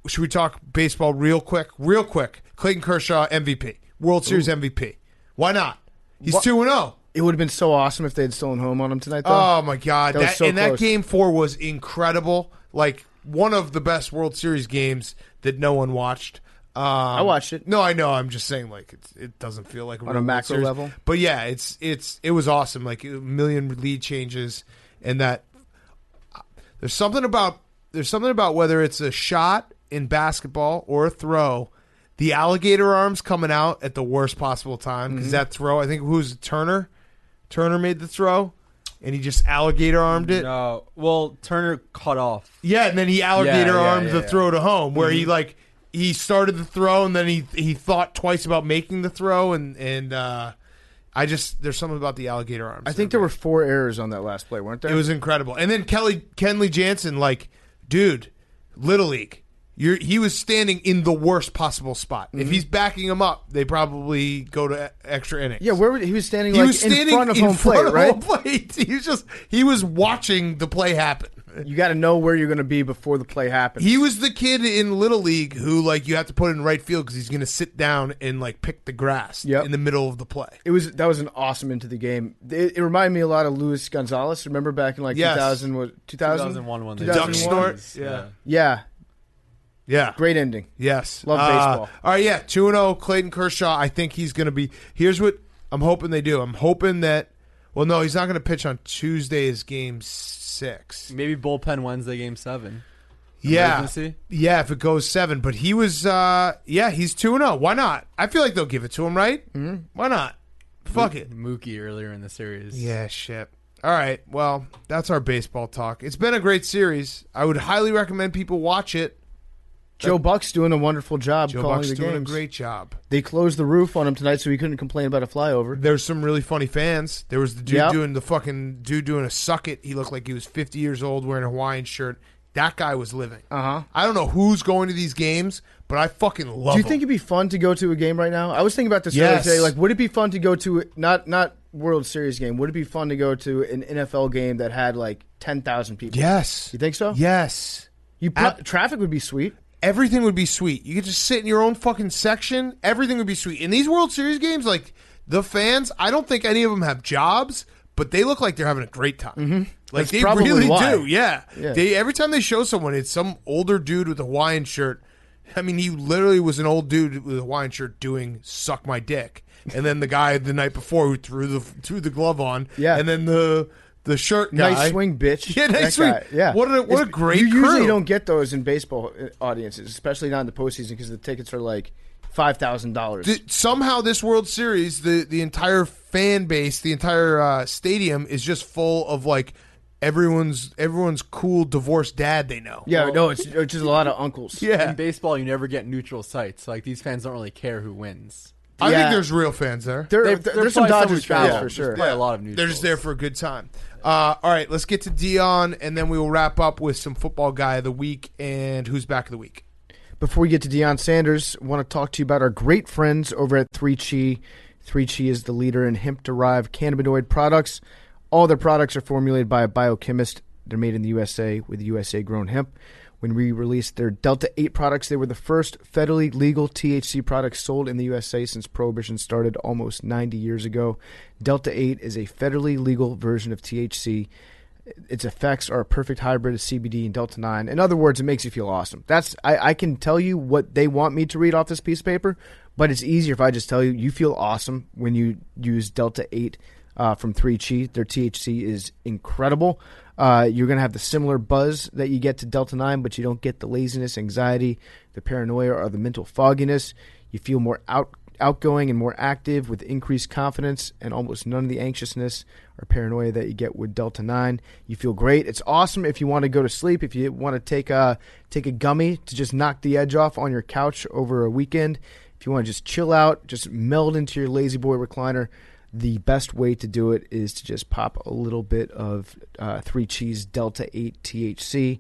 should we talk baseball real quick? Real quick. Clayton Kershaw, MVP. World Series MVP. Why not? He's 2-0. It would have been so awesome if they had stolen home on him tonight, though. Oh, my God. That Game 4 was incredible. One of the best World Series games that no one watched. I watched it. No, I know. I'm just saying, it doesn't feel like on a macro level. But yeah, it was awesome. A million lead changes, and that there's something about whether it's a shot in basketball or a throw, the alligator arms coming out at the worst possible time because that throw. I think who's Turner. Turner made the throw, and he just alligator armed it. No, well, Turner cut off. Yeah, and then he alligator armed the throw to home, where he started the throw, and then he thought twice about making the throw, and there's something about the alligator arms. I think there were 4 errors on that last play, weren't there? It was incredible. And then Kenley Jansen, dude, Little League, he was standing in the worst possible spot. If he's backing him up, they probably go to extra innings. Yeah, he was standing in front of home plate, right? He was watching the play happen. You got to know where you're going to be before the play happens. He was the kid in Little League who, you have to put in right field because he's going to sit down and, pick the grass in the middle of the play. That was an awesome into the game. It reminded me a lot of Luis Gonzalez. Remember back in, 2001 when they Duck Snort? Yeah. Yeah. Great ending. Yes. Love baseball. All right, yeah. 2-0, Clayton Kershaw. I think he's going to be – here's what I'm hoping they do. I'm hoping that – well, no, he's not going to pitch on Tuesday's Game 6. Maybe bullpen Wednesday, Game 7. Emergency? Yeah, if it goes 7. But he was, he's 2-0. Why not? I feel like they'll give it to him, right? Mm-hmm. Why not? Fuck it. Mookie earlier in the series. Yeah, shit. All right, well, that's our baseball talk. It's been a great series. I would highly recommend people watch it. Joe Buck's doing a wonderful job calling the games. Joe Buck's doing a great job. They closed the roof on him tonight, so he couldn't complain about a flyover. There's some really funny fans. There was the dude doing a suck it. He looked like he was 50 years old wearing a Hawaiian shirt. That guy was living. I don't know who's going to these games, but I fucking love Do you think it'd be fun to go to a game right now? I was thinking about this the other day. Like, would it be fun to go to not World Series game? Would it be fun to go to an NFL game that had like 10,000 people? Yes. You think so? Yes. Traffic would be sweet. Everything would be sweet. You could just sit in your own fucking section. Everything would be sweet. In these World Series games, like the fans, I don't think any of them have jobs, but they look like they're having a great time. Mm-hmm. Like, they really do. Yeah. Every time they show someone, it's some older dude with a Hawaiian shirt. I mean, he literally was an old dude with a Hawaiian shirt doing "suck my dick," and then the guy the night before who threw the glove on, and then the shirt guy, nice swing, bitch. Yeah, nice swing. Yeah, what a great. You crew. Usually don't get those in baseball audiences, especially not in the postseason, because the tickets are like $5,000. Somehow, this World Series, the entire fan base, the entire stadium is just full of like everyone's cool divorced dad they know. Yeah, no, it's just a lot of uncles. Yeah, in baseball, you never get neutral sites. Like, these fans don't really care who wins. I think there's real fans there. There's some Dodgers fans for sure. Probably a lot of neutrals. They're just there for a good time. All right, let's get to Deion, and then we will wrap up with some football guy of the week and who's back of the week. Before we get to Deion Sanders, I want to talk to you about our great friends over at 3Chi. 3Chi is the leader in hemp-derived cannabinoid products. All their products are formulated by a biochemist. They're made in the USA with USA-grown hemp. When we released their Delta 8 products, they were the first federally legal THC products sold in the USA since Prohibition started almost 90 years ago. Delta 8 is a federally legal version of THC. Its effects are a perfect hybrid of CBD and Delta 9. In other words, it makes you feel awesome. I can tell you what they want me to read off this piece of paper, but it's easier if I just tell you you feel awesome when you use Delta 8 from 3Chi. Their THC is incredible. You're going to have the similar buzz that you get to Delta 9, but you don't get the laziness, anxiety, the paranoia, or the mental fogginess. You feel more outgoing and more active with increased confidence and almost none of the anxiousness or paranoia that you get with Delta 9. You feel great. It's awesome if you want to go to sleep, if you want to take a gummy to just knock the edge off on your couch over a weekend, if you want to just chill out, just meld into your lazy boy recliner. The best way to do it is to just pop a little bit of 3Chi's Delta 8 THC.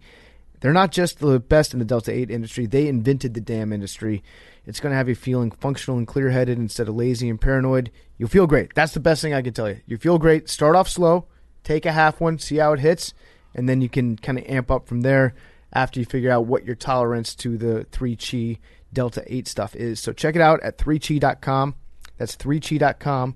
They're not just the best in the Delta 8 industry. They invented the damn industry. It's going to have you feeling functional and clear-headed instead of lazy and paranoid. You'll feel great. That's the best thing I can tell you. You feel great. Start off slow. Take a half one. See how it hits. And then you can kind of amp up from there after you figure out what your tolerance to the 3Chi Delta 8 stuff is. So check it out at 3chi.com. That's 3chi.com.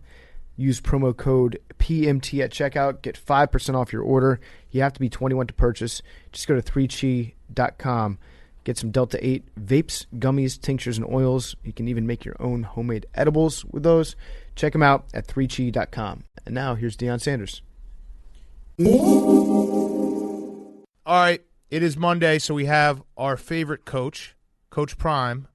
Use promo code PMT at checkout. Get 5% off your order. You have to be 21 to purchase. Just go to 3chi.com. Get some Delta 8 vapes, gummies, tinctures, and oils. You can even make your own homemade edibles with those. Check them out at 3chi.com. And now here's Deion Sanders. All right. It is Monday, so we have our favorite coach, Coach Prime,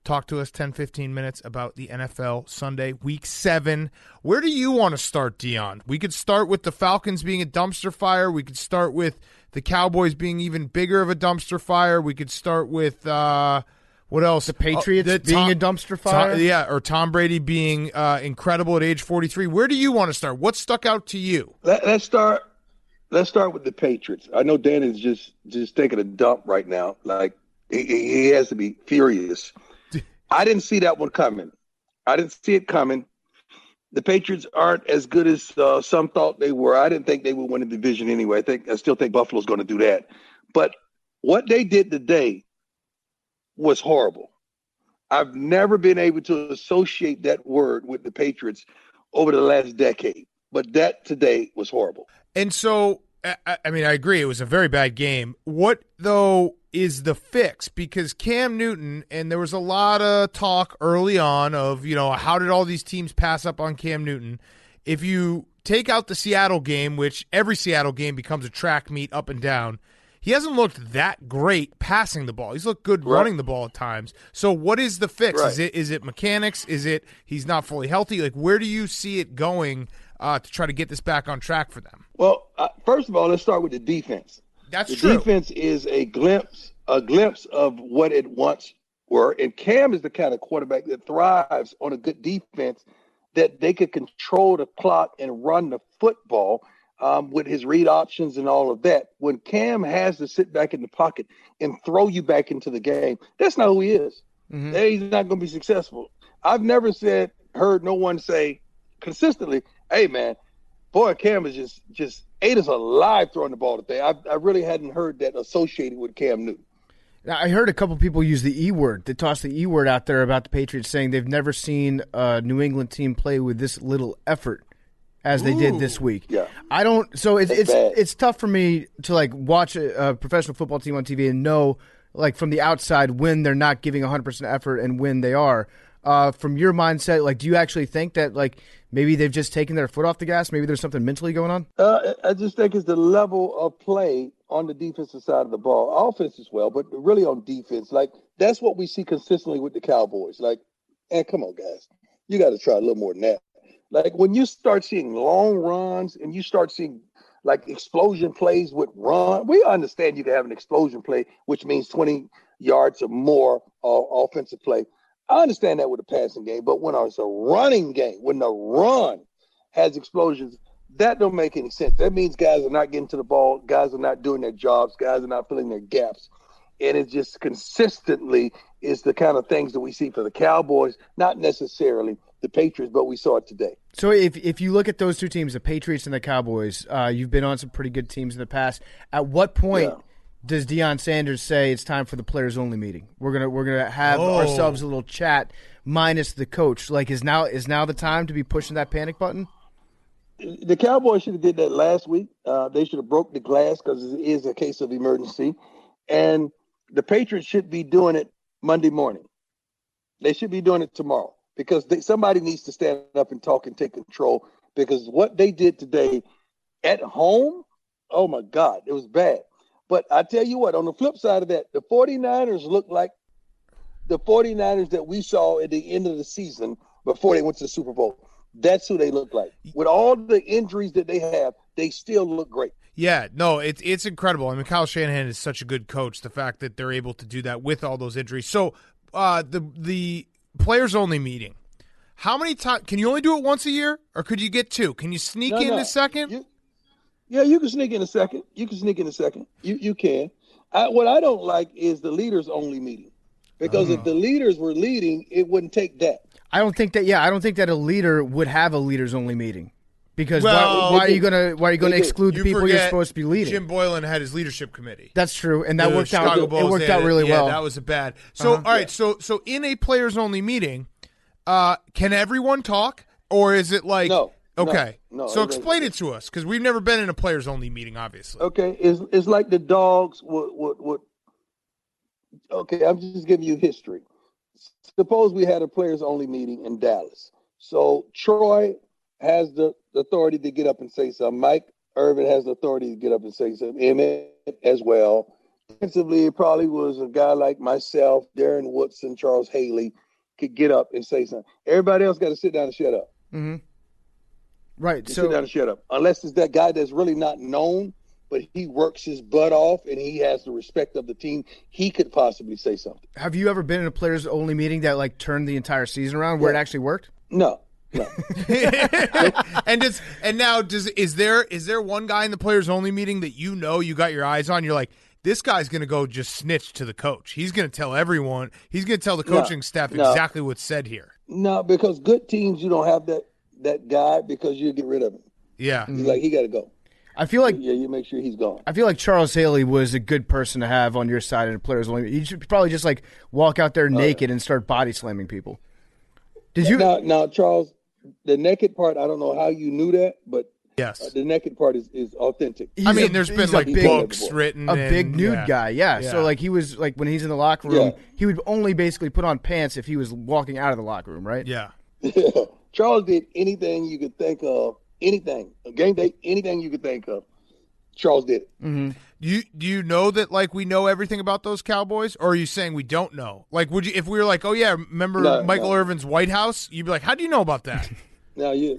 talk to us 10, 15 minutes about the NFL Sunday, Week 7. Where do you want to start, Deion? We could start with the Falcons being a dumpster fire. We could start with the Cowboys being even bigger of a dumpster fire. We could start with, what else? The Patriots being a dumpster fire? Or Tom Brady being incredible at age 43. Where do you want to start? What stuck out to you? Let's start with the Patriots. I know Dan is just taking a dump right now. Like, he has to be furious. I didn't see that one coming. I didn't see it coming. The Patriots aren't as good as some thought they were. I didn't think they would win the division anyway. I still think Buffalo's going to do that. But what they did today was horrible. I've never been able to associate that word with the Patriots over the last decade. But that today was horrible. And so, I mean, I agree. It was a very bad game. What, though, is the fix? Because Cam Newton, and there was a lot of talk early on of, how did all these teams pass up on Cam Newton? If you take out the Seattle game, which every Seattle game becomes a track meet up and down, he hasn't looked that great passing the ball. He's looked good running the ball at times. So what is the fix? Right. Is it mechanics? Is it he's not fully healthy? Like, where do you see it going to try to get this back on track for them? Well, first of all, let's start with the defense. That's the true. Defense is a glimpse of what it once were. And Cam is the kind of quarterback that thrives on a good defense, that they could control the clock and run the football with his read options and all of that. When Cam has to sit back in the pocket and throw you back into the game, that's not who he is. Mm-hmm. He's not going to be successful. I've never heard no one say consistently, hey, man, boy, Cam is just ate us alive throwing the ball today. I really hadn't heard that associated with Cam Newton. I heard a couple people use the E word. They tossed the E word out there about the Patriots, saying they've never seen a New England team play with this little effort as they did this week. Yeah. I don't. So it's tough for me to like watch a professional football team on TV and know like from the outside when they're not giving 100% effort and when they are. From your mindset, like, do you actually think that like maybe they've just taken their foot off the gas? Maybe there's something mentally going on? I just think it's the level of play on the defensive side of the ball. Offense as well, but really on defense. Like, that's what we see consistently with the Cowboys. Like, come on, guys. You got to try a little more than that. Like, when you start seeing long runs and you start seeing, like, explosion plays with run, we understand you can have an explosion play, which means 20 yards or more offensive play. I understand that with a passing game, but when it's a running game, when the run has explosions, that don't make any sense. That means guys are not getting to the ball, guys are not doing their jobs, guys are not filling their gaps. And it just consistently is the kind of things that we see for the Cowboys, not necessarily the Patriots, but we saw it today. So if you look at those two teams, the Patriots and the Cowboys, you've been on some pretty good teams in the past. At what point does Deion Sanders say it's time for the players-only meeting? We're gonna have ourselves a little chat minus the coach. Like, is now the time to be pushing that panic button? The Cowboys should have did that last week. They should have broke the glass because it is a case of emergency. And the Patriots should be doing it Monday morning. They should be doing it tomorrow because somebody needs to stand up and talk and take control, because what they did today at home, oh, my God, it was bad. But I tell you what, on the flip side of that, the 49ers look like the 49ers that we saw at the end of the season before they went to the Super Bowl. That's who they look like. With all the injuries that they have, they still look great. Yeah, no, it's incredible. I mean, Kyle Shanahan is such a good coach, the fact that they're able to do that with all those injuries. So the players-only meeting, how many times – can you only do it once a year, or could you get two? Can you sneak in a second? You can sneak in a second. You can. What I don't like is the leaders-only meeting, because if the leaders were leading, it wouldn't take that. I don't think that a leader would have a leaders-only meeting, because why are you gonna exclude the people you're supposed to be leading? Jim Boylan had his leadership committee. That's true, and that worked out. It worked out really well. Yeah, that was a bad. So all right, so in a players-only meeting, can everyone talk, or is it like no? Okay. No, so explain it to us, because we've never been in a players-only meeting, obviously. Okay. It's like the dogs would. Okay, I'm just giving you history. Suppose we had a players-only meeting in Dallas. So Troy has the authority to get up and say something. Mike Irvin has the authority to get up and say something. Emmett as well. Defensively, it probably was a guy like myself, Darren Woodson, Charles Haley could get up and say something. Everybody else got to sit down and shut up. Mm-hmm. Right. So sit down and shut up. Unless it's that guy that's really not known, but he works his butt off and he has the respect of the team, he could possibly say something. Have you ever been in a players-only meeting that like turned the entire season around where it actually worked? No. Is there one guy in the players-only meeting that you got your eyes on? You're like, this guy's going to go just snitch to the coach. He's going to tell everyone. He's going to tell the coaching staff exactly what's said here. No, because good teams, you don't have that guy, because you get rid of him. Yeah. He's like, he got to go. I feel like you make sure he's gone. I feel like Charles Haley was a good person to have on your side in a players only. You should probably just like walk out there naked and start body slamming people. Did you? Now, Charles, the naked part, I don't know how you knew that, but yes, the naked part is authentic. There's been like books written. A big nude guy, yeah. So like he was like when he's in the locker room, he would only basically put on pants if he was walking out of the locker room, right? Yeah. Charles did anything you could think of, anything, a game day, anything you could think of. Charles did it. Mm-hmm. Do you know that like we know everything about those Cowboys, or are you saying we don't know? Like, would you if we were like, oh yeah, remember Michael Irvin's White House? You'd be like, how do you know about that? No, you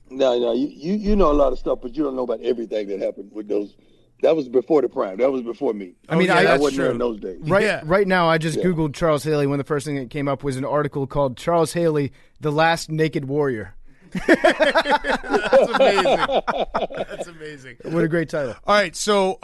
know a lot of stuff, but you don't know about everything that happened with those. That was before the prime. That was before me. I mean, I wasn't there in those days. Right now, I just Googled Charles Haley. One of the first things that came up was an article called "Charles Haley, the Last Naked Warrior." That's amazing. That's amazing. What a great title. All right, so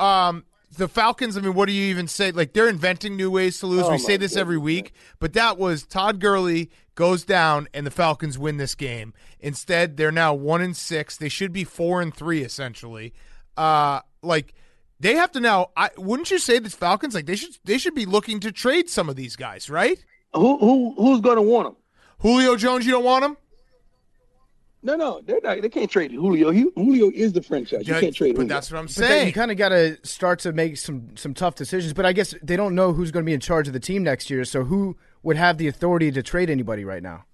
the Falcons, I mean, what do you even say? Like, they're inventing new ways to lose. We say this every week, but that was Todd Gurley goes down and the Falcons win this game. Instead, they're now 1-6. They should be 4-3 essentially. Like, they have to now. Wouldn't you say this Falcons, like, they should be looking to trade some of these guys, right? Who's going to want them? Julio Jones, you don't want him? No, they're not. They can't trade Julio. Julio is the franchise. You can't trade him. But that's what I'm saying. You kind of got to start to make some tough decisions. But I guess they don't know who's going to be in charge of the team next year. So who would have the authority to trade anybody right now?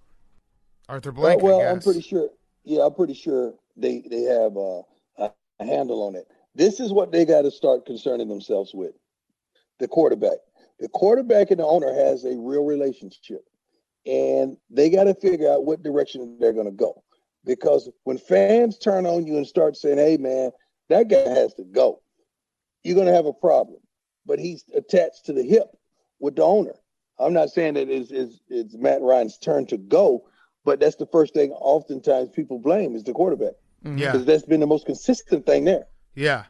Arthur Blank. Well, I'm pretty sure. Yeah, I'm pretty sure they have a handle on it. This is what they got to start concerning themselves with: the quarterback. The quarterback and the owner has a real relationship, and they got to figure out what direction they're going to go. Because when fans turn on you and start saying, hey, man, that guy has to go, you're going to have a problem. But he's attached to the hip with the owner. I'm not saying that it's Matt Ryan's turn to go, but that's the first thing oftentimes people blame is the quarterback. Yeah. Because that's been the most consistent thing there. Yeah.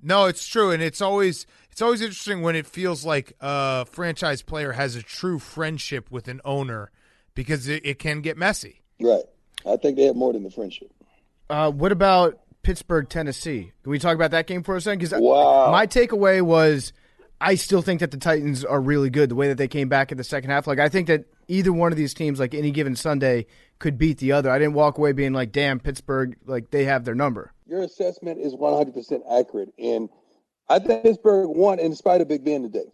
No, it's true. And it's always interesting when it feels like a franchise player has a true friendship with an owner because it can get messy. Right. I think they have more than the friendship. What about Pittsburgh, Tennessee? Can we talk about that game for a second? Because my takeaway was I still think that the Titans are really good, the way that they came back in the second half. Like, I think that either one of these teams, like any given Sunday, could beat the other. I didn't walk away being like, damn, Pittsburgh, like they have their number. Your assessment is 100% accurate. And I think Pittsburgh won in spite of Big Ben today.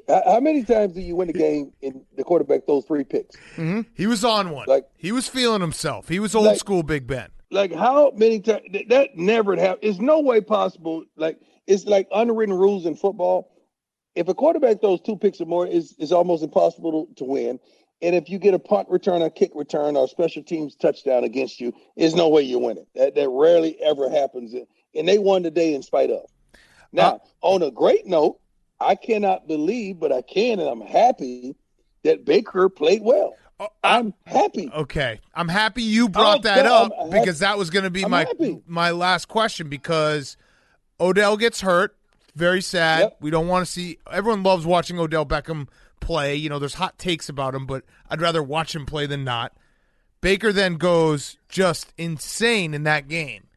How many times do you win a game and the quarterback throws 3 picks? Mm-hmm. He was on one. He was feeling himself. He was old school Big Ben. Like, how many times? That never happened. It's no way possible. Like, it's like unwritten rules in football. If a quarterback throws 2 picks or more, it's almost impossible to win. And if you get a punt return, or kick return, or special teams touchdown against you, there's no way you're winning. That rarely ever happens. And they won today in spite of. Now, on a great note, I cannot believe, but I can, and I'm happy that Baker played well. I'm happy. Okay. I'm happy you brought that up because that was going to be my last question because Odell gets hurt. Very sad. Yep. We don't want to see – everyone loves watching Odell Beckham play. You know, there's hot takes about him, but I'd rather watch him play than not. Baker then goes just insane in that game.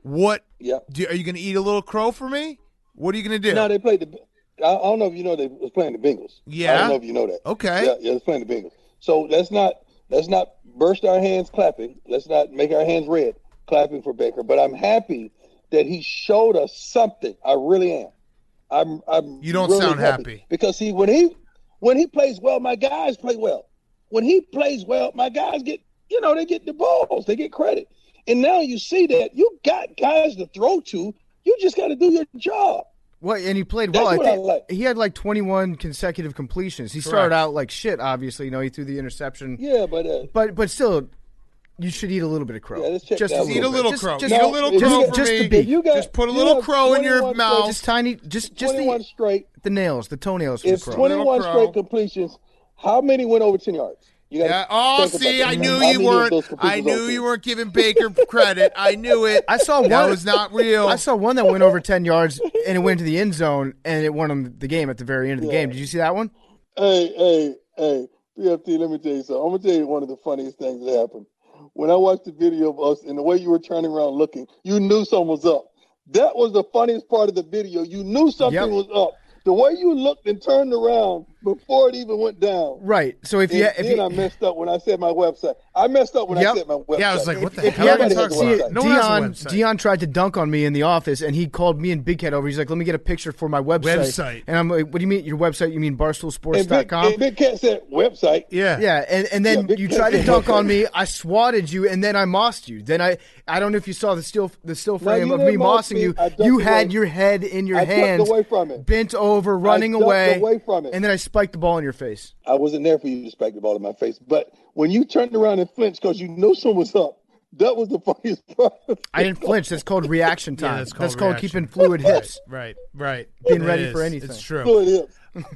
What are you going to eat a little crow for me? What are you going to do? No, they played the – I don't know if you know they was playing the Bengals. Yeah. I don't know if you know that. Okay. Yeah, it's playing the Bengals. So let's not burst our hands clapping. Let's not make our hands red clapping for Baker. But I'm happy that he showed us something. I really am. I'm You don't really sound happy. because when he plays well, my guys play well. When he plays well, my guys get they get the balls, they get credit. And now you see that you got guys to throw to. You just got to do your job. Well, and he played well. I think he had like 21 consecutive completions. He started out like shit, obviously. He threw the interception. Yeah, but still, you should eat a little bit of crow. Yeah, just eat a little crow. Just eat a little crow for just me. Just put a little crow in your mouth. Just tiny. Just 21 straight. The nails, the toenails. It's 21 straight completions. How many went over 10 yards? I knew you weren't. I knew you weren't giving Baker credit. I knew it. I saw one that was not real. I saw one that went over 10 yards and it went to the end zone and it won him the game at the very end of the game. Did you see that one? Hey, PFT, let me tell you something. I'm gonna tell you one of the funniest things that happened. When I watched the video of us and the way you were turning around looking, you knew something was up. That was the funniest part of the video. You knew something was up. The way you looked and turned around before it even went down. Right. So if I messed up when I said my website. I messed up when I said my website. Yeah, I was like, what the hell? Deion tried to dunk on me in the office, and he called me and Big Cat over. He's like, let me get a picture for my website. And I'm like, what do you mean your website? You mean barstoolsports.com? And Big Cat said website. Yeah. Yeah, and then you tried to dunk on me. I swatted you, and then I mossed you. Then I don't know if you saw the still frame of me mossing you. You had your head in your hands, away from it. bent over, running away from it. And then I spiked the ball in your face. I wasn't there for you to spike the ball in my face. But when you turned around and flinched because you know someone was up, that was the funniest part. I didn't flinch. That's called reaction time. Yeah, that's called keeping fluid hips. Right. Being ready for anything. It's true. Fluid hips.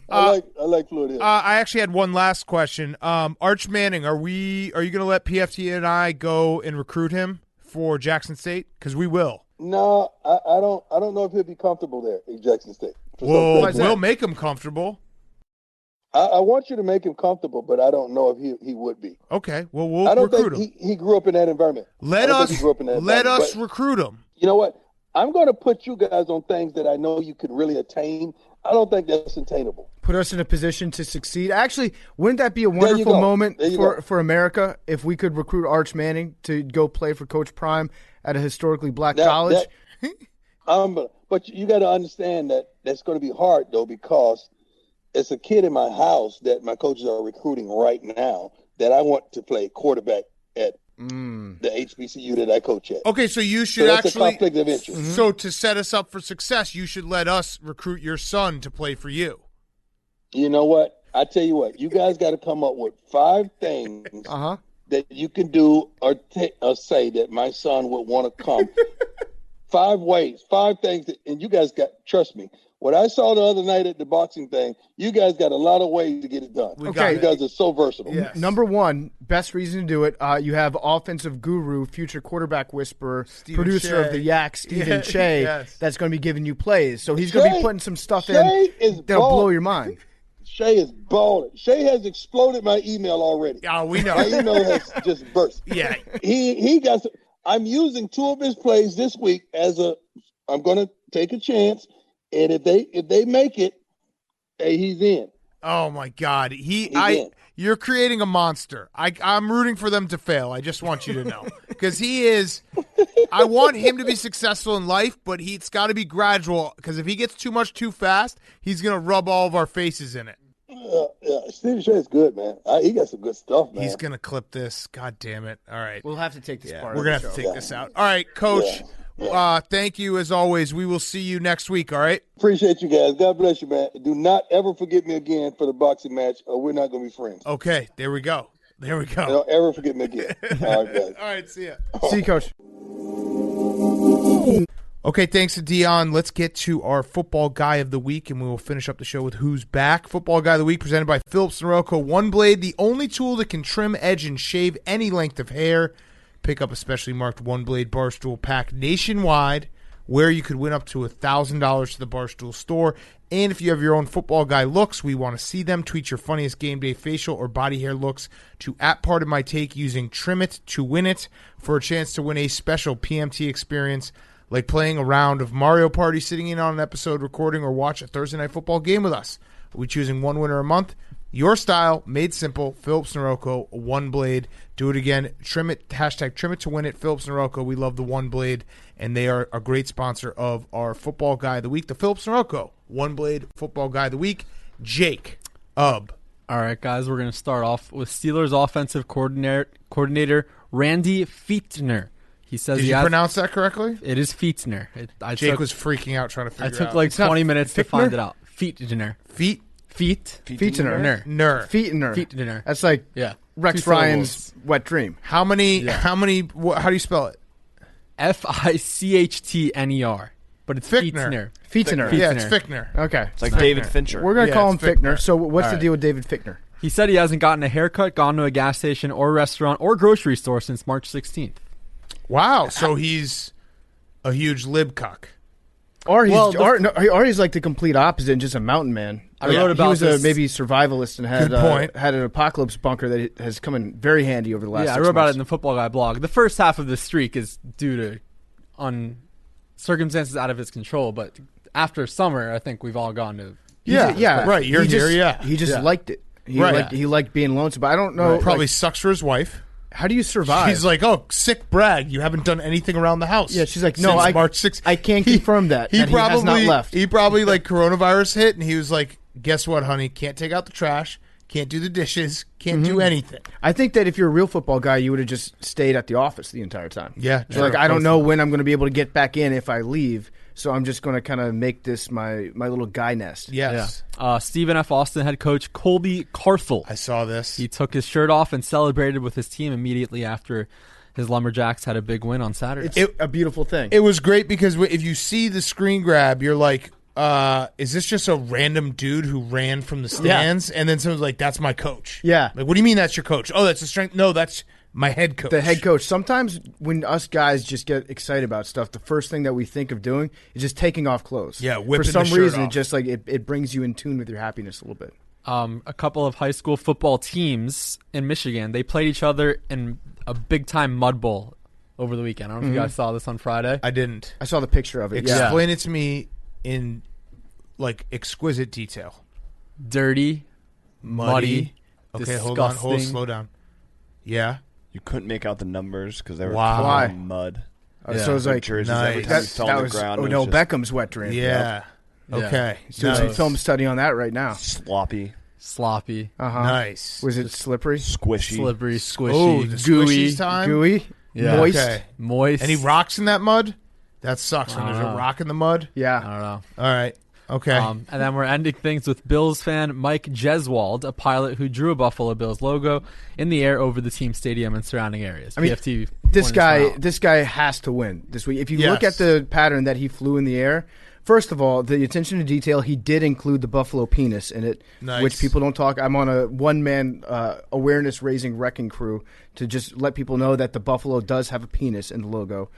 I like fluid hips. I actually had one last question. Arch Manning, are you going to let PFT and I go and recruit him for Jackson State? Because we will. No, I don't know if he'll be comfortable there in Jackson State. Well, we'll make him comfortable. I want you to make him comfortable, but I don't know if he would be. Okay, well, we'll recruit him. He grew up in that environment. Let us recruit him. You know what? I'm going to put you guys on things that I know you could really attain. I don't think that's attainable. Put us in a position to succeed. Actually, wouldn't that be a wonderful moment for America if we could recruit Arch Manning to go play for Coach Prime at a historically black college? But you got to understand that that's going to be hard, though, because it's a kid in my house that my coaches are recruiting right now that I want to play quarterback at the HBCU that I coach at. Okay, so you should that's a conflict of interest. So to set us up for success, you should let us recruit your son to play for you. You know what? I tell you what, you guys got to come up with 5 things that you can do or say that my son would want to come. 5 ways, 5 things, and you guys trust me. What I saw the other night at the boxing thing, you guys got a lot of ways to get it done. You guys are so versatile. Yes. Number 1, best reason to do it, you have offensive guru, future quarterback whisperer, producer of the Yak, Stephen Shea, that's going to be giving you plays. So he's going to be putting some stuff in that'll blow your mind. Shay is balling. Shay has exploded my email already. Oh, we know. My email has just burst. Yeah. He got I'm using 2 of his plays this week I'm going to take a chance. And if they make it, hey, he's in. Oh my God, you're creating a monster. I'm rooting for them to fail. I just want you to know because he is. I want him to be successful in life, but it's got to be gradual. Because if he gets too much too fast, he's gonna rub all of our faces in it. Yeah, Steve Shea is good, man. He got some good stuff, man. He's gonna clip this. God damn it! All right, we'll have to take this part. We're gonna have to take this out. All right, Coach. Yeah. Thank you as always. We will see you next week, all right? Appreciate you guys. God bless you, man. Do not ever forget me again for the boxing match or we're not going to be friends. Okay, there we go. Don't ever forget me again. All right, guys. All right, see ya. See you, Coach. Okay, thanks to Deion. Let's get to our football guy of the week, and we will finish up the show with Who's Back. Football guy of the week presented by Phillips & Norelco. One Blade, the only tool that can trim, edge, and shave any length of hair. Pick up a specially marked One Blade Barstool pack nationwide where you could win up to $1,000 to the Barstool store. And if you have your own football guy looks, we want to see them. Tweet your funniest game day facial or body hair looks to @PartOfMyTake using Trim It to win it for a chance to win a special PMT experience like playing a round of Mario Party, sitting in on an episode, recording, or watch a Thursday Night Football game with us. We'll be choosing one winner a month. Your style, made simple. Phillips & Norelco, One Blade. Do it again. Trim it. # Trim It to win it. Phillips & Norelco. We love the One Blade, and they are a great sponsor of our football guy of the week, the Phillips & Norelco One Blade football guy of the week, Jake Ub. All right, guys, we're going to start off with Steelers offensive coordinator Randy Fichtner. He says Did you pronounce that correctly? It is Fichtner. Jake was freaking out trying to figure it out. I took like 20 minutes to find it out. Fichtner. Fichtner. That's like Rex Ryan's wet dream. How do you spell it? Fichtner. But it's Fichtner. Fichtner. Yeah, it's Fichtner. Okay. It's like David Fincher. We're going to call him Fichtner. So what's the deal with David Fichtner? He said he hasn't gotten a haircut, gone to a gas station or restaurant or grocery store since March 16th. Wow. So he's a huge lib cuck. Or he's like the complete opposite and just a mountain man. I wrote about he was maybe survivalist and had an apocalypse bunker that has come in very handy over the last 6 months. I wrote about it in the Football Guy blog. The first half of the streak is due to circumstances out of his control, but after summer, I think we've all gone to Right, you're here, yeah. He just liked it. He Right. liked being lonesome. But I don't know. Probably sucks for his wife. How do you survive? She's like, oh, sick brag. You haven't done anything around the house. Yeah, she's like, no, March 6th. I can't confirm that. He has not left. He probably, like, coronavirus hit, and he was like, guess what, honey? Can't take out the trash. Can't do the dishes. Can't do anything. I think that if you're a real football guy, you would have just stayed at the office the entire time. Yeah. So like, I don't know when I'm going to be able to get back in if I leave. So I'm just going to kind of make this my little guy nest. Yes. Yeah. Stephen F. Austin head coach Colby Carthel. I saw this. He took his shirt off and celebrated with his team immediately after his Lumberjacks had a big win on Saturday. It's a beautiful thing. It was great because if you see the screen grab, you're like, is this just a random dude who ran from the stands? Yeah. And then someone's like, that's my coach. Yeah. Like, what do you mean that's your coach? Oh, that's a strength. No, that's my head coach. The head coach. Sometimes when us guys just get excited about stuff, the first thing that we think of doing is just taking off clothes. Yeah, whipping For some the shirt reason, off. it just like it brings you in tune with your happiness a little bit. A couple of high school football teams in Michigan, they played each other in a big-time mud bowl over the weekend. I don't know if you guys saw this on Friday. I didn't. I saw the picture of it. Explain it to me in, like, exquisite detail. Dirty, muddy, Okay, disgusting. hold on. Slow down. Yeah. You couldn't make out the numbers because they were Wow. covered in mud. So it was like Jerseys, nice. every time you fell on the ground, it Odell was just Beckham's wet dream. Yeah. Okay. He's doing some film study on that right now. sloppy, sloppy, Nice. Was it slippery? squishy. slippery, squishy, Oh, the gooey, squishies time? Gooey? Yeah. Moist? Okay. moist. Any rocks in that mud? That sucks when there's a rock in the mud. I Yeah. don't know. All right. Okay. And then we're ending things with Bills fan Mike Jeswald, a pilot who drew a Buffalo Bills logo in the air over the team stadium and surrounding areas. I mean, PFT This pointed guy has to win this week. If you look Yes. at the pattern that he flew in the air, first of all, the attention to detail, he did include the buffalo penis in it, Nice. which people don't talk. I'm on a one-man awareness-raising wrecking crew to just let people know that the buffalo does have a penis in the logo.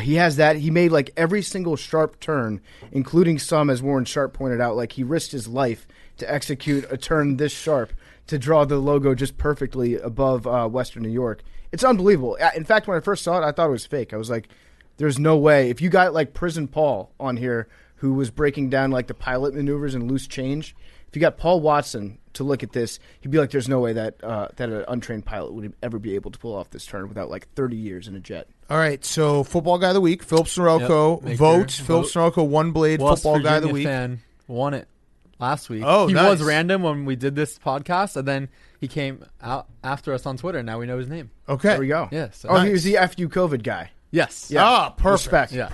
He has that. He made like every single sharp turn, including some, as Warren Sharp pointed out, like he risked his life to execute a turn this sharp to draw the logo just perfectly above Western New York. It's unbelievable. In fact, when I first saw it, I thought it was fake. I was like, there's no way. If you got like Prison Paul on here who was breaking down like the pilot maneuvers and loose change, if you got Paul Watson to look at this, he'd be like, there's no way that an untrained pilot would ever be able to pull off this turn without like 30 years in a jet. All right. So, football guy of the week, Philip Snorelko. Yep, Vote. vote. Philip Snorelko, one blade West football guy of the Virginia week. fan won it last week. Oh, he nice. was random when we did this podcast, and then he came out after us on Twitter, and now we know his name. Okay. There we go. Yeah, so- He was the FU COVID guy. Yes. Yeah. Ah, perfect. Respect. Yeah.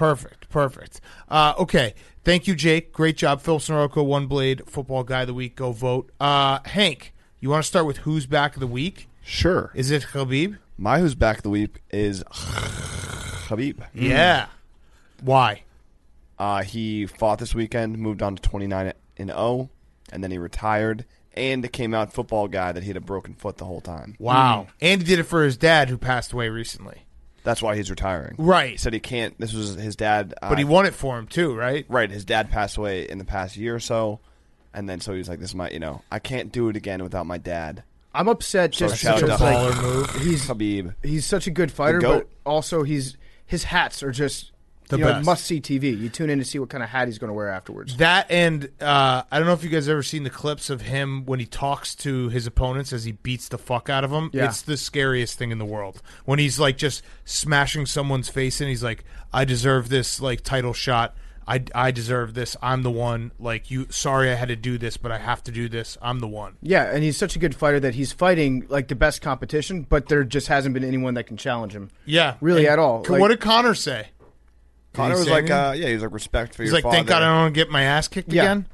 Perfect. Okay. Thank you, Jake. Great job. Phil Snorelko, one blade football guy of the week. Go vote. Hank, you want to start with who's back of the week? Sure. Is it Habib? My who's back of the week is Habib. Yeah. Why? He fought this weekend, moved on to 29-0, and then he retired. And it came out football guy that he had a broken foot the whole time. Wow. And he did it for his dad who passed away recently. That's why he's retiring. Right. He said he can't. This was his dad. But he won it for him too, right? Right. His dad passed away in the past year or so. And then so he was like, this might, I can't do it again without my dad. I'm upset So just shout because out to Baller move. Habib. he's such a good fighter, The but GOAT. also his hats are just The best. must-see TV. You tune in to see what kind of hat he's going to wear afterwards. That and I don't know if you guys ever seen the clips of him when he talks to his opponents as he beats the fuck out of them. Yeah. It's the scariest thing in the world. When he's like just smashing someone's face in, he's like, I deserve this like title shot. I deserve this. I'm the one. Like, sorry I had to do this, but I have to do this. I'm the one. Yeah, and he's such a good fighter that he's fighting like the best competition, but there just hasn't been anyone that can challenge him. Yeah. Really And at all. What did Connor say? Connor Did he was say like, anything? he was like, respect for He's your like, father. thank God I don't get my ass kicked Yeah. again.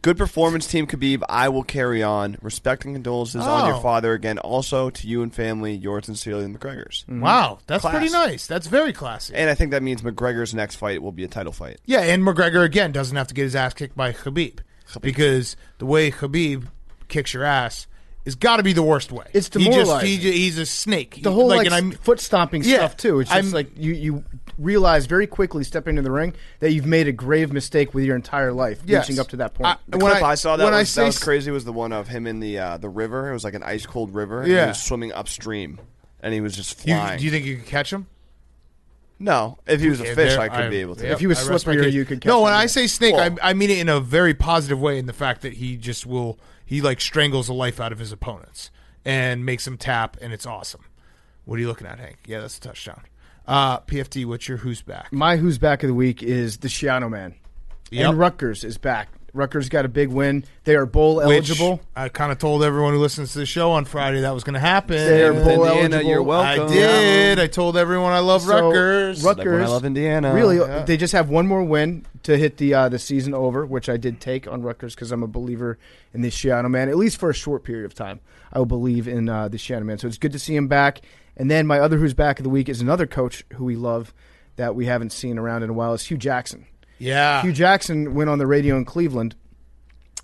Good performance, Team Khabib. I will carry on. Respect and condolences on your Oh. father again. Also to you and family, yours sincerely, the McGregors. Wow. That's Class. pretty nice. That's very classy. And I think that means McGregor's next fight will be a title fight. Yeah, and McGregor, again, doesn't have to get his ass kicked by Khabib. Because the way Khabib kicks your ass has got to be the worst way. It's demoralizing. He's a snake. The whole and foot stomping Yeah, stuff too. It's just like you realize very quickly stepping into the ring that you've made a grave mistake with your entire life, Yes. reaching up to that point. The clip I saw that when I was, say that was crazy was the one of him in the river. It was like an ice cold river. And Yeah. he was swimming upstream, and he was just do flying. you think you could catch him? No, if he was a Yeah, fish, there- I could be able to. yep, If he was I rest my slippery, case. you could catch No, when him, I yeah. say snake, Well- I mean it in a very positive way. In the fact that he just will, he like strangles the life out of his opponents and makes them tap, and it's awesome. What are you looking at, Hank? Yeah, that's a touchdown. PFT, what's your who's back? My who's back of the week is the Shiano man. Yep. And Rutgers is back. Rutgers got a big win. They are bowl eligible. I kind of told everyone who listens to the show on Friday that was going to happen. They are And bowl Indiana, eligible. you're welcome. I did. I told everyone I love So, Rutgers. Like when I love Indiana. Really, Yeah. they just have one more win to hit the season over, which I did take on Rutgers because I'm a believer in the Shiano man, at least for a short period of time. I will believe in the Shiano man. So it's good to see him back. And then my other who's back of the week is another coach who we love that we haven't seen around in a while. Is Hugh Jackson. Yeah. Hugh Jackson went on the radio in Cleveland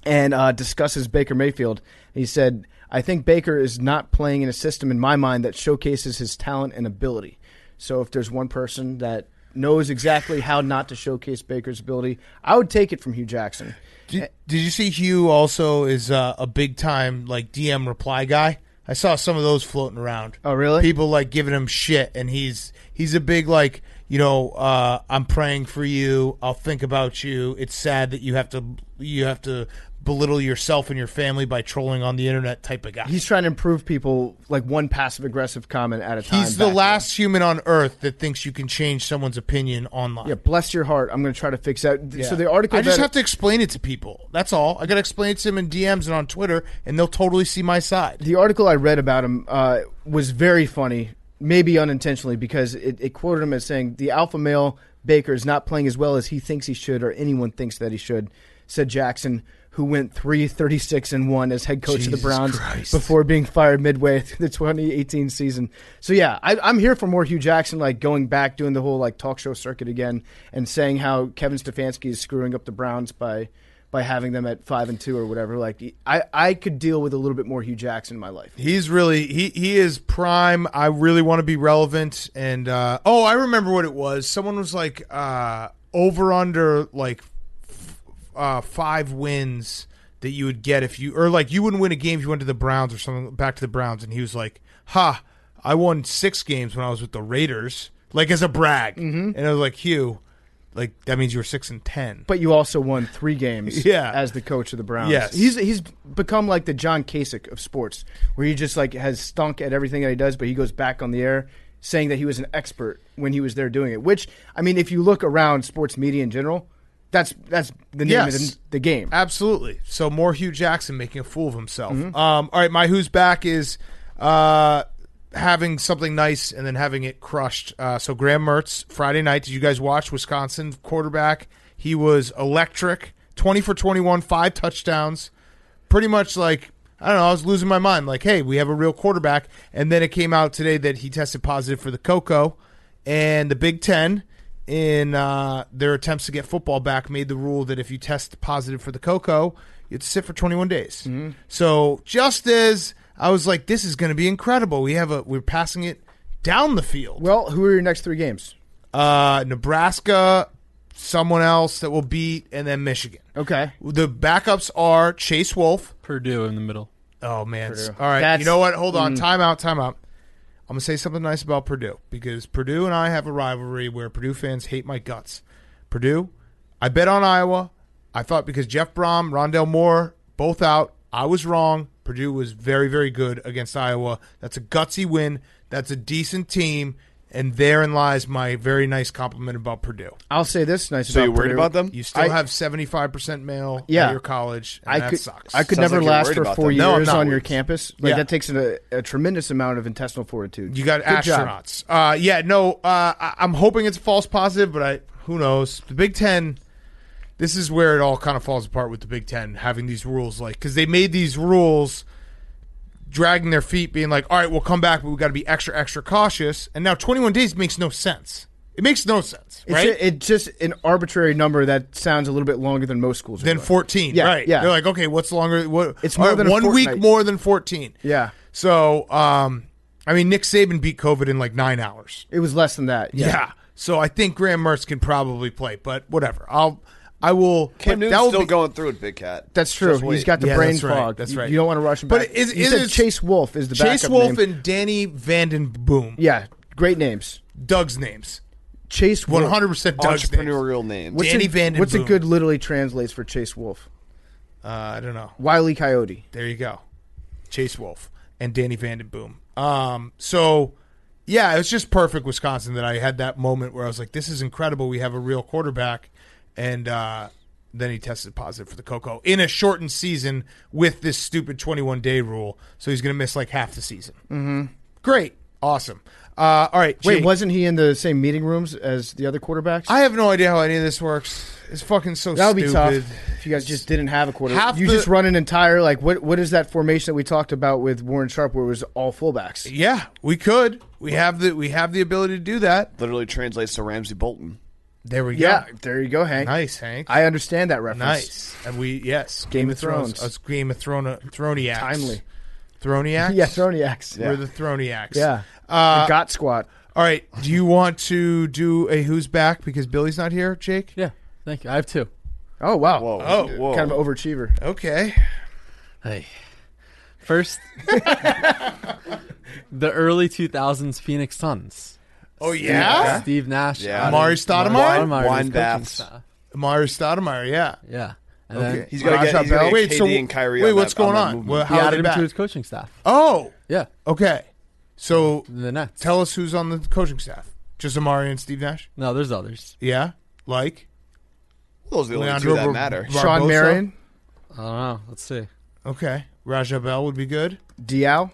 and discusses Baker Mayfield. He said, I think Baker is not playing in a system, in my mind, that showcases his talent and ability. So if there's one person that knows exactly how not to showcase Baker's ability, I would take it from Hugh Jackson. Did you see Hugh also is a big time like DM reply guy? I saw some of those floating around. Oh, really? People like giving him shit, and he's a big like, you know, I'm praying for you. I'll think about you. It's sad that you have to belittle yourself and your family by trolling on the internet type of guy. He's trying to improve people like one passive-aggressive comment at a time. He's the back last human on earth that thinks you can change someone's opinion online. Yeah, bless your heart. I'm going to try to fix that. Yeah. So the article I just that- have to explain it to people. That's all. I got to explain it to them in DMs and on Twitter, and they'll totally see my side. The article I read about him was very funny, maybe unintentionally, because it quoted him as saying, the alpha male Baker is not playing as well as he thinks he should or anyone thinks that he should, said Jackson, who went 3-36-1 as head coach of the Jesus Browns Christ. before being fired midway through the 2018 season. So yeah, I'm here for more Hugh Jackson, like going back, doing the whole like talk show circuit again, and saying how Kevin Stefanski is screwing up the Browns by having them at 5-2 or whatever. Like I could deal with a little bit more Hugh Jackson in my life. He's really he is prime. I really want to be relevant. And I remember what it was. Someone was like over under like 5 wins that you would get if you, or like you wouldn't win a game if you went to the Browns or something, back to the Browns. And he was like, I won 6 games when I was with the Raiders, like as a brag. Mm-hmm. And I was like, Hugh, like that means you were 6-10. But you also won 3 games Yeah. as the coach of the Browns. Yes. He's become like the John Kasich of sports, where he just like has stunk at everything that he does, but he goes back on the air saying that he was an expert when he was there doing it. Which, I mean, if you look around sports media in general, that's the name of the game. Absolutely. So more Hugh Jackson making a fool of himself. Mm-hmm. All right, my who's back is having something nice and then having it crushed. So Graham Mertz, Friday night, did you guys watch Wisconsin quarterback? He was electric, 20 for 21, 5 touchdowns. Pretty much like, I don't know, I was losing my mind. Like, hey, we have a real quarterback. And then it came out today that he tested positive for the Coco. And the Big Ten, in their attempts to get football back, made the rule that if you test positive for the Coco, you have to sit for 21 days. Mm-hmm. So just as I was like, this is going to be incredible. We're passing it down the field. Well, who are your next 3 games? Nebraska, someone else that will beat, and then Michigan. Okay. The backups are Chase Wolf. Purdue in the middle. Oh, man. Purdue. All right. That's- You know what? Hold on. Time out. I'm going to say something nice about Purdue, because Purdue and I have a rivalry where Purdue fans hate my guts. Purdue, I bet on Iowa. I thought because Jeff Brom, Rondell Moore, both out, I was wrong. Purdue was very, very good against Iowa. That's a gutsy win. That's a decent team. And therein lies my very nice compliment about Purdue. I'll say this nice So about you're worried Purdue. about them? You still have 75% male Yeah. at your college, and that sucks. I could Sounds never like you're last worried for about 4 them. No, I'm years not on your worried. campus. Like Yeah. that takes a tremendous amount of intestinal fortitude. You got Good job. astronauts. I'm hoping it's a false positive, but who knows? The Big Ten, this is where it all kind of falls apart with the Big Ten, having these rules, like, because they made these rules dragging their feet, being like, all right, we'll come back, but we've got to be extra, extra cautious. And now 21 days makes no sense. It makes no sense, right? It's just an arbitrary number that sounds a little bit longer than most schools are Than doing. 14, Yeah, right? yeah. They're like, okay, what's longer? What? It's more all right, than a 1 week fortnight. more than 14. Yeah. So, I mean, Nick Saban beat COVID in like 9 hours. It was less than that. Yeah. So I think Graham Mertz can probably play, but whatever. I will. Cam that Newton's will still be- going through it, Big Cat. That's true. Just wait. He's got the Yeah, brain that's right. fog. That's You- right. You don't want to rush him But back. is You said it- Chase Wolf is the Chase backup Wolf name. and Danny Vandenboom. Yeah, great names. Doug's names. Chase Wolf. 100% Doug's name. Entrepreneurial name. Danny Van Den What's Boom. it good literally translates for Chase Wolf? I don't know. Wile E. Coyote. There you go. Chase Wolf and Danny Van Den Boom. So, yeah, it was just perfect, Wisconsin, that I had that moment where I was like, this is incredible. We have a real quarterback. And then he tested positive for the Coco in a shortened season with this stupid 21-day rule. So he's going to miss like half the season. Mm-hmm. Great. Awesome. All right. Wait, Jake. wasn't he in the same meeting rooms as the other quarterbacks? I have no idea how any of this works. It's fucking so That would be stupid. tough if you guys just didn't have a quarterback. Half You the- just run an entire, like, what is that formation that we talked about with Warren Sharp where it was all fullbacks? Yeah, we could. We have the ability to do that. Literally translates to Ramsey Bolton. There we Yeah, go. there you go, Hank. Nice, Hank. I understand that reference. Nice. And yes. Game of Thrones. Us Game of Throniacs. Timely. Throniacs? Yeah, Throniacs. We're the Throniacs. Yeah. The Got Squat. All right. Do you want to do a who's back because Billy's not here, Jake? Yeah, thank you. I have two. Oh, wow. Whoa. Oh. Whoa. Kind of an overachiever. Okay. Hey. First, the early 2000s Phoenix Suns. Oh, yeah? Steve Nash. Yeah. Amari Stoudemire? Wine baths. Amari Stoudemire, yeah. Yeah. And Okay. then He's going to Raja get Bell? Wait, KD so and Kyrie wait, on what's that- going that on? movement. Well, he how are added they him back? to his coaching staff. Oh, Yeah. okay. So The Nets. tell us who's on the coaching staff. Just Amari and Steve Nash? No, there's others. Yeah? Like? Those are the only Leandro two that Bar- matter. Bar- Sean Barbosa? Marion. I don't know. Let's see. Okay. Raja Bell would be good. Diao.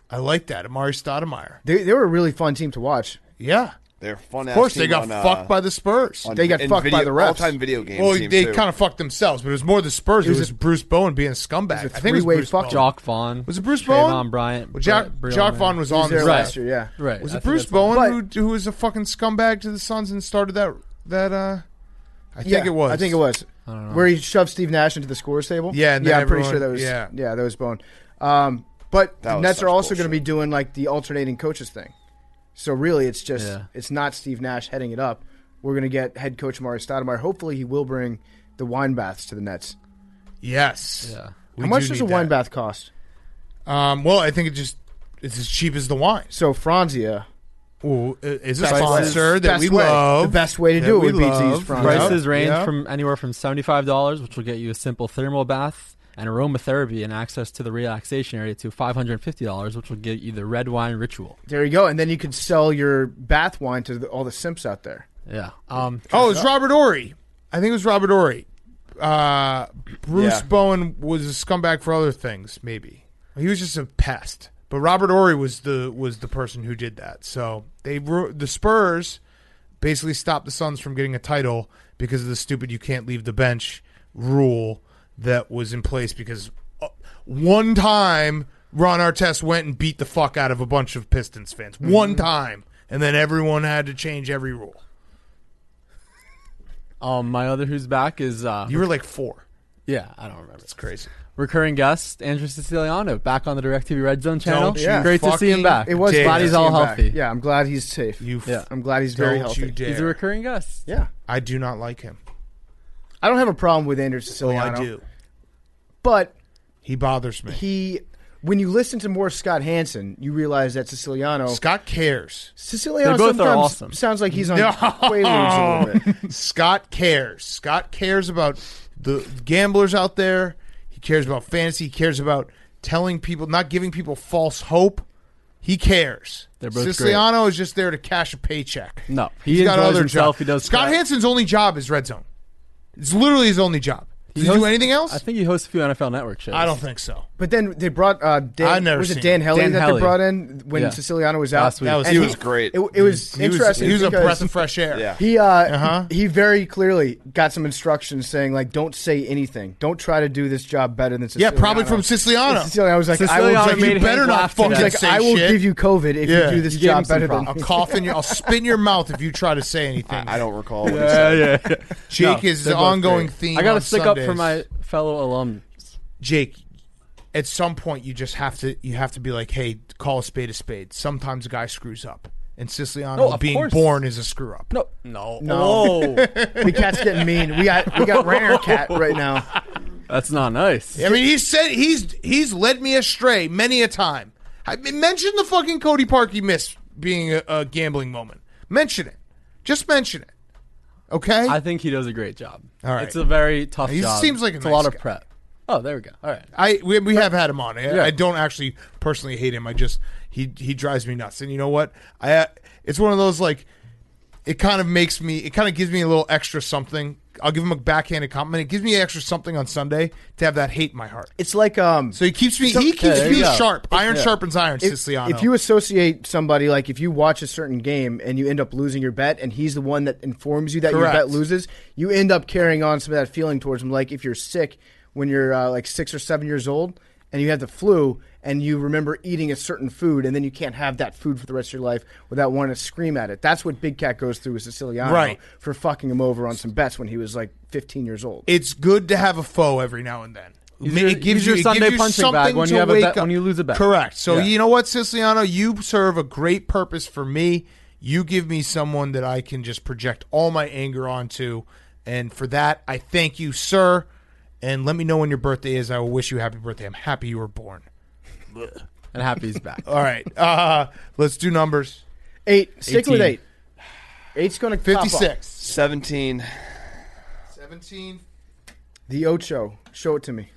I like that. Amari Stoudemire. They were a really fun team to watch. Yeah. They're fun. Of course, they got fucked by the Spurs. They got fucked by the refs. All-time video game Well, team, they too. kind of fucked themselves, but it was more the Spurs. It was Bruce Bowen being a scumbag. It was a I think it was three-way Bruce fuck Bowen. Jock Vaughn. Was it Bruce Trayvon Bowen? Bryant. Well, Jock Vaughn was He was on there this last year, yeah. Right. Was I it think Bruce that's Bowen who was a fucking scumbag to the Suns and started that I think it was. I think it was. I don't know. Where he shoved Steve Nash into the scores table. Yeah, and yeah, then I'm pretty everyone- sure that was. yeah. Yeah, that was Bowen. But That the was Nets such are also going to bullshit. be doing like the alternating coaches thing. So really, it's just Yeah. it's not Steve Nash heading it up. We're going to get head coach Amari Stoudemire. Hopefully, he will bring the wine baths to the Nets. Yes. Yeah. We How much do does a need wine that. bath cost? Well, I think it's as cheap as the wine. So Franzia, Ooh, is a Best sponsor way. that we Best way. love. The best way to That do it we would be to love. use Franzia. Prices range Yeah. from anywhere from $75, which will get you a simple thermal bath and aromatherapy and access to the relaxation area, to $550, which will get you the red wine ritual. There you go, and then you could sell your bath wine to all the simps out there. Yeah. Oh, it's Robert Ory. I think it was Robert Ory. Bruce Yeah. Bowen was a scumbag for other things, maybe. He was just a pest. But Robert Ory was the person who did that. So the Spurs basically stopped the Suns from getting a title because of the stupid you can't leave the bench rule that was in place because one time Ron Artest went and beat the fuck out of a bunch of Pistons fans. One time. And then everyone had to change every rule. My other who's back is You were like 4. yeah, I don't remember. It's crazy. Recurring guest Andrew Siciliano back on the DirecTV Red Zone channel. Don't you Great to see him fucking back. It was dare. glad good to he's see all him back. healthy. Yeah, I'm glad he's safe. Yeah. I'm glad he's very Don't healthy. you dare. He's a recurring guest. Yeah, I do not like him. I don't have a problem with Andrew Oh, Siciliano. I do. But He bothers me. when you listen to more Scott Hansen, you realize that Siciliano Scott cares. Siciliano They both are sometimes awesome. sounds like he's on Quaaludes a little bit. Scott cares. Scott cares about the gamblers out there. He cares about fantasy. He cares about telling people, not giving people false hope. He cares. They're both Siciliano is just there to cash a paycheck. No, he He's got enjoys other himself. jobs. He does Scott crap. Hansen's only job is Red Zone. It's literally his only job. Does he do hosts- anything else? I think he hosts a few NFL Network shows. I don't think so. But then they brought I've Dan. never Was seen it Dan it. Helly Dan that Helly. they brought in when Yeah. Siciliano was out? Last week. That He And was great. It was He was interesting. a because breath of fresh air. Yeah. He very clearly got some instructions saying like, don't say anything. Don't try to do this job better than Yeah, Siciliano. probably from Siciliano. And Siciliano was like, Siciliano I will, made you Hank better not laugh fucking today. like, say I will shit. give you COVID if Yeah. you do this You gave him job some better than. props. I'll cough in your. I'll spit in your mouth if you try to say anything. I don't recall what he said. Yeah. Jake No, is they're the both ongoing great. theme. I got on to stick up for Sundays. my fellow alums. Jake. At some point, you just have to be like, hey, call a spade a spade. Sometimes a guy screws up, and Siciliano No, of being course. born is a screw up. No. No. The cat's getting mean. We got Rainer Cat right now. That's not nice. I mean, he said he's led me astray many a time. I mentioned the fucking Cody Parkey miss being a gambling moment. Mention it. Just mention it. Okay? I think he does a great job. All right. It's a very tough He job. seems like a it's nice a lot of guy. prep. Oh, there we go. All right. We have had him on. Yeah. I don't actually personally hate him. He drives me nuts. And you know what? It's one of those like it kind of gives me a little extra something. I'll give him a backhanded compliment. It gives me extra something on Sunday to have that hate in my heart. It's like So he keeps me sharp. Iron sharpens iron, Siciliano. If you associate somebody, like if you watch a certain game and you end up losing your bet and he's the one that informs you that Correct. your bet loses, you end up carrying on some of that feeling towards him. Like if you're sick when you're like 6 or 7 years old and you have the flu and you remember eating a certain food and then you can't have that food for the rest of your life without wanting to scream at it. That's what Big Cat goes through with Siciliano Right. for fucking him over on some bets when he was like 15 years old. It's good to have a foe every now and then. He's your Sunday punching bag when you have a bet, when you lose a bet. Correct. So Yeah. you know what, Siciliano? You serve a great purpose for me. You give me someone that I can just project all my anger onto. And for that, I thank you, sir. And let me know when your birthday is. I will wish you a happy birthday. I'm happy you were born. And happy he's back. All right. Let's do numbers. 8. Stick 18. with 8. 8's going to 56. 17. 17. The Ocho. Show it to me.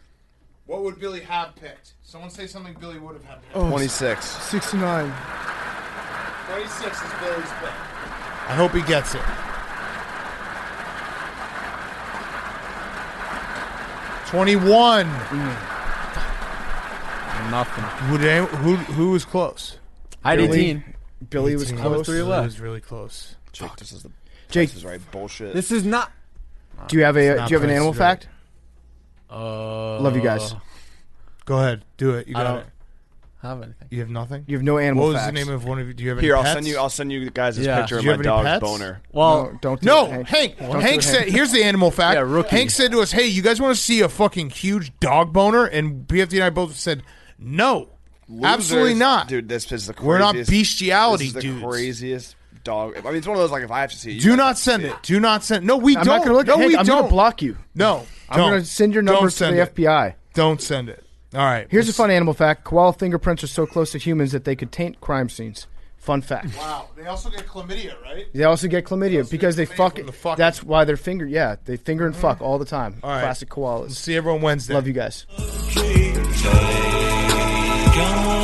What would Billy have picked? Someone say something Billy would have had picked. 26. 69. 26 is Billy's pick. I hope he gets it. 21. Nothing. Who was close? I had 18. Billy was 18. close. three It left. was really close. Jake, this is the Jake, Price is Right bullshit. This is not. do you have an not animal Price is Right. fact? Love you guys. Go ahead, do it. You I got don't it. have anything. You have nothing. You have no animal What was facts. the name of one of you? Do you have Here, any I'll pets? send you guys this Yeah. picture Do of you my have any dog's pets? boner. Well, No, don't do No, it, Hank. Don't do Hank it, said, "Here's the animal fact." Yeah, rookie. Hank said to us, "Hey, you guys want to see a fucking huge dog boner?" And PFT and I both said, "No, absolutely Losers. not, Dude, this is the craziest. We're not bestiality, This is the dudes. craziest dog. I mean, it's one of those, like, if I have to see it, you Do guys not have to send see it. Do not send. No, we I'm don't. not going to look no, at Hank. we I'm don't. going to block you. No, I'm going to send your numbers to the send it. FBI. Don't send it. All right. Here's a fun animal fact. Koala fingerprints are so close to humans that they could taint crime scenes. Fun fact. Wow. They also get chlamydia, right? They also get chlamydia because they chlamydia fuck. from the fucking. That's why they're finger. Yeah, they finger and fuck all the time. All right. Classic koalas. See everyone Wednesday. Love you guys. Gone.